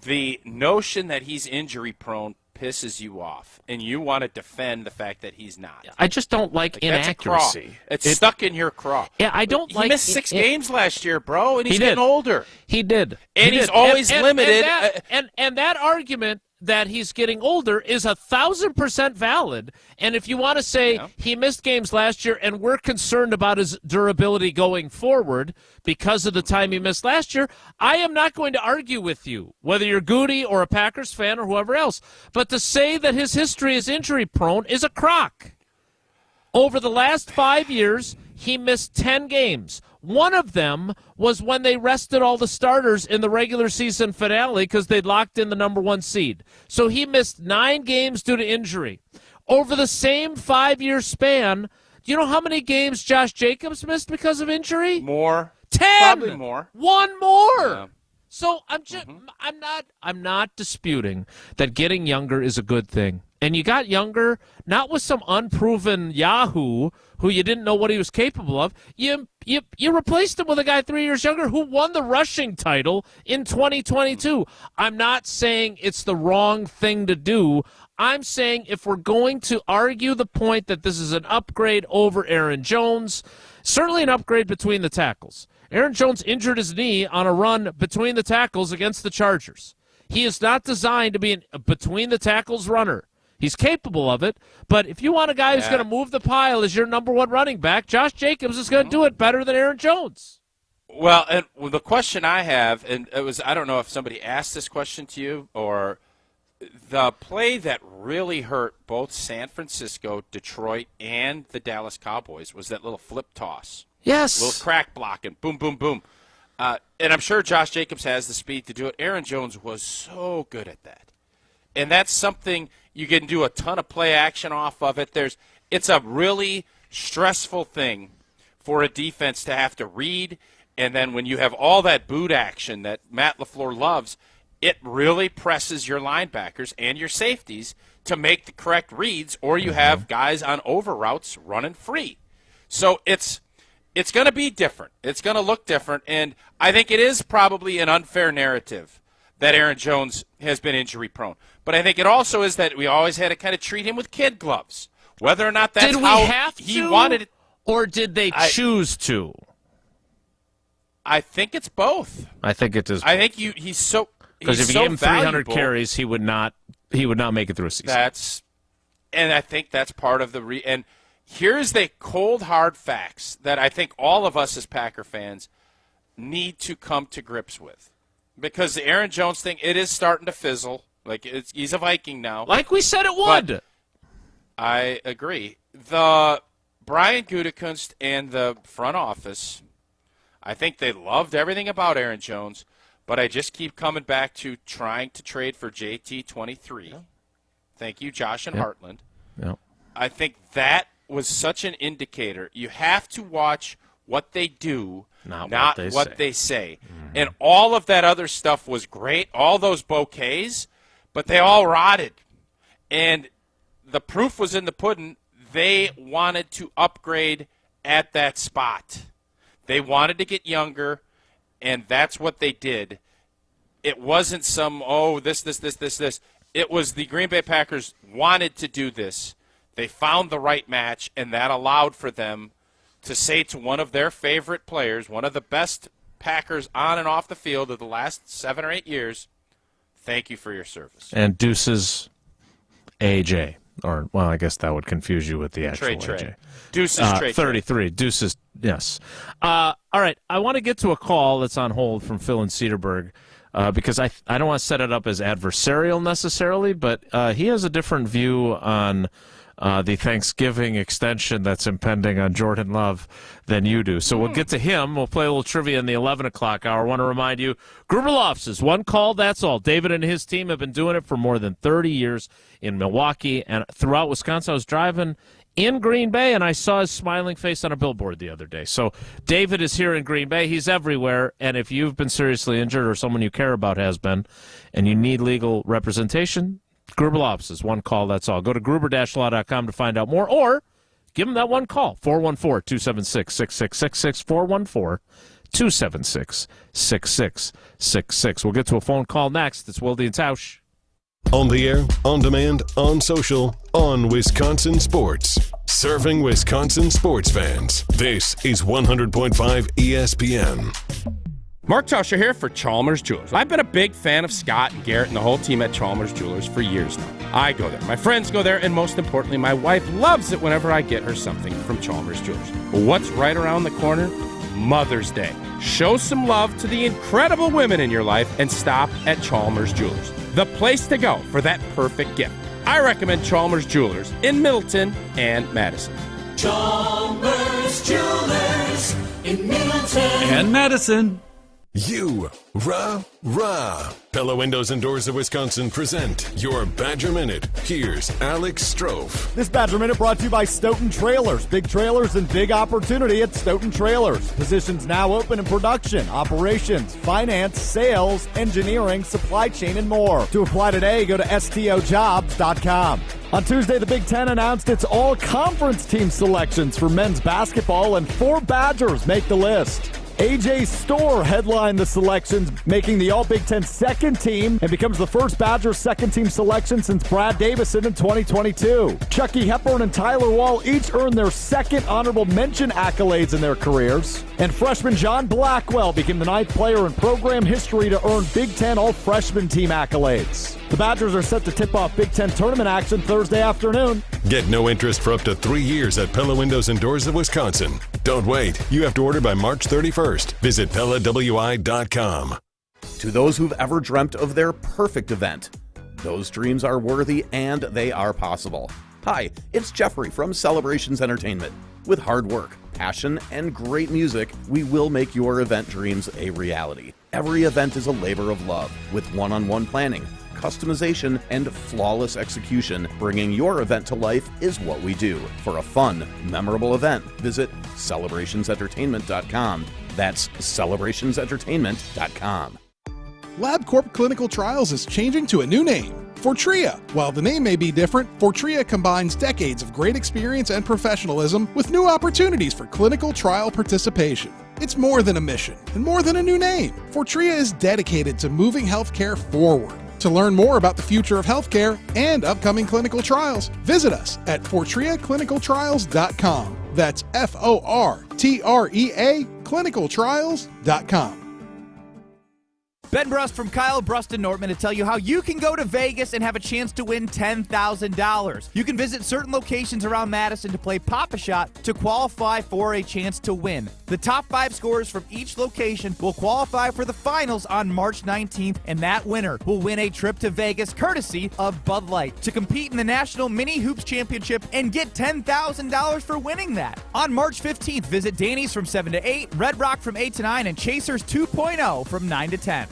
the notion that he's injury prone pisses you off, and you want to defend the fact that he's not. I just don't like inaccuracy. It's stuck in your craw. Yeah, I don't he like. He missed 6 games last year, bro, and he's getting older. He did, and he's always limited. And that argument that he's getting older is 1,000% valid. And if you want to say he missed games last year and we're concerned about his durability going forward because of the time he missed last year, I am not going to argue with you, whether you're Goody or a Packers fan or whoever else. But to say that his history is injury prone is a crock. Over the last 5 years, he missed 10 games. One of them was when they rested all the starters in the regular season finale because they'd locked in the number 1 seed. So he missed 9 games due to injury. Over the same 5-year span, do you know how many games Josh Jacobs missed because of injury? More. 10. Probably more. One more. Yeah. So I'm not disputing that getting younger is a good thing. And you got younger, not with some unproven Yahoo who you didn't know what he was capable of. You replaced him with a guy 3 years younger who won the rushing title in 2022. I'm not saying it's the wrong thing to do. I'm saying if we're going to argue the point that this is an upgrade over Aaron Jones, certainly an upgrade between the tackles. Aaron Jones injured his knee on a run between the tackles against the Chargers. He is not designed to be a between-the-tackles runner. He's capable of it, but if you want a guy who's going to move the pile as your number 1 running back, Josh Jacobs is going to do it better than Aaron Jones. Well, and the question I have, and it was, I don't know if somebody asked this question to you, or the play that really hurt both San Francisco, Detroit, and the Dallas Cowboys was that little flip toss. Yes. Little crack block and boom, boom, boom. And I'm sure Josh Jacobs has the speed to do it. Aaron Jones was so good at that. And that's something you can do a ton of play action off of it. It's a really stressful thing for a defense to have to read. And then when you have all that boot action that Matt LaFleur loves, it really presses your linebackers and your safeties to make the correct reads, or you have guys on over routes running free. So it's going to be different. It's going to look different. And I think it is probably an unfair narrative that Aaron Jones has been injury prone. But I think it also is that we always had to kind of treat him with kid gloves. Whether or not that's how he wanted it. Or did they choose to? I think it's both. I think it is both. I think he's so because if you give him 300 carries, he would not make it through a season. And I think that's part of the and here's the cold hard facts that I think all of us as Packer fans need to come to grips with. Because the Aaron Jones thing, it is starting to fizzle. Like he's a Viking now. Like we said it would. But I agree. The Brian Gutekunst and the front office, I think they loved everything about Aaron Jones, but I just keep coming back to trying to trade for JT23. Yeah. Thank you, Josh and Heartland. Yep. I think that was such an indicator. You have to watch what they do, not what they say. Mm-hmm. And all of that other stuff was great, all those bouquets, but they all rotted. And the proof was in the pudding. They wanted to upgrade at that spot. They wanted to get younger, and that's what they did. It wasn't some, this. It was the Green Bay Packers wanted to do this. They found the right match, and that allowed for them to say to one of their favorite players, one of the best Packers on and off the field of the last 7 or 8 years, thank you for your service. And Deuces AJ. Or, well, I guess that would confuse you with the actual AJ. Deuces trade. 33. Deuces, yes. All right, I want to get to a call that's on hold from Phil in Cedarburg because I don't want to set it up as adversarial necessarily, but he has a different view on the Thanksgiving extension that's impending on Jordan Love than you do. So we'll get to him. We'll play a little trivia in the 11 o'clock hour. I want to remind you, Gruber Law Offices, one call, that's all. David and his team have been doing it for more than 30 years in Milwaukee and throughout Wisconsin. I was driving in Green Bay, and I saw his smiling face on a billboard the other day. So David is here in Green Bay. He's everywhere, and if you've been seriously injured or someone you care about has been, and you need legal representation, Gruber Law Offices, one call, that's all. Go to gruber-law.com to find out more, or give them that one call, 414-276-6666, 414-276-6666. We'll get to a phone call next. It's Wilde and Tausch. On the air, on demand, on social, on Wisconsin Sports. Serving Wisconsin sports fans. This is 100.5 ESPN. Mark Tauscher here for Chalmers Jewelers. I've been a big fan of Scott and Garrett and the whole team at Chalmers Jewelers for years now. I go there, my friends go there, and most importantly, my wife loves it whenever I get her something from Chalmers Jewelers. What's right around the corner? Mother's Day. Show some love to the incredible women in your life and stop at Chalmers Jewelers, the place to go for that perfect gift. I recommend Chalmers Jewelers in Middleton and Madison. Chalmers Jewelers in Middleton and Madison. Rah. Pella Windows and Doors of Wisconsin present your Badger Minute. Here's Alex Strofe. This Badger Minute brought to you by Stoughton Trailers. Big trailers and big opportunity at Stoughton Trailers. Positions now open in production, operations, finance, sales, engineering, supply chain, and more. To apply today, go to stojobs.com. On Tuesday, the Big Ten announced its all-conference team selections for men's basketball, and 4 Badgers make the list. A.J. Storr headlined the selections, making the All-Big Ten second team and becomes the first Badgers second-team selection since Brad Davison in 2022. Chucky Hepburn and Tyler Wall each earned their second honorable mention accolades in their careers. And freshman John Blackwell became the 9th player in program history to earn Big Ten All-Freshman team accolades. The Badgers are set to tip off Big Ten tournament action Thursday afternoon. Get no interest for up to 3 years at Pella Windows and Doors of Wisconsin. Don't wait. You have to order by March 31st. Visit PellaWI.com. To those who've ever dreamt of their perfect event, those dreams are worthy and they are possible. Hi, it's Jeffrey from Celebrations Entertainment. With hard work, passion, and great music, we will make your event dreams a reality. Every event is a labor of love with one-on-one planning, customization, and flawless execution. Bringing your event to life is what we do. For a fun, memorable event, visit celebrationsentertainment.com. That's celebrationsentertainment.com. LabCorp Clinical Trials is changing to a new name, Fortrea. While the name may be different, Fortrea combines decades of great experience and professionalism with new opportunities for clinical trial participation. It's more than a mission and more than a new name. Fortrea is dedicated to moving healthcare forward. To learn more about the future of healthcare and upcoming clinical trials, visit us at FortreaClinicalTrials.com. That's FORTREA clinicaltrials.com. Ben Brust from Kyle Brust and Nortman to tell you how you can go to Vegas and have a chance to win $10,000. You can visit certain locations around Madison to play Pop-A-Shot to qualify for a chance to win. The top 5 scorers from each location will qualify for the finals on March 19th, and that winner will win a trip to Vegas courtesy of Bud Light to compete in the National Mini Hoops Championship and get $10,000 for winning that. On March 15th, visit Danny's from 7 to 8, Red Rock from 8 to 9, and Chasers 2.0 from 9 to 10.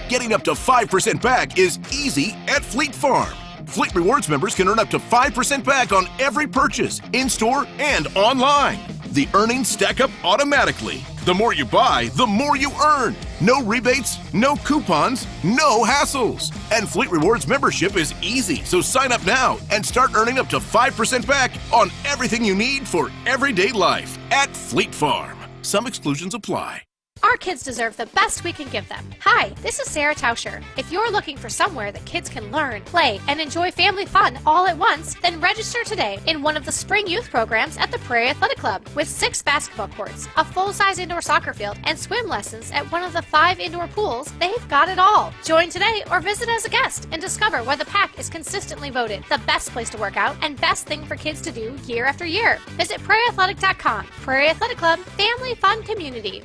Getting up to 5% back is easy at Fleet Farm. Fleet Rewards members can earn up to 5% back on every purchase, in-store and online. The earnings stack up automatically. The more you buy, the more you earn. No rebates, no coupons, no hassles. And Fleet Rewards membership is easy, so sign up now and start earning up to 5% back on everything you need for everyday life at Fleet Farm. Some exclusions apply. Our kids deserve the best we can give them. Hi, this is Sarah Tauscher. If you're looking for somewhere that kids can learn, play, and enjoy family fun all at once, then register today in one of the spring youth programs at the Prairie Athletic Club. With 6 basketball courts, a full-size indoor soccer field, and swim lessons at one of the 5 indoor pools, they've got it all. Join today or visit as a guest and discover why the Pack is consistently voted the best place to work out and best thing for kids to do year after year. Visit prairieathletic.com. Prairie Athletic Club, family fun community.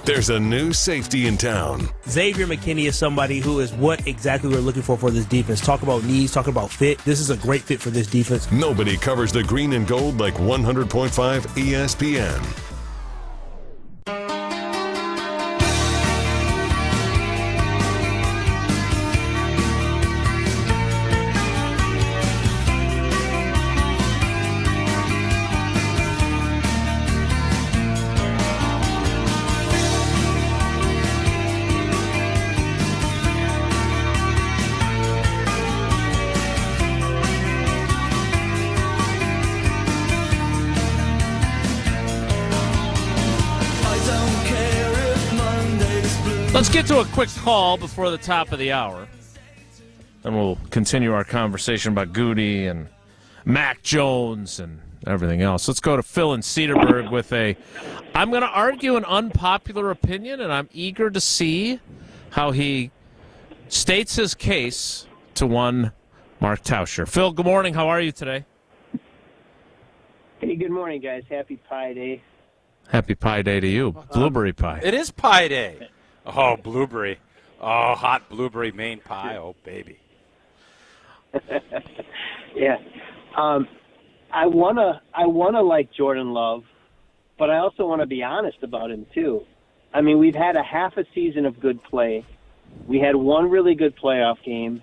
There's a new safety in town. Xavier McKinney is somebody who is what exactly we're looking for this defense. Talk about needs, talking about fit. This is a great fit for this defense. Nobody covers the green and gold like 100.5 ESPN. Let's get to a quick call before the top of the hour. Then we'll continue our conversation about Goody and Mac Jones and everything else. Let's go to Phil in Cedarburg with I'm going to argue an unpopular opinion, and I'm eager to see how he states his case to one Mark Tauscher. Phil, good morning. How are you today? Hey, good morning, guys. Happy Pie Day. Happy Pie Day to you. Blueberry pie. It is Pie Day. Oh, blueberry. Oh, hot blueberry Maine pie. Oh, baby. Yeah. I wanna like Jordan Love, but I also want to be honest about him too. I mean, we've had a half a season of good play. We had one really good playoff game.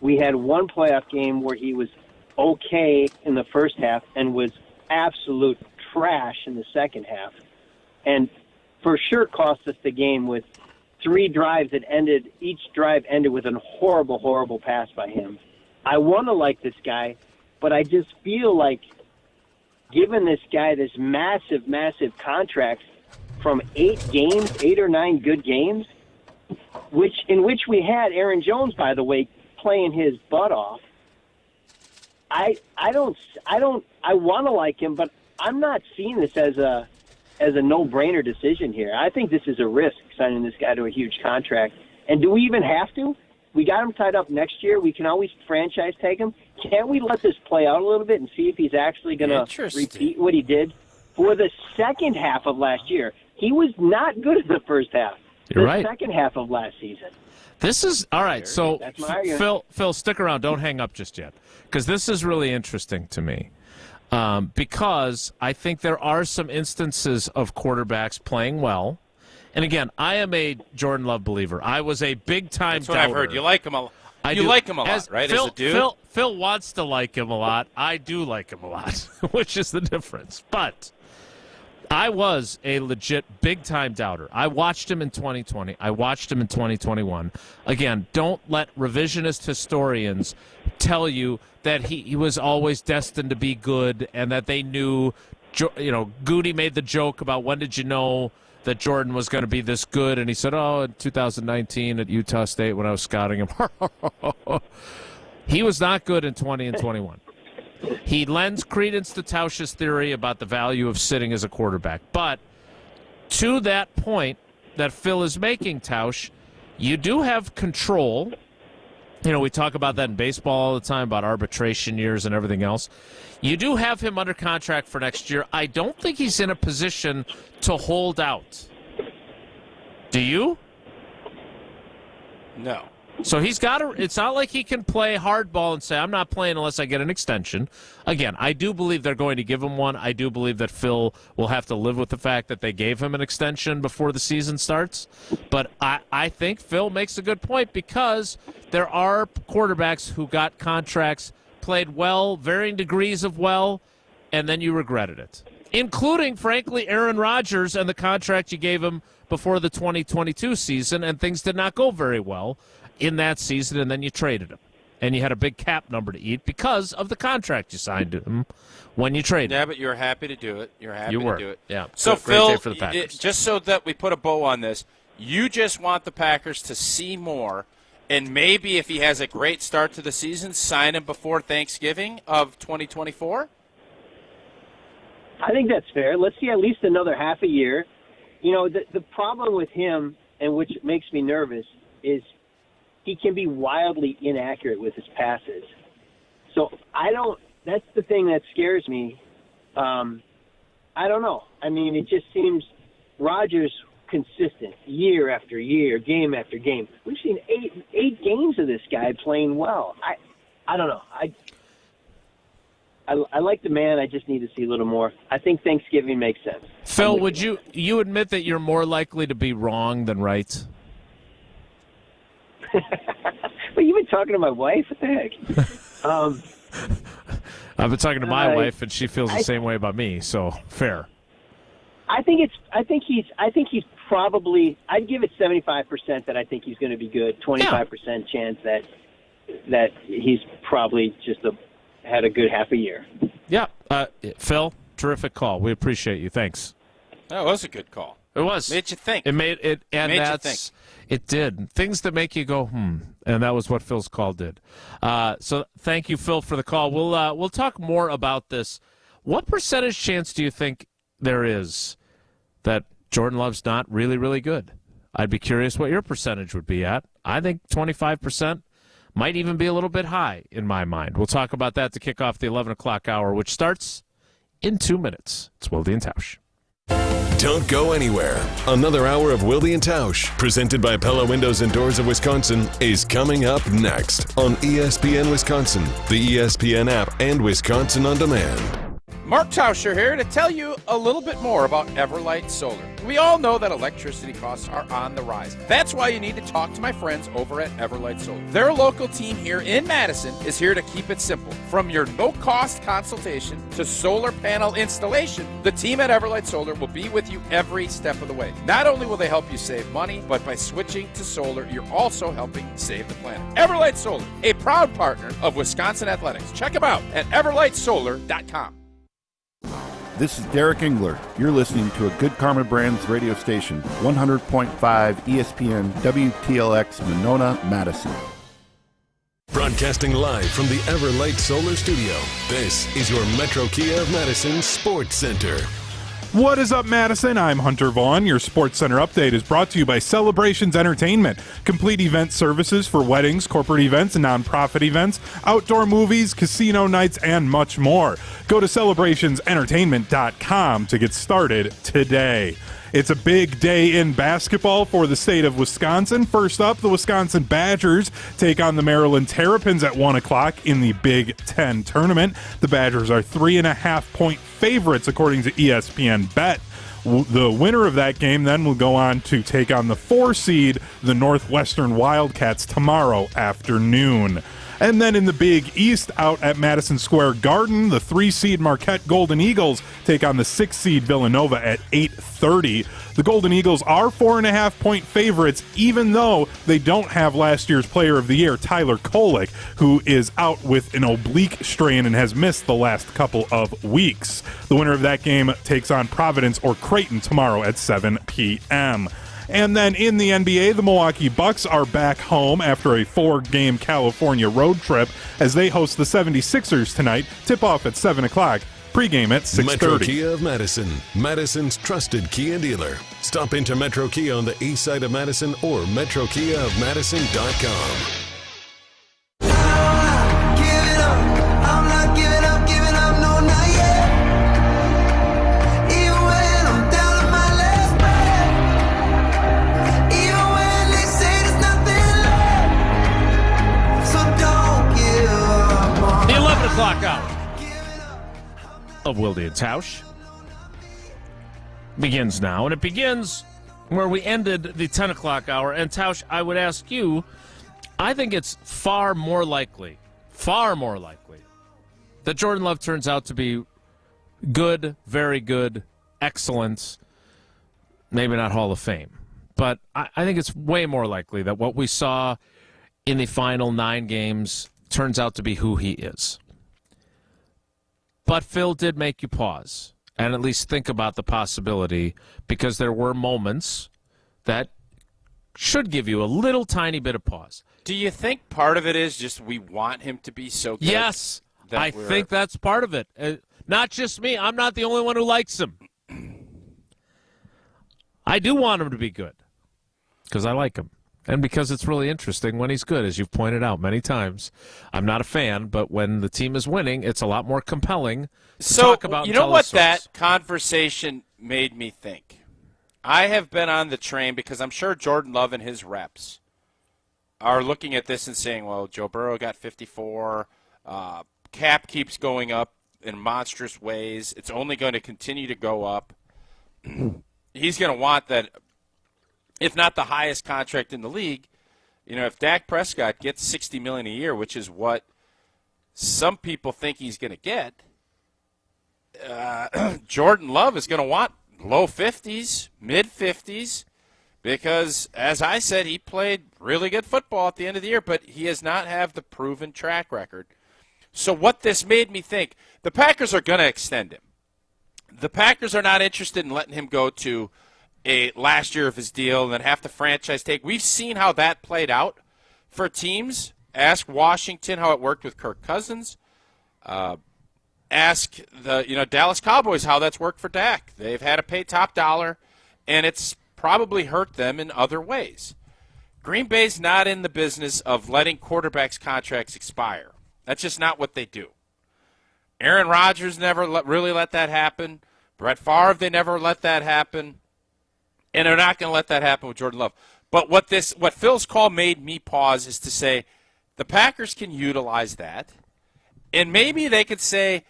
We had one playoff game where he was okay in the first half and was absolute trash in the second half, and for sure cost us the game with 3 drives that ended. Each drive ended with a horrible, horrible pass by him. I want to like this guy, but I just feel like giving this guy this massive, massive contract from 8 or 9 good games, in which we had Aaron Jones, by the way, playing his butt off. I want to like him, but I'm not seeing this as a no-brainer decision here. I think this is a risk, signing this guy to a huge contract. And do we even have to? We got him tied up next year. We can always franchise tag him. Can't we let this play out a little bit and see if he's actually going to repeat what he did for the second half of last year? He was not good in the first half. You're right. The second half of last season. This is all right. So, That's my argument. Phil, stick around. Don't hang up just yet, because this is really interesting to me. Because I think there are some instances of quarterbacks playing well. And again, I am a Jordan Love believer. I was a big-time That's what doubter. I've heard. You like him a lot. I You do. like him a lot, right, Phil, as a dude? Phil wants to like him a lot. I do like him a lot, which is the difference. But I was a legit big-time doubter. I watched him in 2020. I watched him in 2021. Again, don't let revisionist historians tell you that he was always destined to be good and that they knew, Goody made the joke about when did you know that Jordan was going to be this good, and he said, in 2019 at Utah State when I was scouting him. He was not good in 20 and 21. He lends credence to Tausch's theory about the value of sitting as a quarterback. But to that point that Phil is making, Tausch, you do have control. We talk about that in baseball all the time, about arbitration years and everything else. You do have him under contract for next year. I don't think he's in a position to hold out. Do you? No. So he's got to. It's not like he can play hardball and say, I'm not playing unless I get an extension. Again, I do believe they're going to give him one. I do believe that Phil will have to live with the fact that they gave him an extension before the season starts. But I think Phil makes a good point, because there are quarterbacks who got contracts, played well, varying degrees of well, and then you regretted it. Including, frankly, Aaron Rodgers and the contract you gave him before the 2022 season, and things did not go very well in that season, and then you traded him. And you had a big cap number to eat because of the contract you signed to him when you traded him. Yeah, but you're happy to do it. You're happy to do it. Yeah. So, Great Phil, day for the Packers. just so that we put a bow on this, you just want the Packers to see more, and maybe if he has a great start to the season, sign him before Thanksgiving of 2024? I think that's fair. Let's see at least another half a year. The problem with him, and which makes me nervous, is he can be wildly inaccurate with his passes. So that's the thing that scares me. I don't know. I mean, it just seems Rodgers consistent year after year, game after game. We've seen eight games of this guy playing well. I don't know. I like the man. I just need to see a little more. I think Thanksgiving makes sense. Phil, would you admit that you're more likely to be wrong than right? But you've been talking to my wife? What the heck? I've been talking to my wife, and she feels the same way about me. So fair. I think he's probably. I'd give it 75% that I think he's going to be good. 25% chance that he's probably just had a good half a year. Yeah, Phil, terrific call. We appreciate you. Thanks. That was a good call. It was. Made you think. It made it, and Made you that's it. Did things that make you go and that was what Phil's call did. So thank you, Phil, for the call. We'll talk more about this. What percentage chance do you think there is that Jordan Love's not really, really good? I'd be curious what your percentage would be at. I think 25%. Might even be a little bit high in my mind. We'll talk about that to kick off the 11 o'clock hour, which starts in 2 minutes. It's Wilde and Tausch. Don't go anywhere. Another hour of Wilde and Tausch, presented by Pella Windows and Doors of Wisconsin, is coming up next on ESPN Wisconsin, the ESPN app, and Wisconsin On Demand. Mark Tauscher here to tell you a little bit more about Everlight Solar. We all know that electricity costs are on the rise. That's why you need to talk to my friends over at Everlight Solar. Their local team here in Madison is here to keep it simple. From your no-cost consultation to solar panel installation, the team at Everlight Solar will be with you every step of the way. Not only will they help you save money, but by switching to solar, you're also helping save the planet. Everlight Solar, a proud partner of Wisconsin Athletics. Check them out at everlightsolar.com. This is Derek Engler. You're listening to a Good Karma Brands radio station, 100.5 ESPN WTLX Monona, Madison. Broadcasting live from the Everlight Solar Studio, this is your Metro Kia of Madison Sports Center. What is up, Madison? I'm Hunter Vaughn. Your Sports Center update is brought to you by Celebrations Entertainment. Complete event services for weddings, corporate events, and nonprofit events, outdoor movies, casino nights, and much more. Go to celebrationsentertainment.com to get started today. It's a big day in basketball for the state of Wisconsin. First up, the Wisconsin Badgers take on the Maryland Terrapins at 1 o'clock in the Big Ten tournament. The Badgers are 3.5-point favorites, according to ESPN Bet. The winner of that game then will go on to take on the 4 seed, the Northwestern Wildcats, tomorrow afternoon. And then in the Big East, out at Madison Square Garden, the 3 seed Marquette Golden Eagles take on the 6 seed Villanova at 8:30. The Golden Eagles are 4.5-point favorites, even though they don't have last year's Player of the Year, Tyler Kolek, who is out with an oblique strain and has missed the last couple of weeks. The winner of that game takes on Providence or Creighton tomorrow at 7 p.m. And then in the NBA, the Milwaukee Bucks are back home after a 4-game California road trip as they host the 76ers tonight. Tip-off at 7 o'clock. Pre-game at 6:30. Metro Kia of Madison, Madison's trusted Kia dealer. Stop into Metro Kia on the east side of Madison or metrokiaofmadison.com. O'clock hour of Wilde and Tausch begins now, and it begins where we ended the 10 o'clock hour. And Tausch, I would ask you, I think it's far more likely that Jordan Love turns out to be good, very good, excellent, maybe not Hall of Fame, but I think it's way more likely that what we saw in the final 9 games turns out to be who he is. But Phil did make you pause and at least think about the possibility, because there were moments that should give you a little tiny bit of pause. Do you think part of it is just we want him to be so good? Yes, I think that's part of it. Not just me. I'm not the only one who likes him. I do want him to be good because I like him. And because it's really interesting when he's good, as you've pointed out many times. I'm not a fan, but when the team is winning, it's a lot more compelling to talk about. You know what that conversation made me think? I have been on the train because I'm sure Jordan Love and his reps are looking at this and saying, well, Joe Burrow got 54. Cap keeps going up in monstrous ways. It's only going to continue to go up. He's going to want that, if not the highest contract in the league. You know, if Dak Prescott gets $60 million a year, which is what some people think he's going to get, Jordan Love is going to want low 50s, mid 50s, because, as I said, he played really good football at the end of the year, but he does not have the proven track record. So what this made me think, the Packers are going to extend him. The Packers are not interested in letting him go to a last year of his deal and then half the franchise tag. We've seen how that played out for teams. Ask Washington how it worked with Kirk Cousins. Ask the Dallas Cowboys how that's worked for Dak. They've had to pay top dollar, and it's probably hurt them in other ways. Green Bay's not in the business of letting quarterbacks' contracts expire. That's just not what they do. Aaron Rodgers never really let that happen. Brett Favre, they never let that happen. And they're not going to let that happen with Jordan Love. But what Phil's call made me pause is to say the Packers can utilize that. And maybe they could say,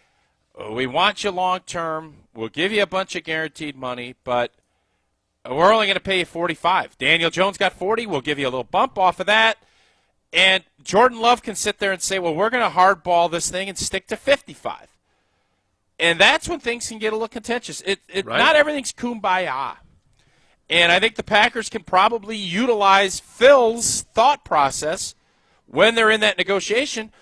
we want you long term. We'll give you a bunch of guaranteed money, but we're only going to pay you $45. Daniel Jones got $40. We'll give you a little bump off of that. And Jordan Love can sit there and say, well, we're going to hardball this thing and stick to $55. And that's when things can get a little contentious. Right. Not everything's kumbaya. And I think the Packers can probably utilize Phil's thought process when they're in that negotiation.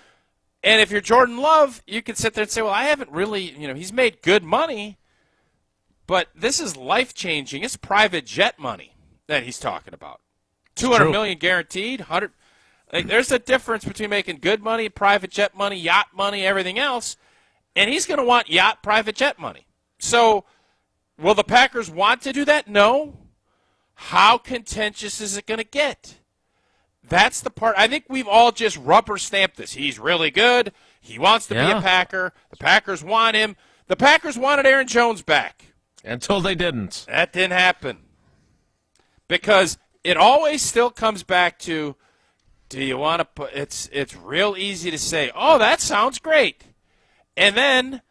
And if you're Jordan Love, you can sit there and say, well, I haven't really, he's made good money, but this is life-changing. It's private jet money that he's talking about. $200 million guaranteed, 100. There's a difference between making good money, private jet money, yacht money, everything else, and he's going to want yacht, private jet money. So will the Packers want to do that? No. How contentious is it going to get? That's the part. I think we've all just rubber stamped this. He's really good. He wants to be a Packer. The Packers want him. The Packers wanted Aaron Jones back. Until they didn't. That didn't happen. Because it always still comes back to, do you want to put – it's real easy to say, oh, that sounds great. And then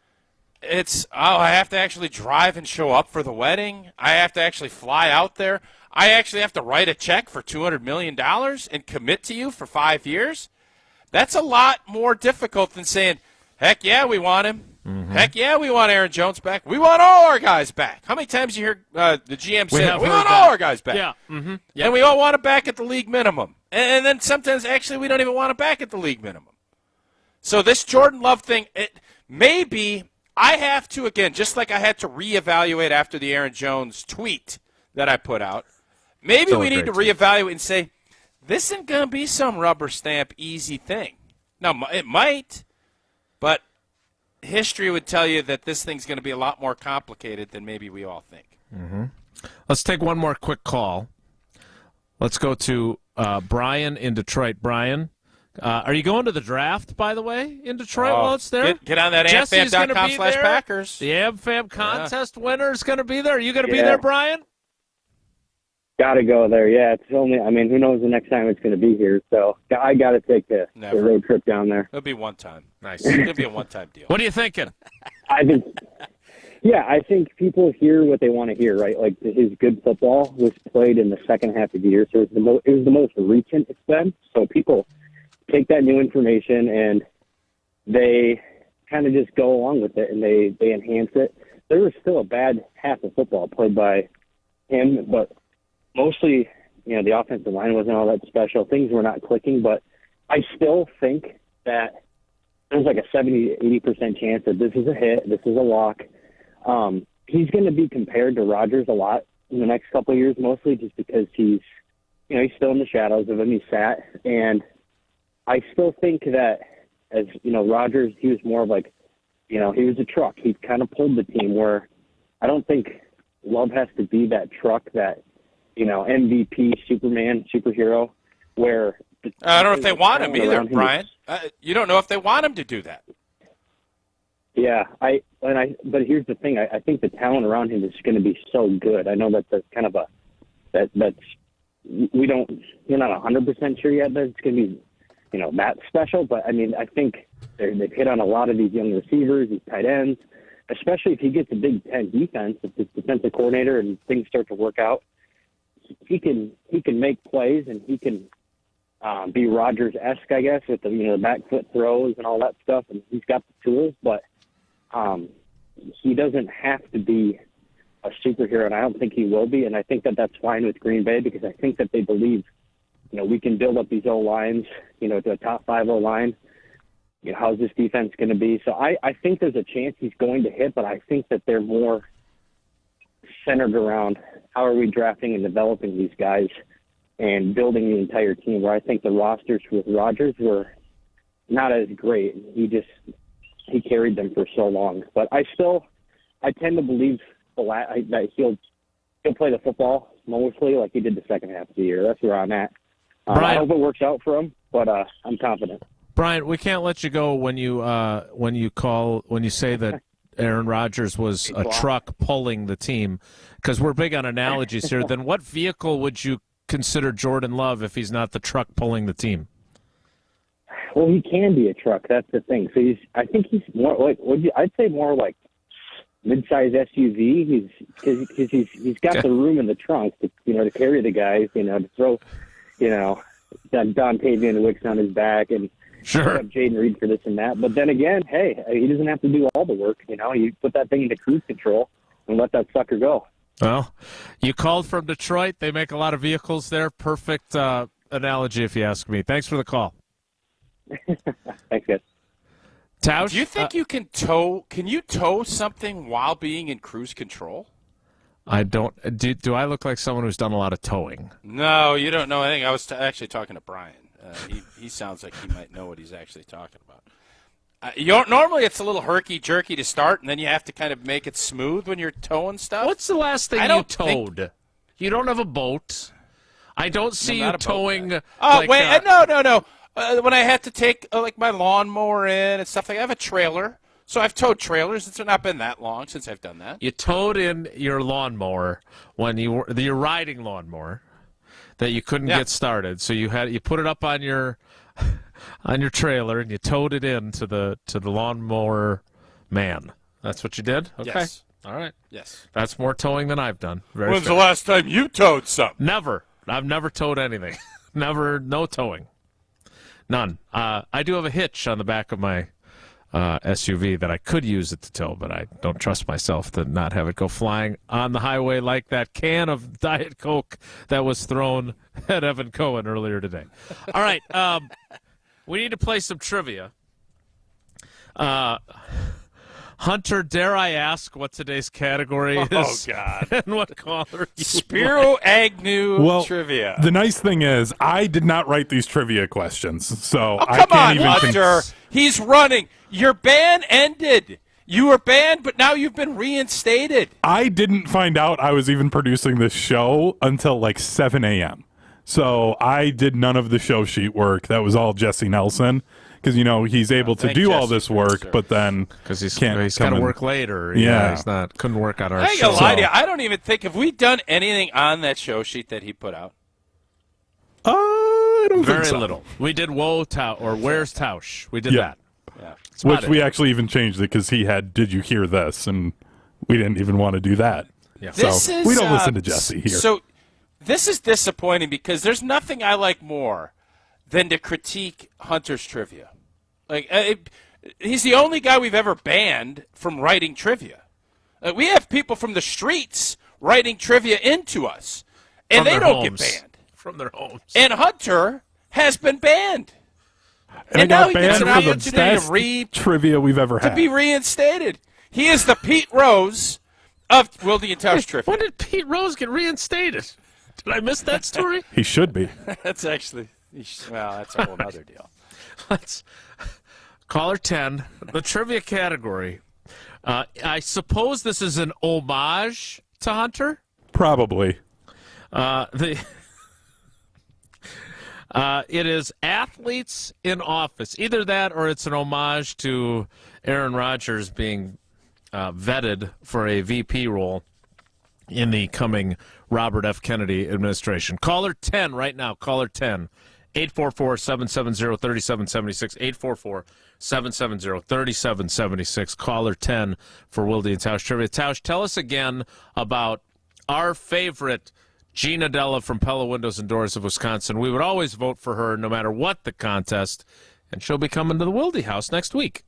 it's, I have to actually drive and show up for the wedding. I have to actually fly out there. I actually have to write a check for $200 million and commit to you for 5 years. That's a lot more difficult than saying, heck yeah, we want him. Mm-hmm. Heck yeah, we want Aaron Jones back. We want all our guys back. How many times you hear the GM say, we want all our guys back? Yeah. Mm-hmm. Yep. And we all want it back at the league minimum. And then sometimes, actually, we don't even want it back at the league minimum. So this Jordan Love thing, maybe I have to, again, just like I had to reevaluate after the Aaron Jones tweet that I put out, maybe we need to reevaluate and say, this isn't going to be some rubber stamp easy thing. Now, it might, but history would tell you that this thing's going to be a lot more complicated than maybe we all think. Mm-hmm. Let's take one more quick call. Let's go to Brian in Detroit. Brian, are you going to the draft, by the way, in Detroit while it's there? Get on that amfam.com/Packers. The AmFam contest winner is going to be there. Are you going to be there, Brian? Got to go there. Yeah, it's only. I mean, who knows the next time it's going to be here? So I got to take the road trip down there. It'll be one time. Nice. It'll be a one-time deal. What are you thinking? I think people hear what they want to hear, right? Like his good football was played in the second half of the year, so it was the most recent it's been. So people take that new information and they kind of just go along with it and they enhance it. There was still a bad half of football played by him, but mostly, the offensive line wasn't all that special. Things were not clicking, but I still think that there's like a 70-80% chance that this is a hit, this is a lock. He's going to be compared to Rodgers a lot in the next couple of years, mostly just because he's still in the shadows of him. He's sat, and I still think that as Rodgers, he was more of like, he was a truck. He kind of pulled the team. Where I don't think Love has to be that truck that MVP, Superman, superhero. Where I don't know if they want him either, Brian. You don't know if they want him to do that. Yeah, but here's the thing. I think the talent around him is going to be so good. I know that's kind of that's we're not 100% sure yet that it's going to be that special. But I mean, I think they've hit on a lot of these young receivers, these tight ends, especially if he gets a Big Ten defense, if the defensive coordinator and things start to work out. He can make plays and he can be Rodgers-esque, I guess, with the back foot throws and all that stuff. And he's got the tools, but he doesn't have to be a superhero, and I don't think he will be. And I think that that's fine with Green Bay because I think that they believe, we can build up these O-lines, to a top 5 O-line. How's this defense going to be? So I think there's a chance he's going to hit, but I think that they're more centered around how are we drafting and developing these guys and building the entire team, where I think the rosters with Rodgers were not as great. He carried them for so long. But I tend to believe that he'll play the football mostly like he did the second half of the year. That's where I'm at. I hope it works out for him, but I'm confident. Brian, we can't let you go when you say that Aaron Rodgers was a truck pulling the team, because we're big on analogies here. Then what vehicle would you consider Jordan Love if he's not the truck pulling the team? Well, he can be a truck. That's the thing. So I think he's more like, I'd say more like mid-size SUV. He's got the room in the trunk to carry the guys, to throw, Dontavian Wicks on his back and sure up Jaden Reed for this and that. But then again, hey, he doesn't have to do all the work. You put that thing into cruise control and let that sucker go. Well, you called from Detroit. They make a lot of vehicles there. Perfect analogy, if you ask me. Thanks for the call. Thanks, guys. Tausch? Do you think you can tow? Can you tow something while being in cruise control? I don't. Do I look like someone who's done a lot of towing? No, you don't know anything. I was actually talking to Brian. He sounds like he might know what he's actually talking about. Normally, it's a little herky-jerky to start, and then you have to kind of make it smooth when you're towing stuff. What's the last thing you towed? You don't have a boat. I don't see you towing. Oh, wait. No. When I had to take my lawnmower in and stuff like that, I have a trailer. So I've towed trailers. It's not been that long since I've done that. You towed in your lawnmower when your riding lawnmower that you couldn't get started. So you put it up on your trailer and you towed it in to the lawnmower man. That's what you did? Okay. Yes. All right. Yes. That's more towing than I've done. When's the last time you towed something? Never. I've never towed anything. No towing. None. I do have a hitch on the back of my SUV that I could use it to tow, but I don't trust myself to not have it go flying on the highway like that can of Diet Coke that was thrown at Evan Cohen earlier today. All right. We need to play some trivia. Hunter, dare I ask what today's category is? Oh, God. And what caller? Spiro Agnew trivia. The nice thing is, I did not write these trivia questions, so I come can't on, even. Hunter. He's running. Your ban ended. You were banned, but now you've been reinstated. I didn't find out I was even producing this show until like 7 a.m. So I did none of the show sheet work. That was all Jesse Nelson. Because, he's able to do all this work, but then because he's got to work later. Yeah. He's couldn't work on our I ain't show. gonna lie to you. I don't even think, have we done anything on that show sheet that he put out? I don't Very think so. little. We did Where's Tausch? We did that. Yeah. Which we actually even changed it because he had Did You Hear This? And we didn't even want to do that. Yeah. So we don't listen to Jesse here. So this is disappointing because there's nothing I like more than to critique Hunter's trivia. He's the only guy we've ever banned from writing trivia. We have people from the streets writing trivia into us, and they don't get banned. From their homes. And Hunter has been banned. And I now got he gets banned an for the opportunity best to read, trivia we've ever to had. be reinstated. He is the Pete Rose of Wilde and Tausch trivia. When did Pete Rose get reinstated? Did I miss that story? He should be. That's actually, that's a whole other deal. Let's caller 10, the trivia category. I suppose this is an homage to Hunter? Probably. It is athletes in office. Either that or it's an homage to Aaron Rodgers being vetted for a VP role in the coming Robert F. Kennedy administration. Caller 10 right now. Caller 10. 844-770-3776. 844-770-3776. Caller 10 for Wilde and Tausch Trivia. Tausch, tell us again about our favorite Gina Della from Pella Windows and Doors of Wisconsin. We would always vote for her no matter what the contest, and she'll be coming to the Wilde house next week.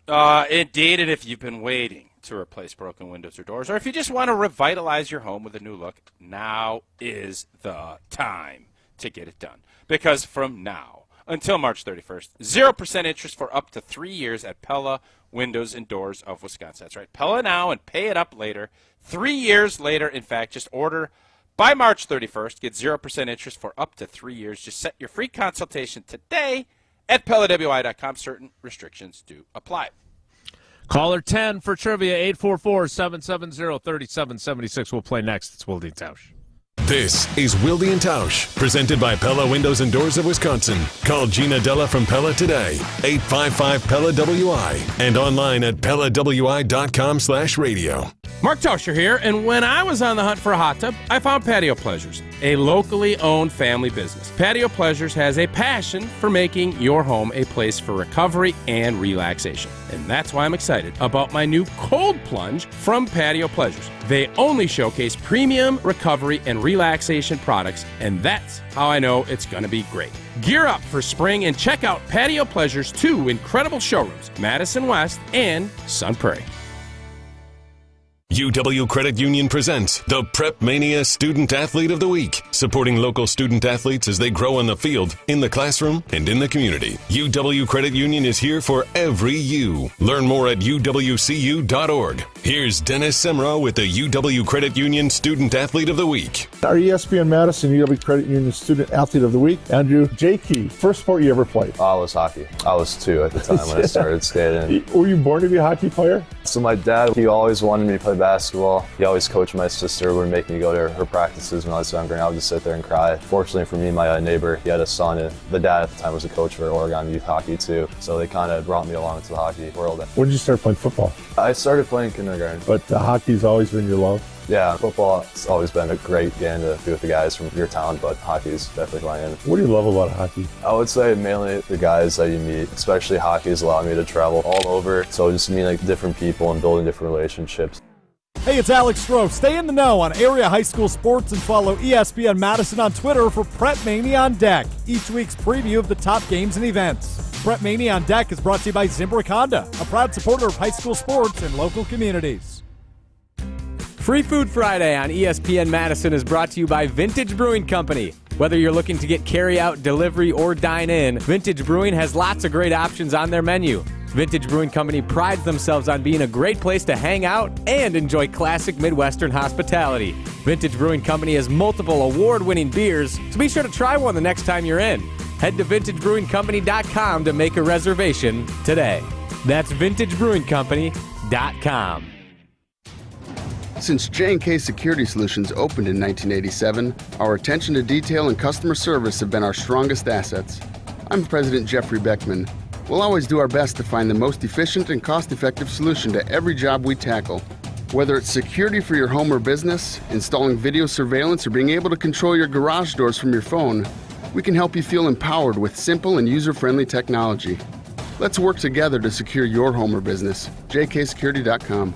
Indeed, and if you've been waiting to replace broken windows or doors, or if you just want to revitalize your home with a new look, now is the time to get it done. Because from now until March 31st. 0% interest for up to 3 years at Pella Windows and Doors of Wisconsin. That's right. Pella now and pay it up later. 3 years later, in fact, just order by March 31st. Get 0% interest for up to 3 years. Just set your free consultation today at PellaWI.com. Certain restrictions do apply. Caller 10 for trivia, 844-770-3776. We'll play next. It's Wilde and Tausch. This is Wilde and Tausch, presented by Pella Windows and Doors of Wisconsin. Call Gina Della from Pella today, 855-PELLA-WI, and online at PellaWI.com/radio. Mark Tauscher here, and when I was on the hunt for a hot tub, I found Patio Pleasures, a locally owned family business. Patio Pleasures has a passion for making your home a place for recovery and relaxation. And that's why I'm excited about my new cold plunge from Patio Pleasures. They only showcase premium recovery and relaxation products, and that's how I know it's going to be great. Gear up for spring and check out Patio Pleasures' 2 incredible showrooms, Madison West and Sun Prairie. UW Credit Union presents the Prep Mania Student Athlete of the Week, supporting local student athletes as they grow on the field, in the classroom, and in the community. UW Credit Union is here for every you. Learn more at uwcu.org. Here's Dennis Semrau with the UW Credit Union Student Athlete of the Week. Our ESPN Madison UW Credit Union Student Athlete of the Week, Andrew J. Key. First sport you ever played? I was hockey. I was 2 at the time when I started skating. Were you born to be a hockey player? So my dad, he always wanted me to play basketball. He always coached my sister, would make me go to her practices when I was younger, and I would just sit there and cry. Fortunately for me, my neighbor, he had a son, and the dad at the time was a coach for Oregon youth hockey too, so they kind of brought me along to the hockey world. When did you start playing football? I started playing kindergarten. But hockey's always been your love? Yeah, football has always been a great game to be with the guys from your town, but hockey's definitely my end. What do you love about hockey? I would say mainly the guys that you meet, especially hockey has allowed me to travel all over, so just meeting like different people and building different relationships. Hey, it's Alex Stroh. Stay in the know on area high school sports and follow ESPN Madison on Twitter for Prep Mania on Deck, each week's preview of the top games and events. Prep Mania on Deck is brought to you by Zimbrick Honda, a proud supporter of high school sports and local communities. Free Food Friday on ESPN Madison is brought to you by Vintage Brewing Company. Whether you're looking to get carry-out, delivery, or dine-in, Vintage Brewing has lots of great options on their menu. Vintage Brewing Company prides themselves on being a great place to hang out and enjoy classic Midwestern hospitality. Vintage Brewing Company has multiple award-winning beers, so be sure to try one the next time you're in. Head to VintageBrewingCompany.com to make a reservation today. That's VintageBrewingCompany.com. Since J&K Security Solutions opened in 1987, our attention to detail and customer service have been our strongest assets. I'm President Jeffrey Beckman. We'll always do our best to find the most efficient and cost-effective solution to every job we tackle. Whether it's security for your home or business, installing video surveillance, or being able to control your garage doors from your phone, we can help you feel empowered with simple and user-friendly technology. Let's work together to secure your home or business. jksecurity.com.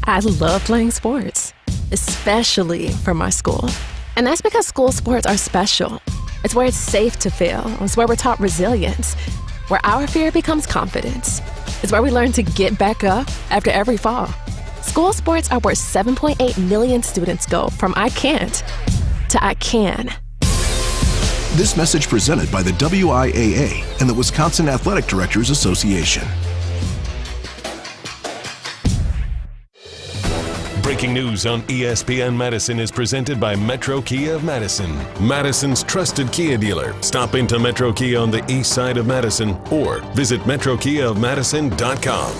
I love playing sports, especially for my school. And that's because school sports are special. It's where it's safe to fail. It's where we're taught resilience, where our fear becomes confidence. It's where we learn to get back up after every fall. School sports are where 7.8 million students go from I can't to I can. This message presented by the WIAA and the Wisconsin Athletic Directors Association. Breaking news on ESPN Madison is presented by Metro Kia of Madison, Madison's trusted Kia dealer. Stop into Metro Kia on the east side of Madison or visit metrokiaofmadison.com.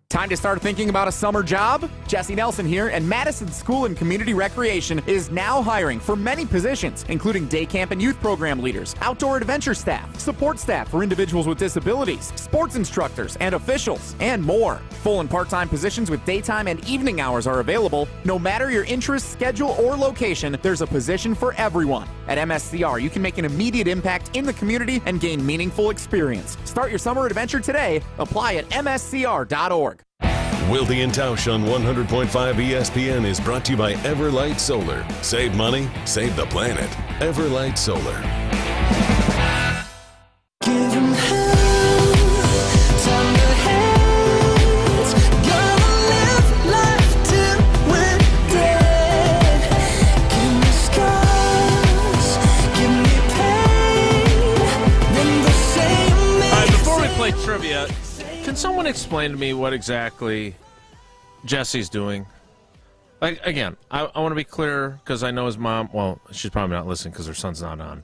Time to start thinking about a summer job? Jesse Nelson here, and Madison School and Community Recreation is now hiring for many positions, including day camp and youth program leaders, outdoor adventure staff, support staff for individuals with disabilities, sports instructors and officials, and more. Full and part-time positions with daytime and evening hours are available. No matter your interest, schedule, or location, there's a position for everyone. At MSCR, you can make an immediate impact in the community and gain meaningful experience. Start your summer adventure today. Apply at mscr.org. Wilde and Tausch on 100.5 ESPN is brought to you by Everlight Solar. Save money, save the planet. Everlight Solar. play trivia. Can someone explain to me what exactly Jesse's doing? Like, again, I want to be clear because I know his mom. Well, she's probably not listening because her son's not on.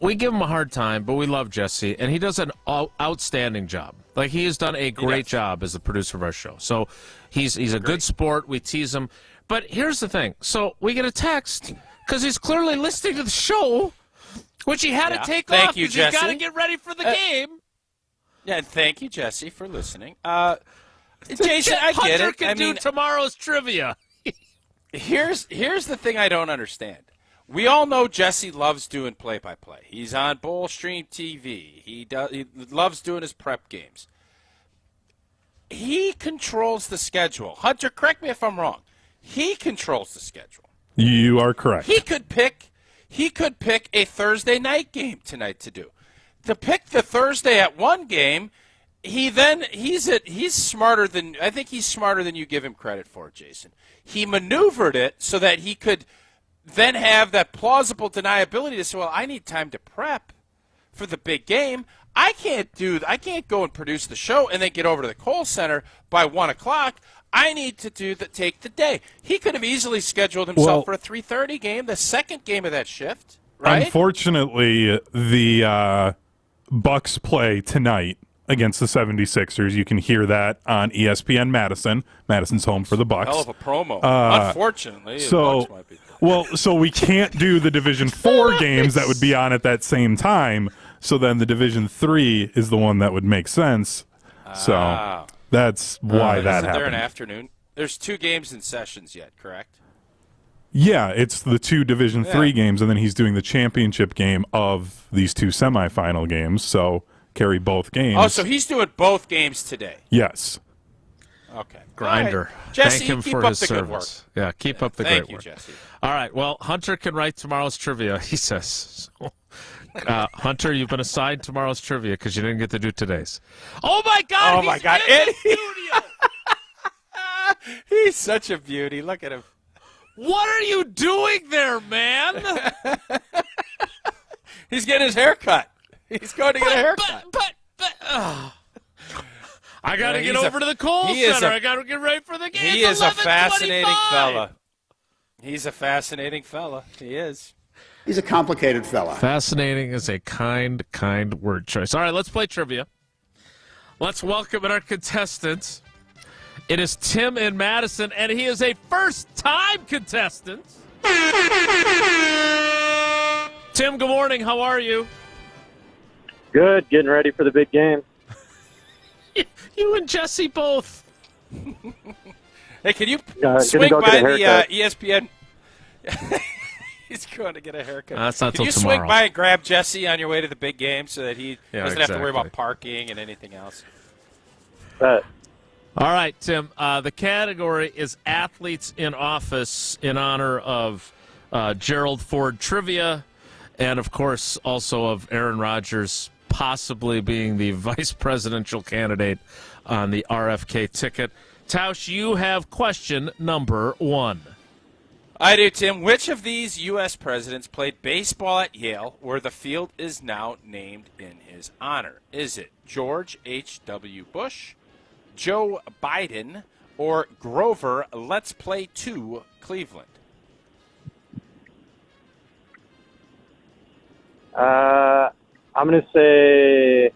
We give him a hard time, but we love Jesse, and he does an outstanding job. Like, he has done a great job as the producer of our show. So he's a good sport. We tease him. But here's the thing. So we get a text because he's clearly listening to the show, which he had to take off because he's got to get ready for the game. Yeah, and thank you, Jesse, for listening. Jason, I get Hunter it. can do tomorrow's trivia. Here's the thing I don't understand. We all know Jesse loves doing play-by-play. He's on Bowl Stream TV. He loves doing his prep games. He controls the schedule. Hunter, correct me if I'm wrong. He controls the schedule. You are correct. He could pick a Thursday night game tonight to do. To pick the Thursday at 1 game, he's smarter than I think he's smarter than you give him credit for, Jason. He maneuvered it so that he could then have that plausible deniability to say, well, I need time to prep for the big game. I can't go and produce the show and then get over to the Kohl Center by 1 o'clock. I need to take the day. He could have easily scheduled himself for a 3:30 game, the second game of that shift, right? Unfortunately, the Bucks play tonight against the 76ers. You can hear that on ESPN Madison. Madison's home for the Bucks. Hell of a promo. Unfortunately, the Bucks might be. Well, so we can't do the Division 4 games that would be on at that same time. So then the Division 3 is the one that would make sense. So that's why that happened. There an afternoon. There's 2 games in sessions yet, correct? Yeah, it's the 2 Division 3 games, and then he's doing the championship game of these 2 semifinal games. So carry both games. Oh, so he's doing both games today. Yes. Okay. Grinder. Right. Jesse, thank him keep for up his the service. good work. Yeah, keep up the great work. Thank you, Jesse. All right, well, Hunter can write tomorrow's trivia, he says. Hunter, you've been assigned tomorrow's trivia because you didn't get to do today's. Oh, my God! Oh, my God. He's such a beauty. Look at him. What are you doing there, man? He's getting his hair cut. He's going to get a haircut. I got to get over to the Kohl Center. I got to get ready for the game. He is a fascinating fella. He's a fascinating fella. He is. He's a complicated fella. Fascinating is a kind word choice. All right, let's play trivia. Let's welcome our contestant. It is Tim in Madison, and he is a first-time contestant. Tim, good morning. How are you? Good. Getting ready for the big game. You and Jesse both. Hey, can you swing by the ESPN? He's going to get a haircut. That's not Can you tomorrow. swing by and grab Jesse on your way to the big game so that he doesn't have to worry about parking and anything else? All right, Tim. The category is athletes in office in honor of Gerald Ford trivia and, of course, also of Aaron Rodgers possibly being the vice presidential candidate on the RFK ticket. Tausch, you have question number 1. I do, Tim. Which of these U.S. presidents played baseball at Yale where the field is now named in his honor? Is it George H.W. Bush, Joe Biden, or Grover Let's Play 2 Cleveland? I'm going to say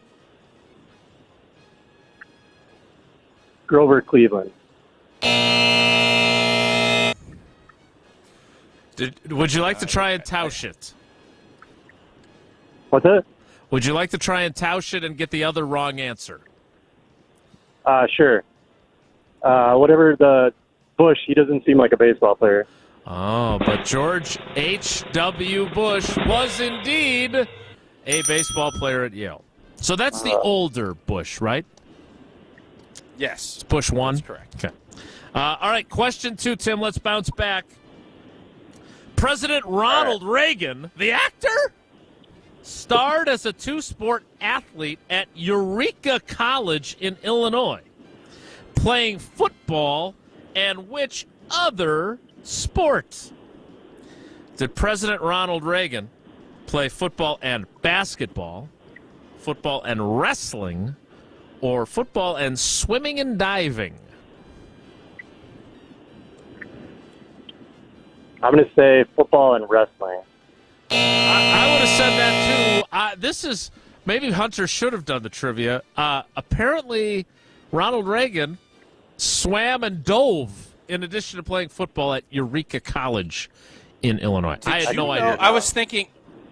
Grover Cleveland. Would you like to try and Tausch it? What's that? Would you like to try and Tausch it and get the other wrong answer? Sure. Whatever the Bush, he doesn't seem like a baseball player. Oh, but George H.W. Bush was indeed a baseball player at Yale. So that's the older Bush, right? Yes. It's Bush 1? That's correct. Okay. All right, question 2, Tim. Let's bounce back. President Ronald Reagan, the actor, starred as a 2-sport athlete at Eureka College in Illinois, playing football and which other sport? Did President Ronald Reagan play football and basketball, football and wrestling, or football and swimming and diving? I'm going to say football and wrestling. I would have said that too. This is maybe Hunter should have done the trivia. Apparently, Ronald Reagan swam and dove in addition to playing football at Eureka College in Illinois. I had no idea. I was thinking,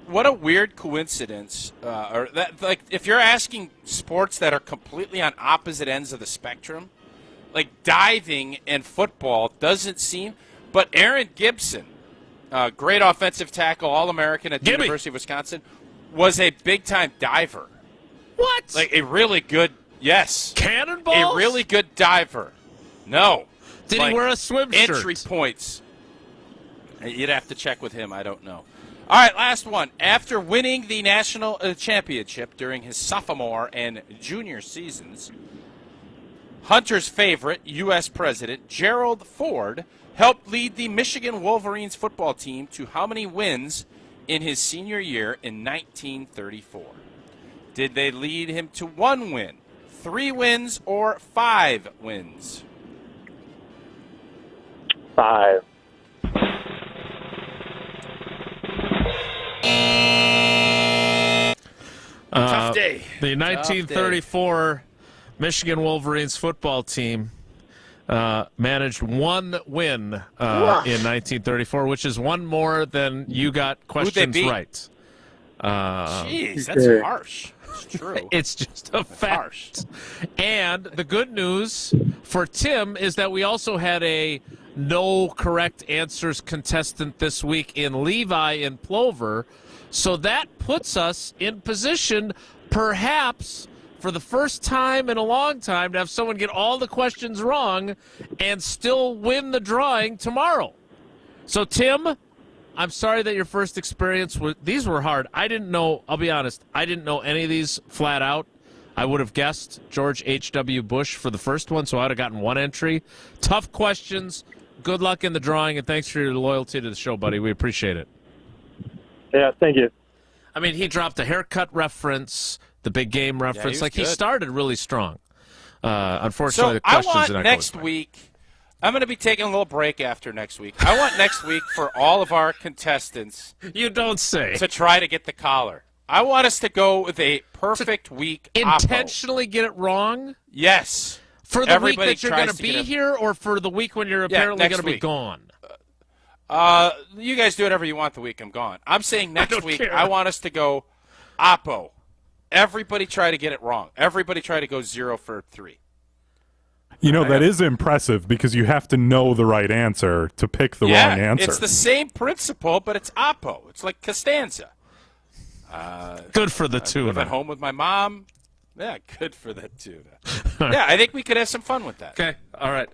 what a weird coincidence. Or that, like, if you're asking sports that are completely on opposite ends of the spectrum, like diving and football doesn't seem. But Aaron Gibson, great offensive tackle, All-American at the University of Wisconsin, was a big-time diver. What? Like a really good, yes. Cannonballs? A really good diver. No. Did he wear a swim shirt? Entry points. You'd have to check with him. I don't know. All right, last one. After winning the national championship during his sophomore and junior seasons, Hunter's favorite, U.S. President Gerald Ford, helped lead the Michigan Wolverines football team to how many wins in his senior year in 1934? Did they lead him to 1 win, 3 wins, or 5 wins? 5. Tough day. The 1934 Michigan Wolverines football team managed 1 win in 1934, which is 1 more than you got questions right. Jeez, that's harsh. It's true. It's just a fact. And the good news for Tim is that we also had a no correct answers contestant this week in Levi in Plover. So that puts us in position, perhaps for the first time in a long time, to have someone get all the questions wrong and still win the drawing tomorrow. So, Tim, I'm sorry that your first experience these were hard. I didn't know, I'll be honest, I didn't know any of these flat out. I would have guessed George H.W. Bush for the first one, so I would have gotten 1 entry. Tough questions. Good luck in the drawing, and thanks for your loyalty to the show, buddy. We appreciate it. Yeah, thank you. I mean, he dropped a haircut reference, the big game reference. Yeah, he started really strong. Unfortunately, the questions I want are not next going week. I'm going to be taking a little break after next week. I want next week for all of our contestants. You don't say. To try to get the collar. I want us to go with a perfect week. Intentionally get it wrong? Yes. For the week that you're going to be here, or for the week when you're apparently going to be gone? You guys do whatever you want the week I'm gone. I'm saying next week care. I want us to go oppo. Everybody try to get it wrong. Everybody try to go 0 for 3. You know, that is impressive because you have to know the right answer to pick the wrong answer. It's the same principle, but it's oppo. It's like Costanza. Good for the tuna. Live at home with my mom. Yeah, good for the tuna. Yeah, I think we could have some fun with that. Okay, all right.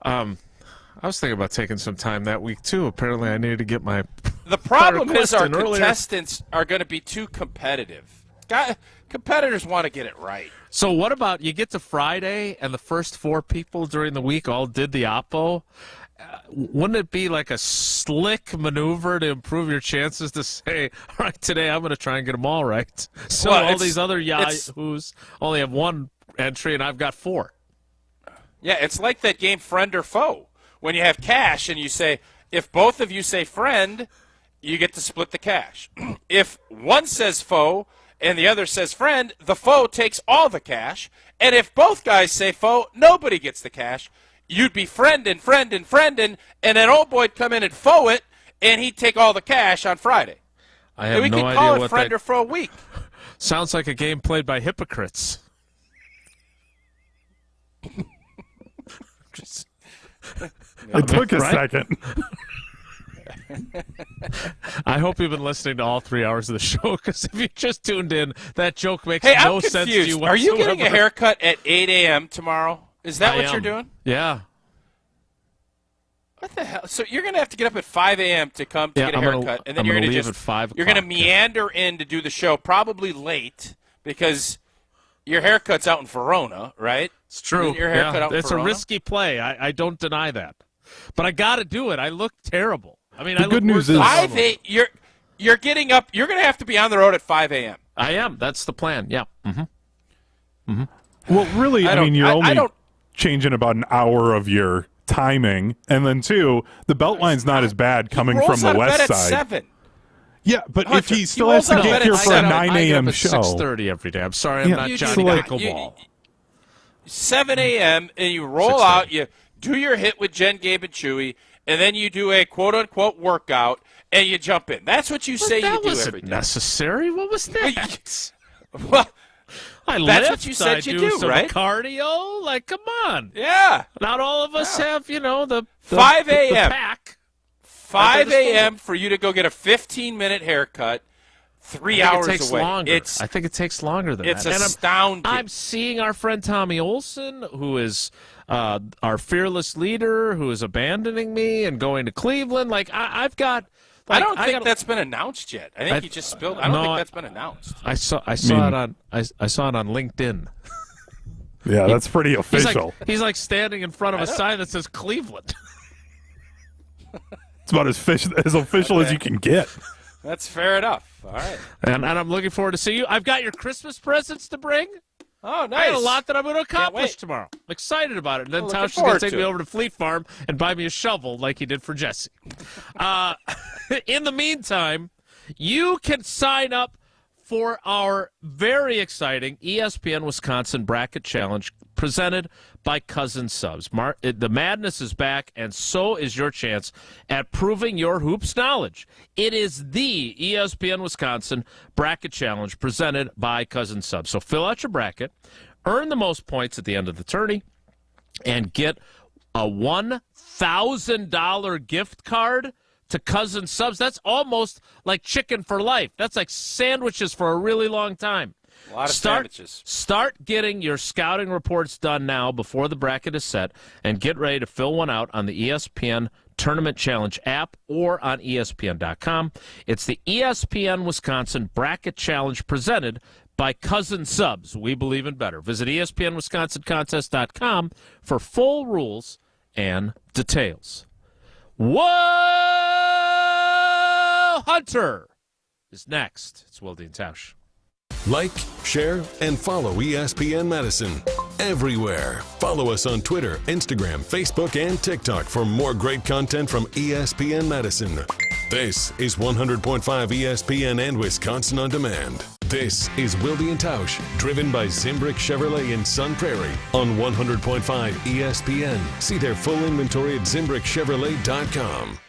I was thinking about taking some time that week, too. Apparently, I needed to get my The problem is our earlier. contestants are going to be too competitive. Competitors want to get it right. So what about you get to Friday and the first 4 people during the week all did the oppo? Wouldn't it be like a slick maneuver to improve your chances to say, all right, today I'm going to try and get them all right? So all these other yahoos only have 1 entry and I've got 4. Yeah, it's like that game Friend or Foe. When you have cash and you say, if both of you say friend, you get to split the cash. If one says foe and the other says friend, the foe takes all the cash. And if both guys say foe, nobody gets the cash. You'd be friendin', and then old boy'd come in and foe it, and he'd take all the cash on Friday. I have we no could idea call it what Friend that or Foe week. sounds like a game played by hypocrites. It took a second. I hope you've been listening to all 3 hours of the show, because if you just tuned in, that joke makes Hey, no I'm sense to confused. you Are you getting a whatsoever. haircut at 8 a.m. tomorrow? Is that what you're doing? Yeah. What the hell? So you're going to have to get up at 5 a.m. to come to get a I'm gonna- haircut, and then I'm you're gonna going to leave just at 5 you're going to o'clock, meander in to do the show, probably late because your haircut's out in Verona, right? It's true. Isn't your haircut out in It's a Verona? risky play. I don't deny that. But I got to do it. I look terrible. I mean, The I look good news worse than is- 5 8. You're getting up. You're going to have to be on the road at 5 a.m. I am. That's the plan. Yeah. Mm-hmm. Mm-hmm. Well, really, I mean, you're I only don't. changing about an hour of your timing, and then two, the Beltline's not as bad coming from the west side. 7. Yeah, but Hunter, if he still has to get here for a 9 a.m. show. 6:30 every day. I'm sorry, I'm not Johnny Pickleball. 7 a.m. and you roll out, you do your hit with Jen, Gabe, and Chewy, and then you do a quote-unquote workout, and you jump in. That's what you say you do every day. Necessary? What was that? Well, I that's lift, what you said I you do do, some right? cardio. Like, come on. Yeah. Not all of us have, the 5 the a.m. pack. 5 a.m. for you to go get a 15-minute haircut, 3 hours It takes away. longer. I think it takes longer than It's that. And astounding. I'm seeing our friend Tommy Olson, who is our fearless leader, who is abandoning me and going to Cleveland. Like, I've got. I don't think that's been announced yet. I think he just spilled. I don't think that's been announced. I saw it on LinkedIn. Yeah, that's pretty official. He's like standing in front of a sign that says Cleveland. It's about as official as you can get. That's fair enough. All right. And I'm looking forward to see you. I've got your Christmas presents to bring. Oh, nice. I got a lot that I'm going to accomplish tomorrow. I'm excited about it. And then Tausch is going to take me over to Fleet Farm and buy me a shovel like he did for Jesse. In the meantime, you can sign up for our very exciting ESPN Wisconsin Bracket Challenge presented by Cousin Subs. The madness is back, and so is your chance at proving your hoops knowledge. It is the ESPN Wisconsin Bracket Challenge presented by Cousin Subs. So fill out your bracket, earn the most points at the end of the tourney, and get a $1,000 gift card to Cousin Subs. That's almost like chicken for life. That's like sandwiches for a really long time. A lot of sandwiches. Start getting your scouting reports done now before the bracket is set, and get ready to fill one out on the ESPN Tournament Challenge app or on ESPN.com. It's the ESPN Wisconsin Bracket Challenge presented by Cousin Subs. We believe in better. Visit ESPNWisconsinContest.com for full rules and details. Whoa! Hunter is next. It's Wilde and Tausch. Like, share, and follow ESPN Madison everywhere. Follow us on Twitter, Instagram, Facebook, and TikTok for more great content from ESPN Madison. This is 100.5 ESPN and Wisconsin On Demand. This is Wilde and Tausch, driven by Zimbrick Chevrolet in Sun Prairie on 100.5 ESPN. See their full inventory at ZimbrickChevrolet.com.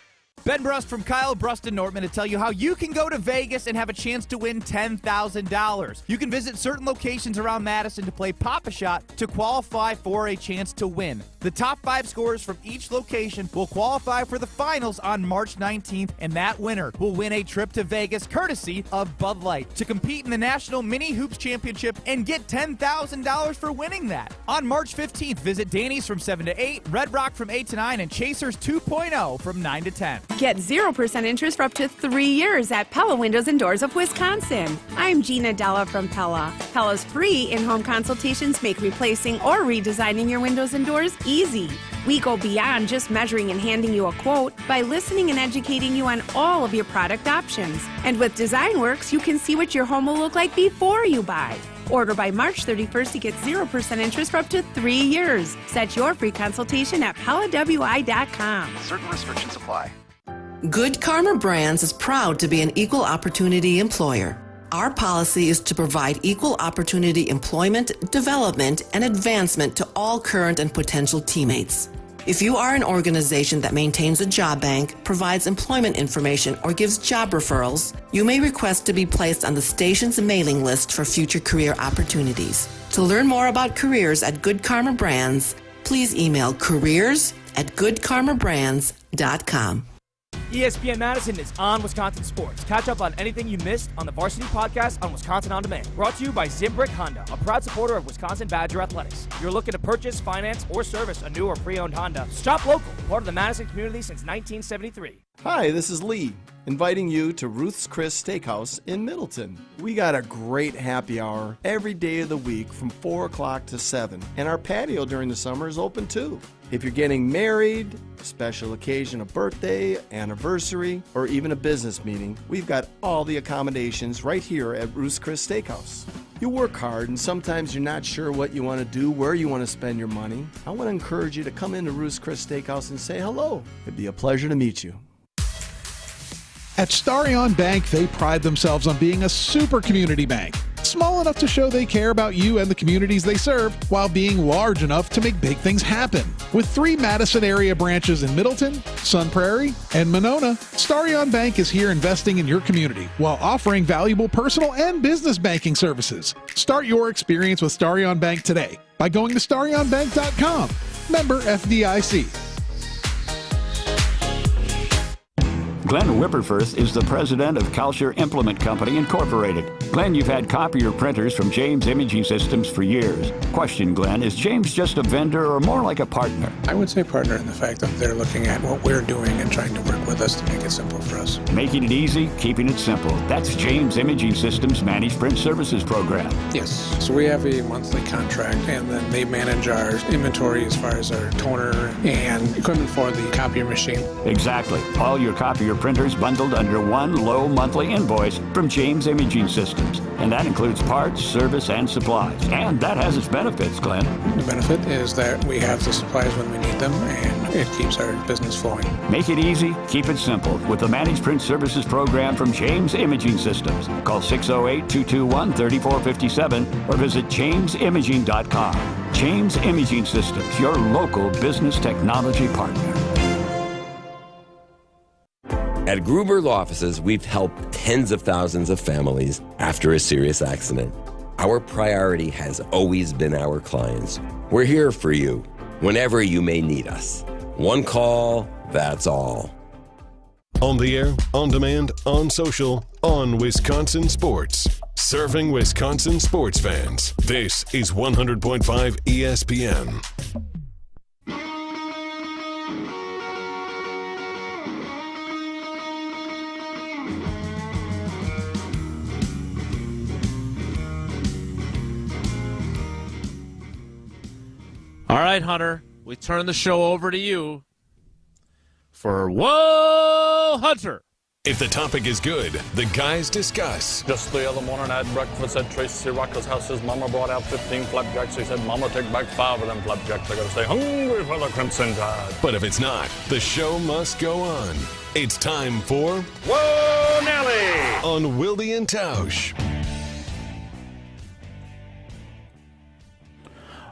Ben Brust from Kyle Brust and Nortman to tell you how you can go to Vegas and have a chance to win $10,000. You can visit certain locations around Madison to play Pop-A-Shot to qualify for a chance to win. The top 5 scorers from each location will qualify for the finals on March 19th, and that winner will win a trip to Vegas courtesy of Bud Light to compete in the National Mini Hoops Championship and get $10,000 for winning that. On March 15th, visit Danny's from 7 to 8, Red Rock from 8 to 9, and Chasers 2.0 from 9 to 10. Get 0% interest for up to 3 years at Pella Windows and Doors of Wisconsin. I'm Gina Della from Pella. Pella's free in-home consultations make replacing or redesigning your windows and doors easy. We go beyond just measuring and handing you a quote by listening and educating you on all of your product options. And with DesignWorks, you can see what your home will look like before you buy. Order by March 31st to get 0% interest for up to 3 years. Set your free consultation at PellaWI.com. Certain restrictions apply. Good Karma Brands is proud to be an equal opportunity employer. Our policy is to provide equal opportunity employment, development, and advancement to all current and potential teammates. If you are an organization that maintains a job bank, provides employment information, or gives job referrals, you may request to be placed on the station's mailing list for future career opportunities. To learn more about careers at Good Karma Brands, please email careers@goodkarmabrands.com. ESPN Madison is on Wisconsin Sports. Catch up on anything you missed on the Varsity Podcast on Wisconsin On Demand. Brought to you by Zimbrick Honda, a proud supporter of Wisconsin Badger Athletics. If you're looking to purchase, finance, or service a new or pre-owned Honda, shop local, part of the Madison community since 1973. Hi, this is Lee, inviting you to Ruth's Chris Steakhouse in Middleton. We got a great happy hour every day of the week from 4 o'clock to 7, and our patio during the summer is open too. If you're getting married, special occasion, a birthday, anniversary, or even a business meeting, we've got all the accommodations right here at Ruth's Chris Steakhouse. You work hard, and sometimes you're not sure what you want to do, where you want to spend your money. I want to encourage you to come into Ruth's Chris Steakhouse and say hello. It'd be a pleasure to meet you. At Starion Bank, they pride themselves on being a super community bank. Small enough to show they care about you and the communities they serve, while being large enough to make big things happen. With 3 Madison area branches in Middleton, Sun Prairie, and Monona, Starion Bank is here investing in your community while offering valuable personal and business banking services. Start your experience with Starion Bank today by going to starionbank.com. Member FDIC. Glenn Whipperfirth is the president of Kalsher Implement Company, Incorporated. Glenn, you've had copier printers from James Imaging Systems for years. Question, Glenn, is James just a vendor or more like a partner? I would say partner in the fact that they're looking at what we're doing and trying to work with us to make it simple for us. Making it easy, keeping it simple. That's James Imaging Systems Managed Print Services Program. Yes. So we have a monthly contract, and then they manage our inventory as far as our toner and equipment for the copier machine. Exactly. All your copier printers bundled under one low monthly invoice from James Imaging Systems. And that includes parts, service, and supplies. And that has its benefits, Glenn. The benefit is that we have the supplies when we need them, and it keeps our business flowing. Make it easy, keep it simple with the Managed Print Services Program from James Imaging Systems. Call 608-221-3457 or visit jamesimaging.com. James Imaging Systems, your local business technology partner. At Gruber Law Offices, we've helped tens of thousands of families after a serious accident. Our priority has always been our clients. We're here for you whenever you may need us. One call, that's all. On the air, on demand, on social, on Wisconsin Sports. Serving Wisconsin sports fans. This is 100.5 ESPN. All right, Hunter, we turn the show over to you for Whoa, Hunter. If the topic is good, the guys discuss. Just the other morning I had breakfast at Tracy Rocker's house. His mama brought out 15 flapjacks. He said, Mama, take back 5 of them flapjacks. I gotta stay hungry for the Crimson Tide. But if it's not, the show must go on. It's time for Whoa, Nelly! On Wilde and Tausch.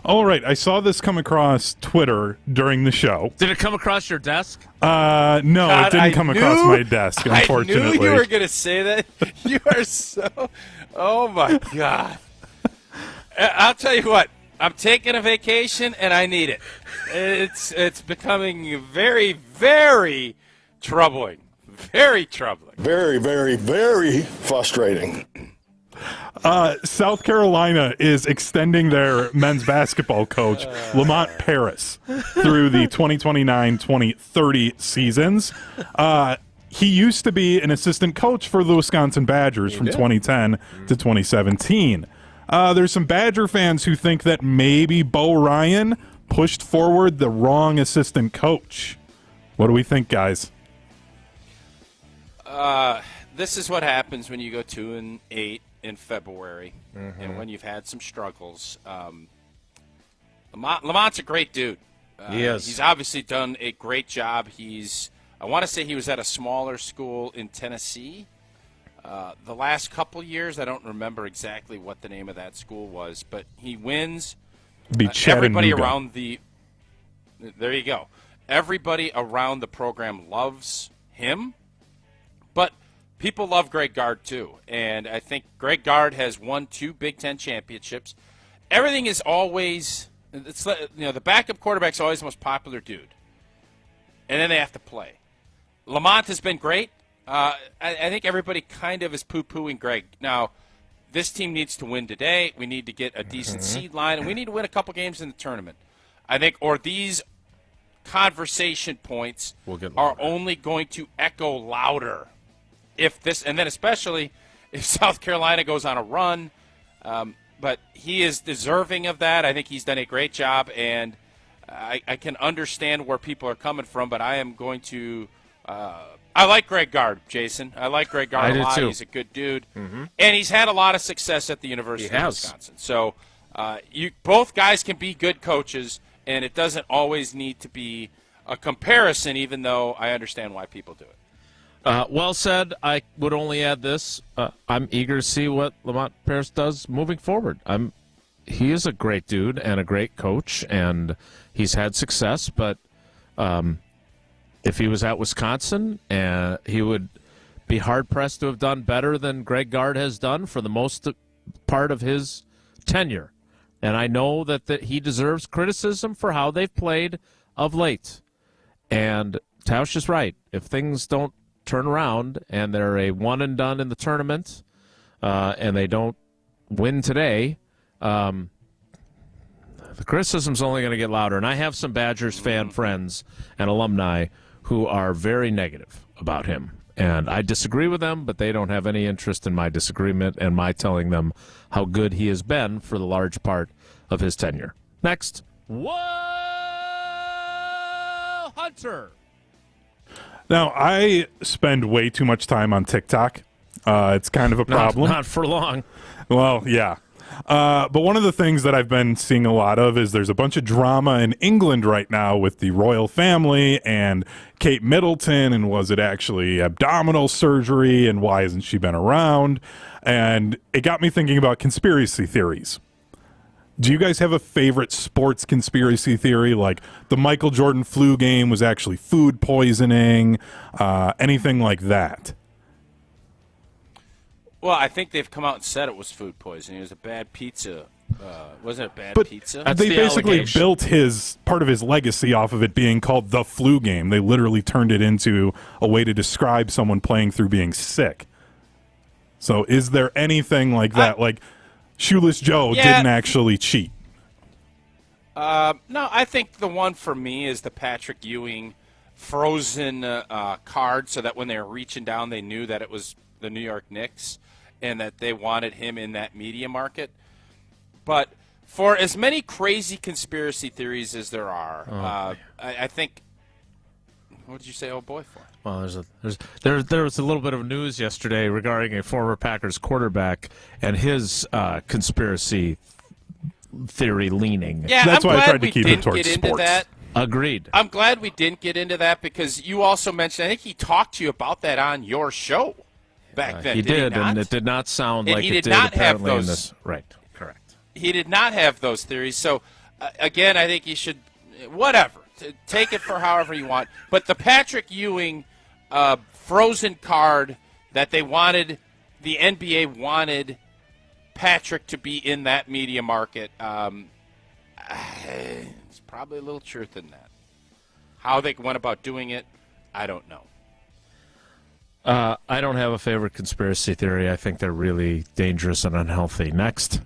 All right, I saw this come across Twitter during the show. Did it come across your desk? No, God, it didn't come across my desk, unfortunately. I knew you were going to say that. You are so... Oh, my God. I'll tell you what. I'm taking a vacation, and I need it. It's becoming very, very troubling. Very troubling. Very, very, very frustrating. South Carolina is extending their men's basketball coach, Lamont Paris, through the 2029-2030 seasons. He used to be an assistant coach for the Wisconsin Badgers from 2010 to 2017. There's some Badger fans who think that maybe Bo Ryan pushed forward the wrong assistant coach. What do we think, guys? This is what happens when you go 2-8 in February, and when you've had some struggles. Lamont's a great dude. He is. He's obviously done a great job. I want to say he was at a smaller school in Tennessee. The last couple years, I don't remember exactly what the name of that school was, but he wins. Everybody around there you go. Everybody around the program loves him, but people love Greg Gard, too, and I think Greg Gard has won 2 Big Ten championships. Everything is always the backup quarterback's always the most popular dude, and then they have to play. Lamont has been great. I think everybody kind of is poo-pooing Greg. Now, this team needs to win today. We need to get a decent seed line, and we need to win a couple games in the tournament. I think, or these conversation points are only going to echo louder and then especially if South Carolina goes on a run. But he is deserving of that. I think he's done a great job, and I can understand where people are coming from, but I am going to I like Greg Gard, Jason. I like Greg Gard a lot. Too. He's a good dude. Mm-hmm. And he's had a lot of success at the University of Wisconsin. So both guys can be good coaches, and it doesn't always need to be a comparison, even though I understand why people do it. Well said. I would only add this. I'm eager to see what Lamont Paris does moving forward. He is a great dude and a great coach, and he's had success, but if he was at Wisconsin, he would be hard-pressed to have done better than Greg Gard has done for the most part of his tenure. And I know that he deserves criticism for how they've played of late. And Tausch is right. If things don't turn around and they're a one-and-done in the tournament and they don't win today, the criticism's only going to get louder. And I have some Badgers fan friends and alumni who are very negative about him. And I disagree with them, but they don't have any interest in my disagreement and my telling them how good he has been for the large part of his tenure. Next. Whoa, Hunter. Now, I spend way too much time on TikTok. It's kind of a problem. Not for long. Well, yeah. But one of the things that I've been seeing a lot of is there's a bunch of drama in England right now with the royal family and Kate Middleton, and was it actually abdominal surgery, and why hasn't she been around? And it got me thinking about conspiracy theories. Do you guys have a favorite sports conspiracy theory, like the Michael Jordan flu game was actually food poisoning, anything like that? Well, I think they've come out and said it was food poisoning. It was a bad pizza. Wasn't it a bad pizza? They basically built part of his legacy off of it being called the flu game. They literally turned it into a way to describe someone playing through being sick. So is there anything like that? Like Shoeless Joe didn't actually cheat. No, I think the one for me is the Patrick Ewing frozen card, so that when they were reaching down, they knew that it was the New York Knicks and that they wanted him in that media market. But for as many crazy conspiracy theories as there are, I think. What did you say, old boy, for? Well, there was a little bit of news yesterday regarding a former Packers quarterback and his conspiracy theory leaning. Yeah, that's why I tried to keep it towards sports. That. Agreed. I'm glad we didn't get into that because you also mentioned, I think he talked to you about that on your show back then. He did, he not? and it did not sound and like he it did did not apparently have those, in this. Right, correct. He did not have those theories. So, again, I think you should, whatever, take it for however you want. But the Patrick Ewing frozen card that they wanted, the NBA wanted Patrick to be in that media market, it's probably a little truth in that. How they went about doing it, I don't know. I don't have a favorite conspiracy theory. I think they're really dangerous and unhealthy. Next.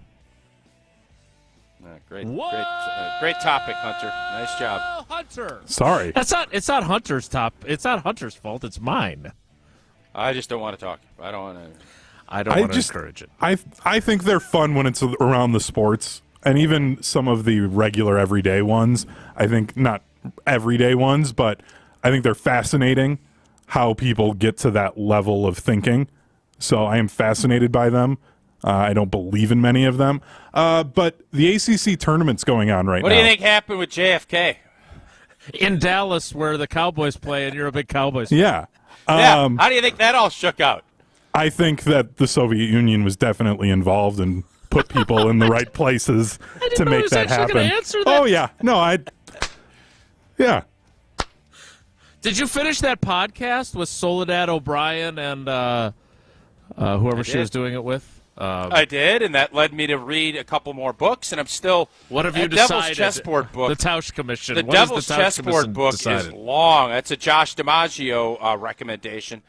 Great topic, Hunter. Nice job. Hunter. Sorry. It's not Hunter's It's not Hunter's fault. It's mine. I just don't want to talk. I don't want to encourage it. I think they're fun when it's around the sports, and even some of the regular everyday ones. I think not everyday ones, but I think they're fascinating how people get to that level of thinking. So I am fascinated by them. I don't believe in many of them. But the ACC tournament's going on right now. What do you think happened with JFK? In Dallas, where the Cowboys play, and you're a big Cowboys fan. Yeah. How do you think that all shook out? I think that the Soviet Union was definitely involved and put people in the right places to make that happen. Answer that. Oh, yeah. No, yeah. Did you finish that podcast with Soledad O'Brien and whoever she was doing it with? I did, and that led me to read a couple more books, and I'm still. What have you decided? Devil's Chessboard book. The Tausch Commission. The what Devil's the Tausch Chessboard book decided? is long. That's a Josh DiMaggio recommendation.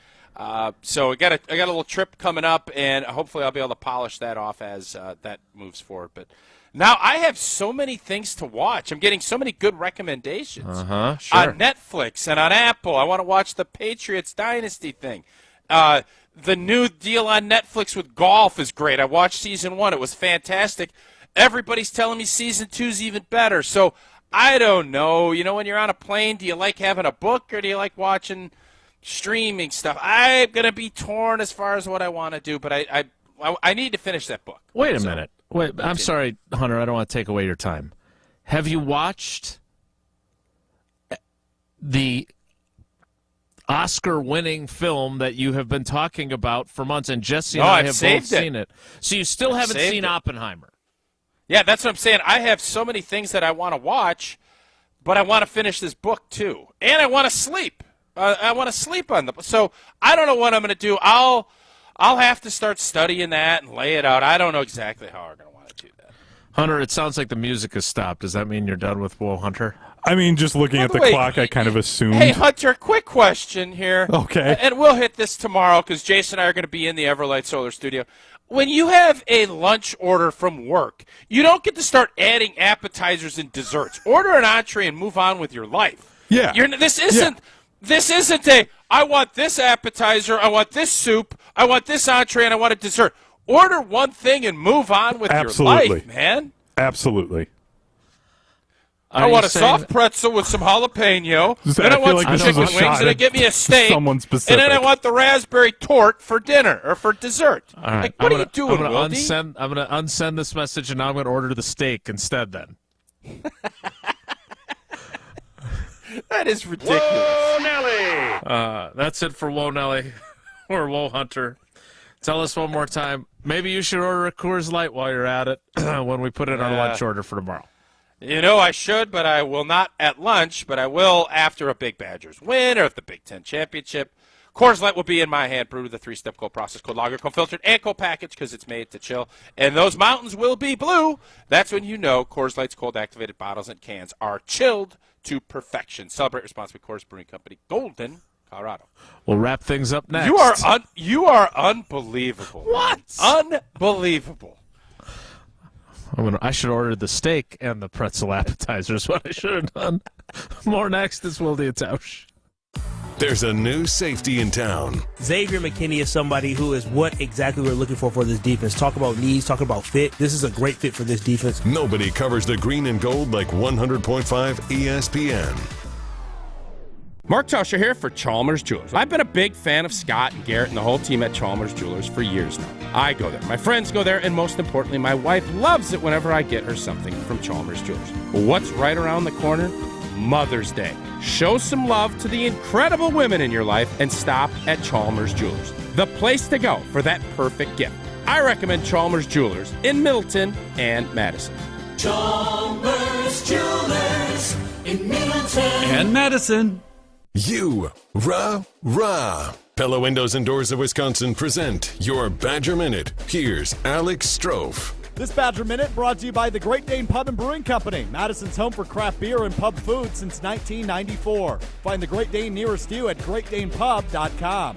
So I got a little trip coming up, and hopefully I'll be able to polish that off as that moves forward. But now I have so many things to watch. I'm getting so many good recommendations Sure. on Netflix and on Apple. I want to watch the Patriots Dynasty thing. The new deal on Netflix with golf is great. I watched season 1. It was fantastic. Everybody's telling me season 2 is even better. So I don't know. You know, when you're on a plane, do you like having a book or do you like watching streaming stuff. I'm going to be torn as far as what I want to do, but I need to finish that book. Wait a minute. Wait, I'm sorry, Hunter. I don't want to take away your time. Have you watched the Oscar-winning film that you have been talking about for months, and Jesse and I have both seen it. So you still haven't seen Oppenheimer. Yeah, that's what I'm saying. I have so many things that I want to watch, but I want to finish this book too, and I want to sleep. I want to sleep on the. So I don't know what I'm going to do. I'll have to start studying that and lay it out. I don't know exactly how I'm going to want to do that. Hunter, it sounds like the music has stopped. Does that mean you're done with Whoa, Hunter? I mean, just looking at the clock, I kind of assumed. Hey, Hunter, quick question here. Okay. And we'll hit this tomorrow because Jason and I are going to be in the Everlight Solar Studio. When you have a lunch order from work, you don't get to start adding appetizers and desserts. Order an entree and move on with your life. Yeah. This isn't a, I want this appetizer, I want this soup, I want this entree, and I want a dessert. Order one thing and move on with your life, man. Absolutely. I want a soft pretzel with some jalapeno. Then I want some chicken wings, and then give me a steak. And then I want the raspberry torte for dinner or for dessert. All right. Like, what are you doing, I'm Wilde? I'm going to unsend this message, and now I'm going to order the steak instead then. That is ridiculous. Whoa, Nelly! That's it for Whoa, Nelly, or Whoa, Hunter. Tell us one more time. Maybe you should order a Coors Light while you're at it when we put in our lunch order for tomorrow. You know, I should, but I will not at lunch, but I will after a big Badgers win or if the Big Ten championship. Coors Light will be in my hand, brewed with a 3-step cold process, cold lager, cold filtered, and cold package because it's made to chill. And those mountains will be blue. That's when you know Coors Light's cold-activated bottles and cans are chilled to perfection. Celebrate responsibly. Coors Brewing Company, Golden, Colorado. We'll wrap things up next. You are unbelievable. What? Unbelievable. I should order the steak and the pretzel appetizer is what I should have done. More next. It's Wilde and Tausch. There's a new safety in town. Xavier McKinney is somebody who is what exactly we're looking for this defense. Talk about needs, talk about fit. This is a great fit for this defense. Nobody covers the green and gold like 100.5 ESPN. Mark Tauscher here for Chalmers Jewelers. I've been a big fan of Scott and Garrett and the whole team at Chalmers Jewelers for years now. I go there, my friends go there, and most importantly, my wife loves it whenever I get her something from Chalmers Jewelers. What's right around the corner? Mother's Day. Show some love to the incredible women in your life and stop at Chalmers Jewelers, the place to go for that perfect gift. I recommend Chalmers Jewelers in Middleton and Madison. Chalmers Jewelers in Middleton and Madison. Rah. Pella Windows and Doors of Wisconsin present your Badger Minute. Here's Alex Strofe. This Badger Minute brought to you by the Great Dane Pub and Brewing Company, Madison's home for craft beer and pub food since 1994. Find the Great Dane nearest you at greatdanepub.com.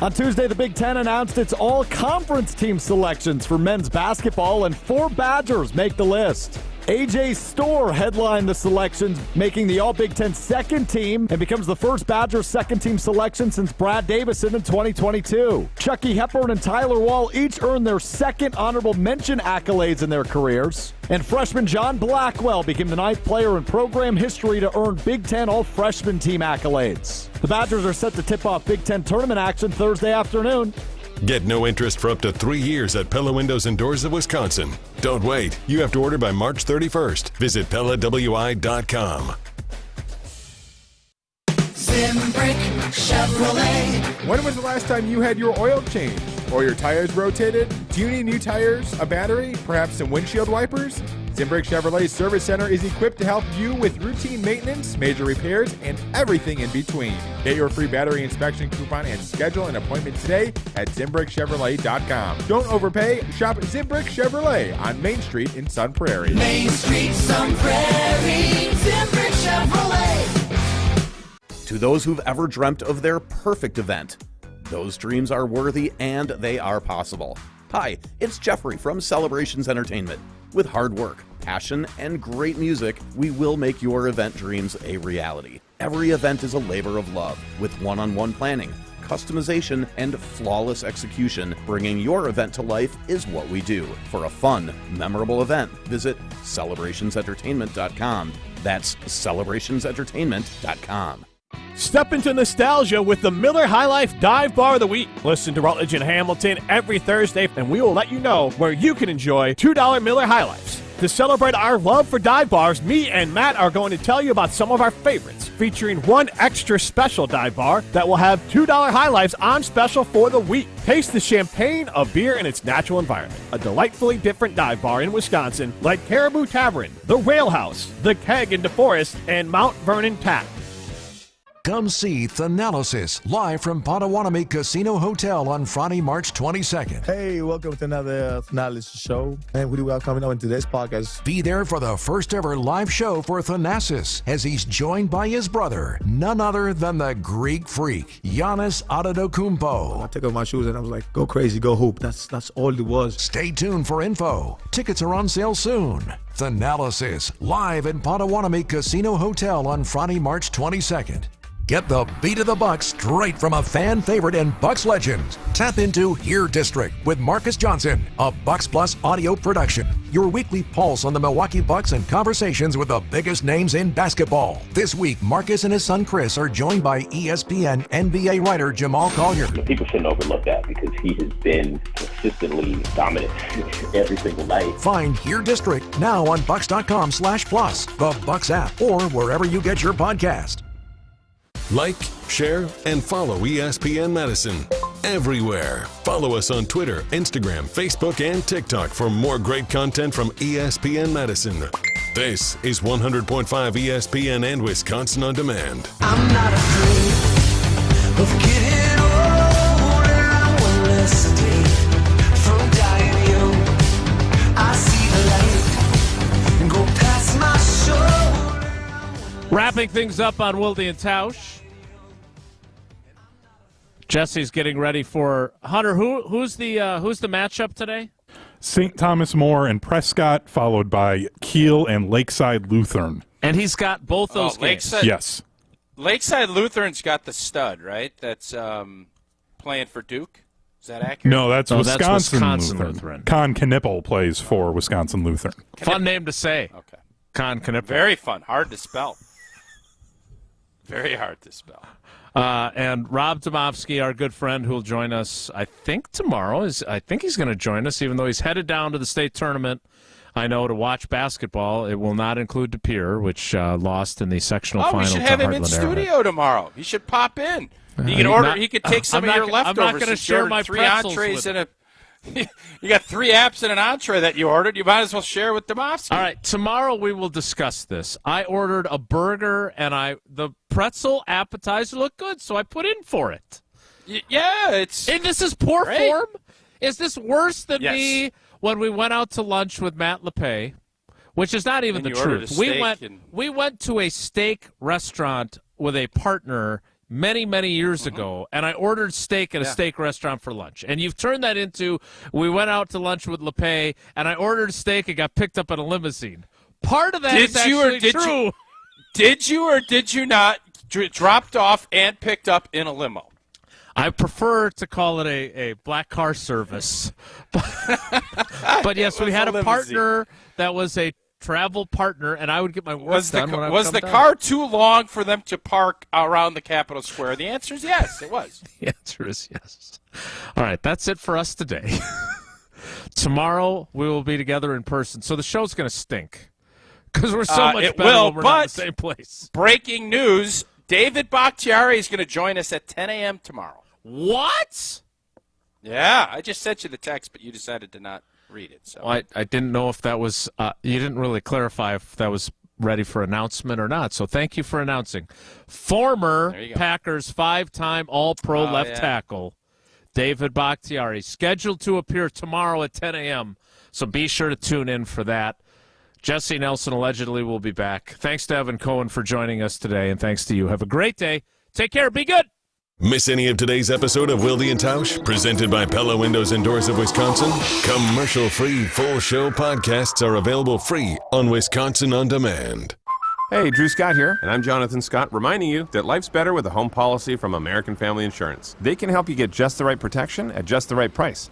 On Tuesday, the Big Ten announced its all-conference team selections for men's basketball, and 4 Badgers make the list. A.J. Storr headlined the selections, making the All-Big Ten second team and becomes the first Badger second-team selection since Brad Davison in 2022. Chucky Hepburn and Tyler Wall each earned their second honorable mention accolades in their careers. And freshman John Blackwell became the 9th player in program history to earn Big Ten All-Freshman Team accolades. The Badgers are set to tip off Big Ten tournament action Thursday afternoon. Get no interest for up to 3 years at Pella Windows and Doors of Wisconsin. Don't wait. You have to order by March 31st. Visit PellaWI.com. Zimbrick Chevrolet. When was the last time you had your oil changed or your tires rotated? Do you need new tires, a battery, perhaps some windshield wipers? Zimbrick Chevrolet Service Center is equipped to help you with routine maintenance, major repairs, and everything in between. Get your free battery inspection coupon and schedule an appointment today at ZimbrickChevrolet.com. Don't overpay. Shop Zimbrick Chevrolet on Main Street in Sun Prairie. Main Street, Sun Prairie, Zimbrick Chevrolet. To those who've ever dreamt of their perfect event, those dreams are worthy and they are possible. Hi, it's Jeffrey from Celebrations Entertainment. With hard work, passion, and great music, we will make your event dreams a reality. Every event is a labor of love, with one-on-one planning, customization, and flawless execution. Bringing your event to life is what we do. For a fun, memorable event, visit celebrationsentertainment.com. That's celebrationsentertainment.com. Step into nostalgia with the Miller High Life Dive Bar of the Week. Listen to Rutledge and Hamilton every Thursday, and we will let you know where you can enjoy $2 Miller High Lifes. To celebrate our love for dive bars, me and Matt are going to tell you about some of our favorites, featuring one extra special dive bar that will have $2 High Lifes on special for the week. Taste the champagne of beer in its natural environment. A delightfully different dive bar in Wisconsin like Caribou Tavern, The Rail House, The Keg in DeForest, and Mount Vernon Tap. Come see Thanalysis live from Potawatomi Casino Hotel on Friday, March 22nd. Hey, welcome to another Thanalysis show. And we do welcome on today's podcast. Be there for the first ever live show for Thanasis as he's joined by his brother, none other than the Greek freak, Giannis Antetokounmpo. I took off my shoes and I was like, go crazy, go hoop. That's all it was. Stay tuned for info. Tickets are on sale soon. Thanalysis live in Potawatomi Casino Hotel on Friday, March 22nd. Get the beat of the Bucks straight from a fan favorite and Bucks legend. Tap into Here District with Marcus Johnson, a Bucks Plus audio production. Your weekly pulse on the Milwaukee Bucks and conversations with the biggest names in basketball. This week, Marcus and his son Chris are joined by ESPN NBA writer Jamal Collier. People shouldn't overlook that because he has been consistently dominant every single night. Find Here District now on Bucks.com/plus, the Bucks app, or wherever you get your podcast. Like, share, and follow ESPN Madison everywhere. Follow us on Twitter, Instagram, Facebook, and TikTok for more great content from ESPN Madison. This is 100.5 ESPN and Wisconsin On Demand. I'm not afraid of getting old, and I want less day from dying young. I see the light and go past my shoulder. Wrapping things up on Wilde and Tausch. Jesse's getting ready for Hunter. Who's the matchup today? St. Thomas More and Prescott, followed by Kiel and Lakeside Lutheran. And he's got both those games. Yes. Lakeside Lutheran's got the stud, right? That's playing for Duke. Is that accurate? No, that's Wisconsin Lutheran. Con Knippel plays for Wisconsin Lutheran. Fun name to say. Okay. Con Knippel. Very fun. Hard to spell. Very hard to spell. And Rob Domofsky, our good friend, who will join us, I think, tomorrow. I think he's going to join us, even though he's headed down to the state tournament, I know, to watch basketball. It will not include De Pere, which lost in the sectional final. We should have him in studio tomorrow. He should pop in. He can order. He could take some of your leftovers. I'm not going to share my three pretzels entrees with and you got 3 apps and an entree that you ordered. You might as well share with Domofsky. All right, tomorrow we will discuss this. I ordered a burger, and the pretzel appetizer looked good, so I put in for it. Yeah, it's. And this is poor great. form? Is this worse than me when we went out to lunch with Matt LePay, which is not even And the you ordered truth. a We went to a steak restaurant with a partner many, many years ago, and I ordered steak at a steak restaurant for lunch. And you've turned that into, we went out to lunch with LePay, and I ordered steak and got picked up in a limousine. Part of that is actually true. Did you or did you not dropped off and picked up in a limo? I prefer to call it a black car service. But yes, we had a partner that was a travel partner, and I would get my work done when I Was the car too long for them to park around the Capitol Square? The answer is yes, it was. The answer is yes. All right, that's it for us today. Tomorrow we will be together in person, so the show's going to stink because we're so much better when we're not in the same place. Breaking news, David Bakhtiari is going to join us at 10 a.m. tomorrow. What? Yeah, I just sent you the text, but you decided to not read it. So Well, I didn't know if that was you didn't really clarify if that was ready for announcement or not. So thank you for announcing. Former Packers 5-time All-Pro left tackle David Bakhtiari scheduled to appear tomorrow at 10 a.m. So be sure to tune in for that. Jesse Nelson allegedly will be back. Thanks to Evan Cohen for joining us today, and thanks to you. Have a great day. Take care. Be good. Miss any of today's episode of Wilde and Tausch, presented by Pella Windows and Doors of Wisconsin? Commercial-free full show podcasts are available free on Wisconsin On Demand. Hey, Drew Scott here, and I'm Jonathan Scott, reminding you that life's better with a home policy from American Family Insurance. They can help you get just the right protection at just the right price.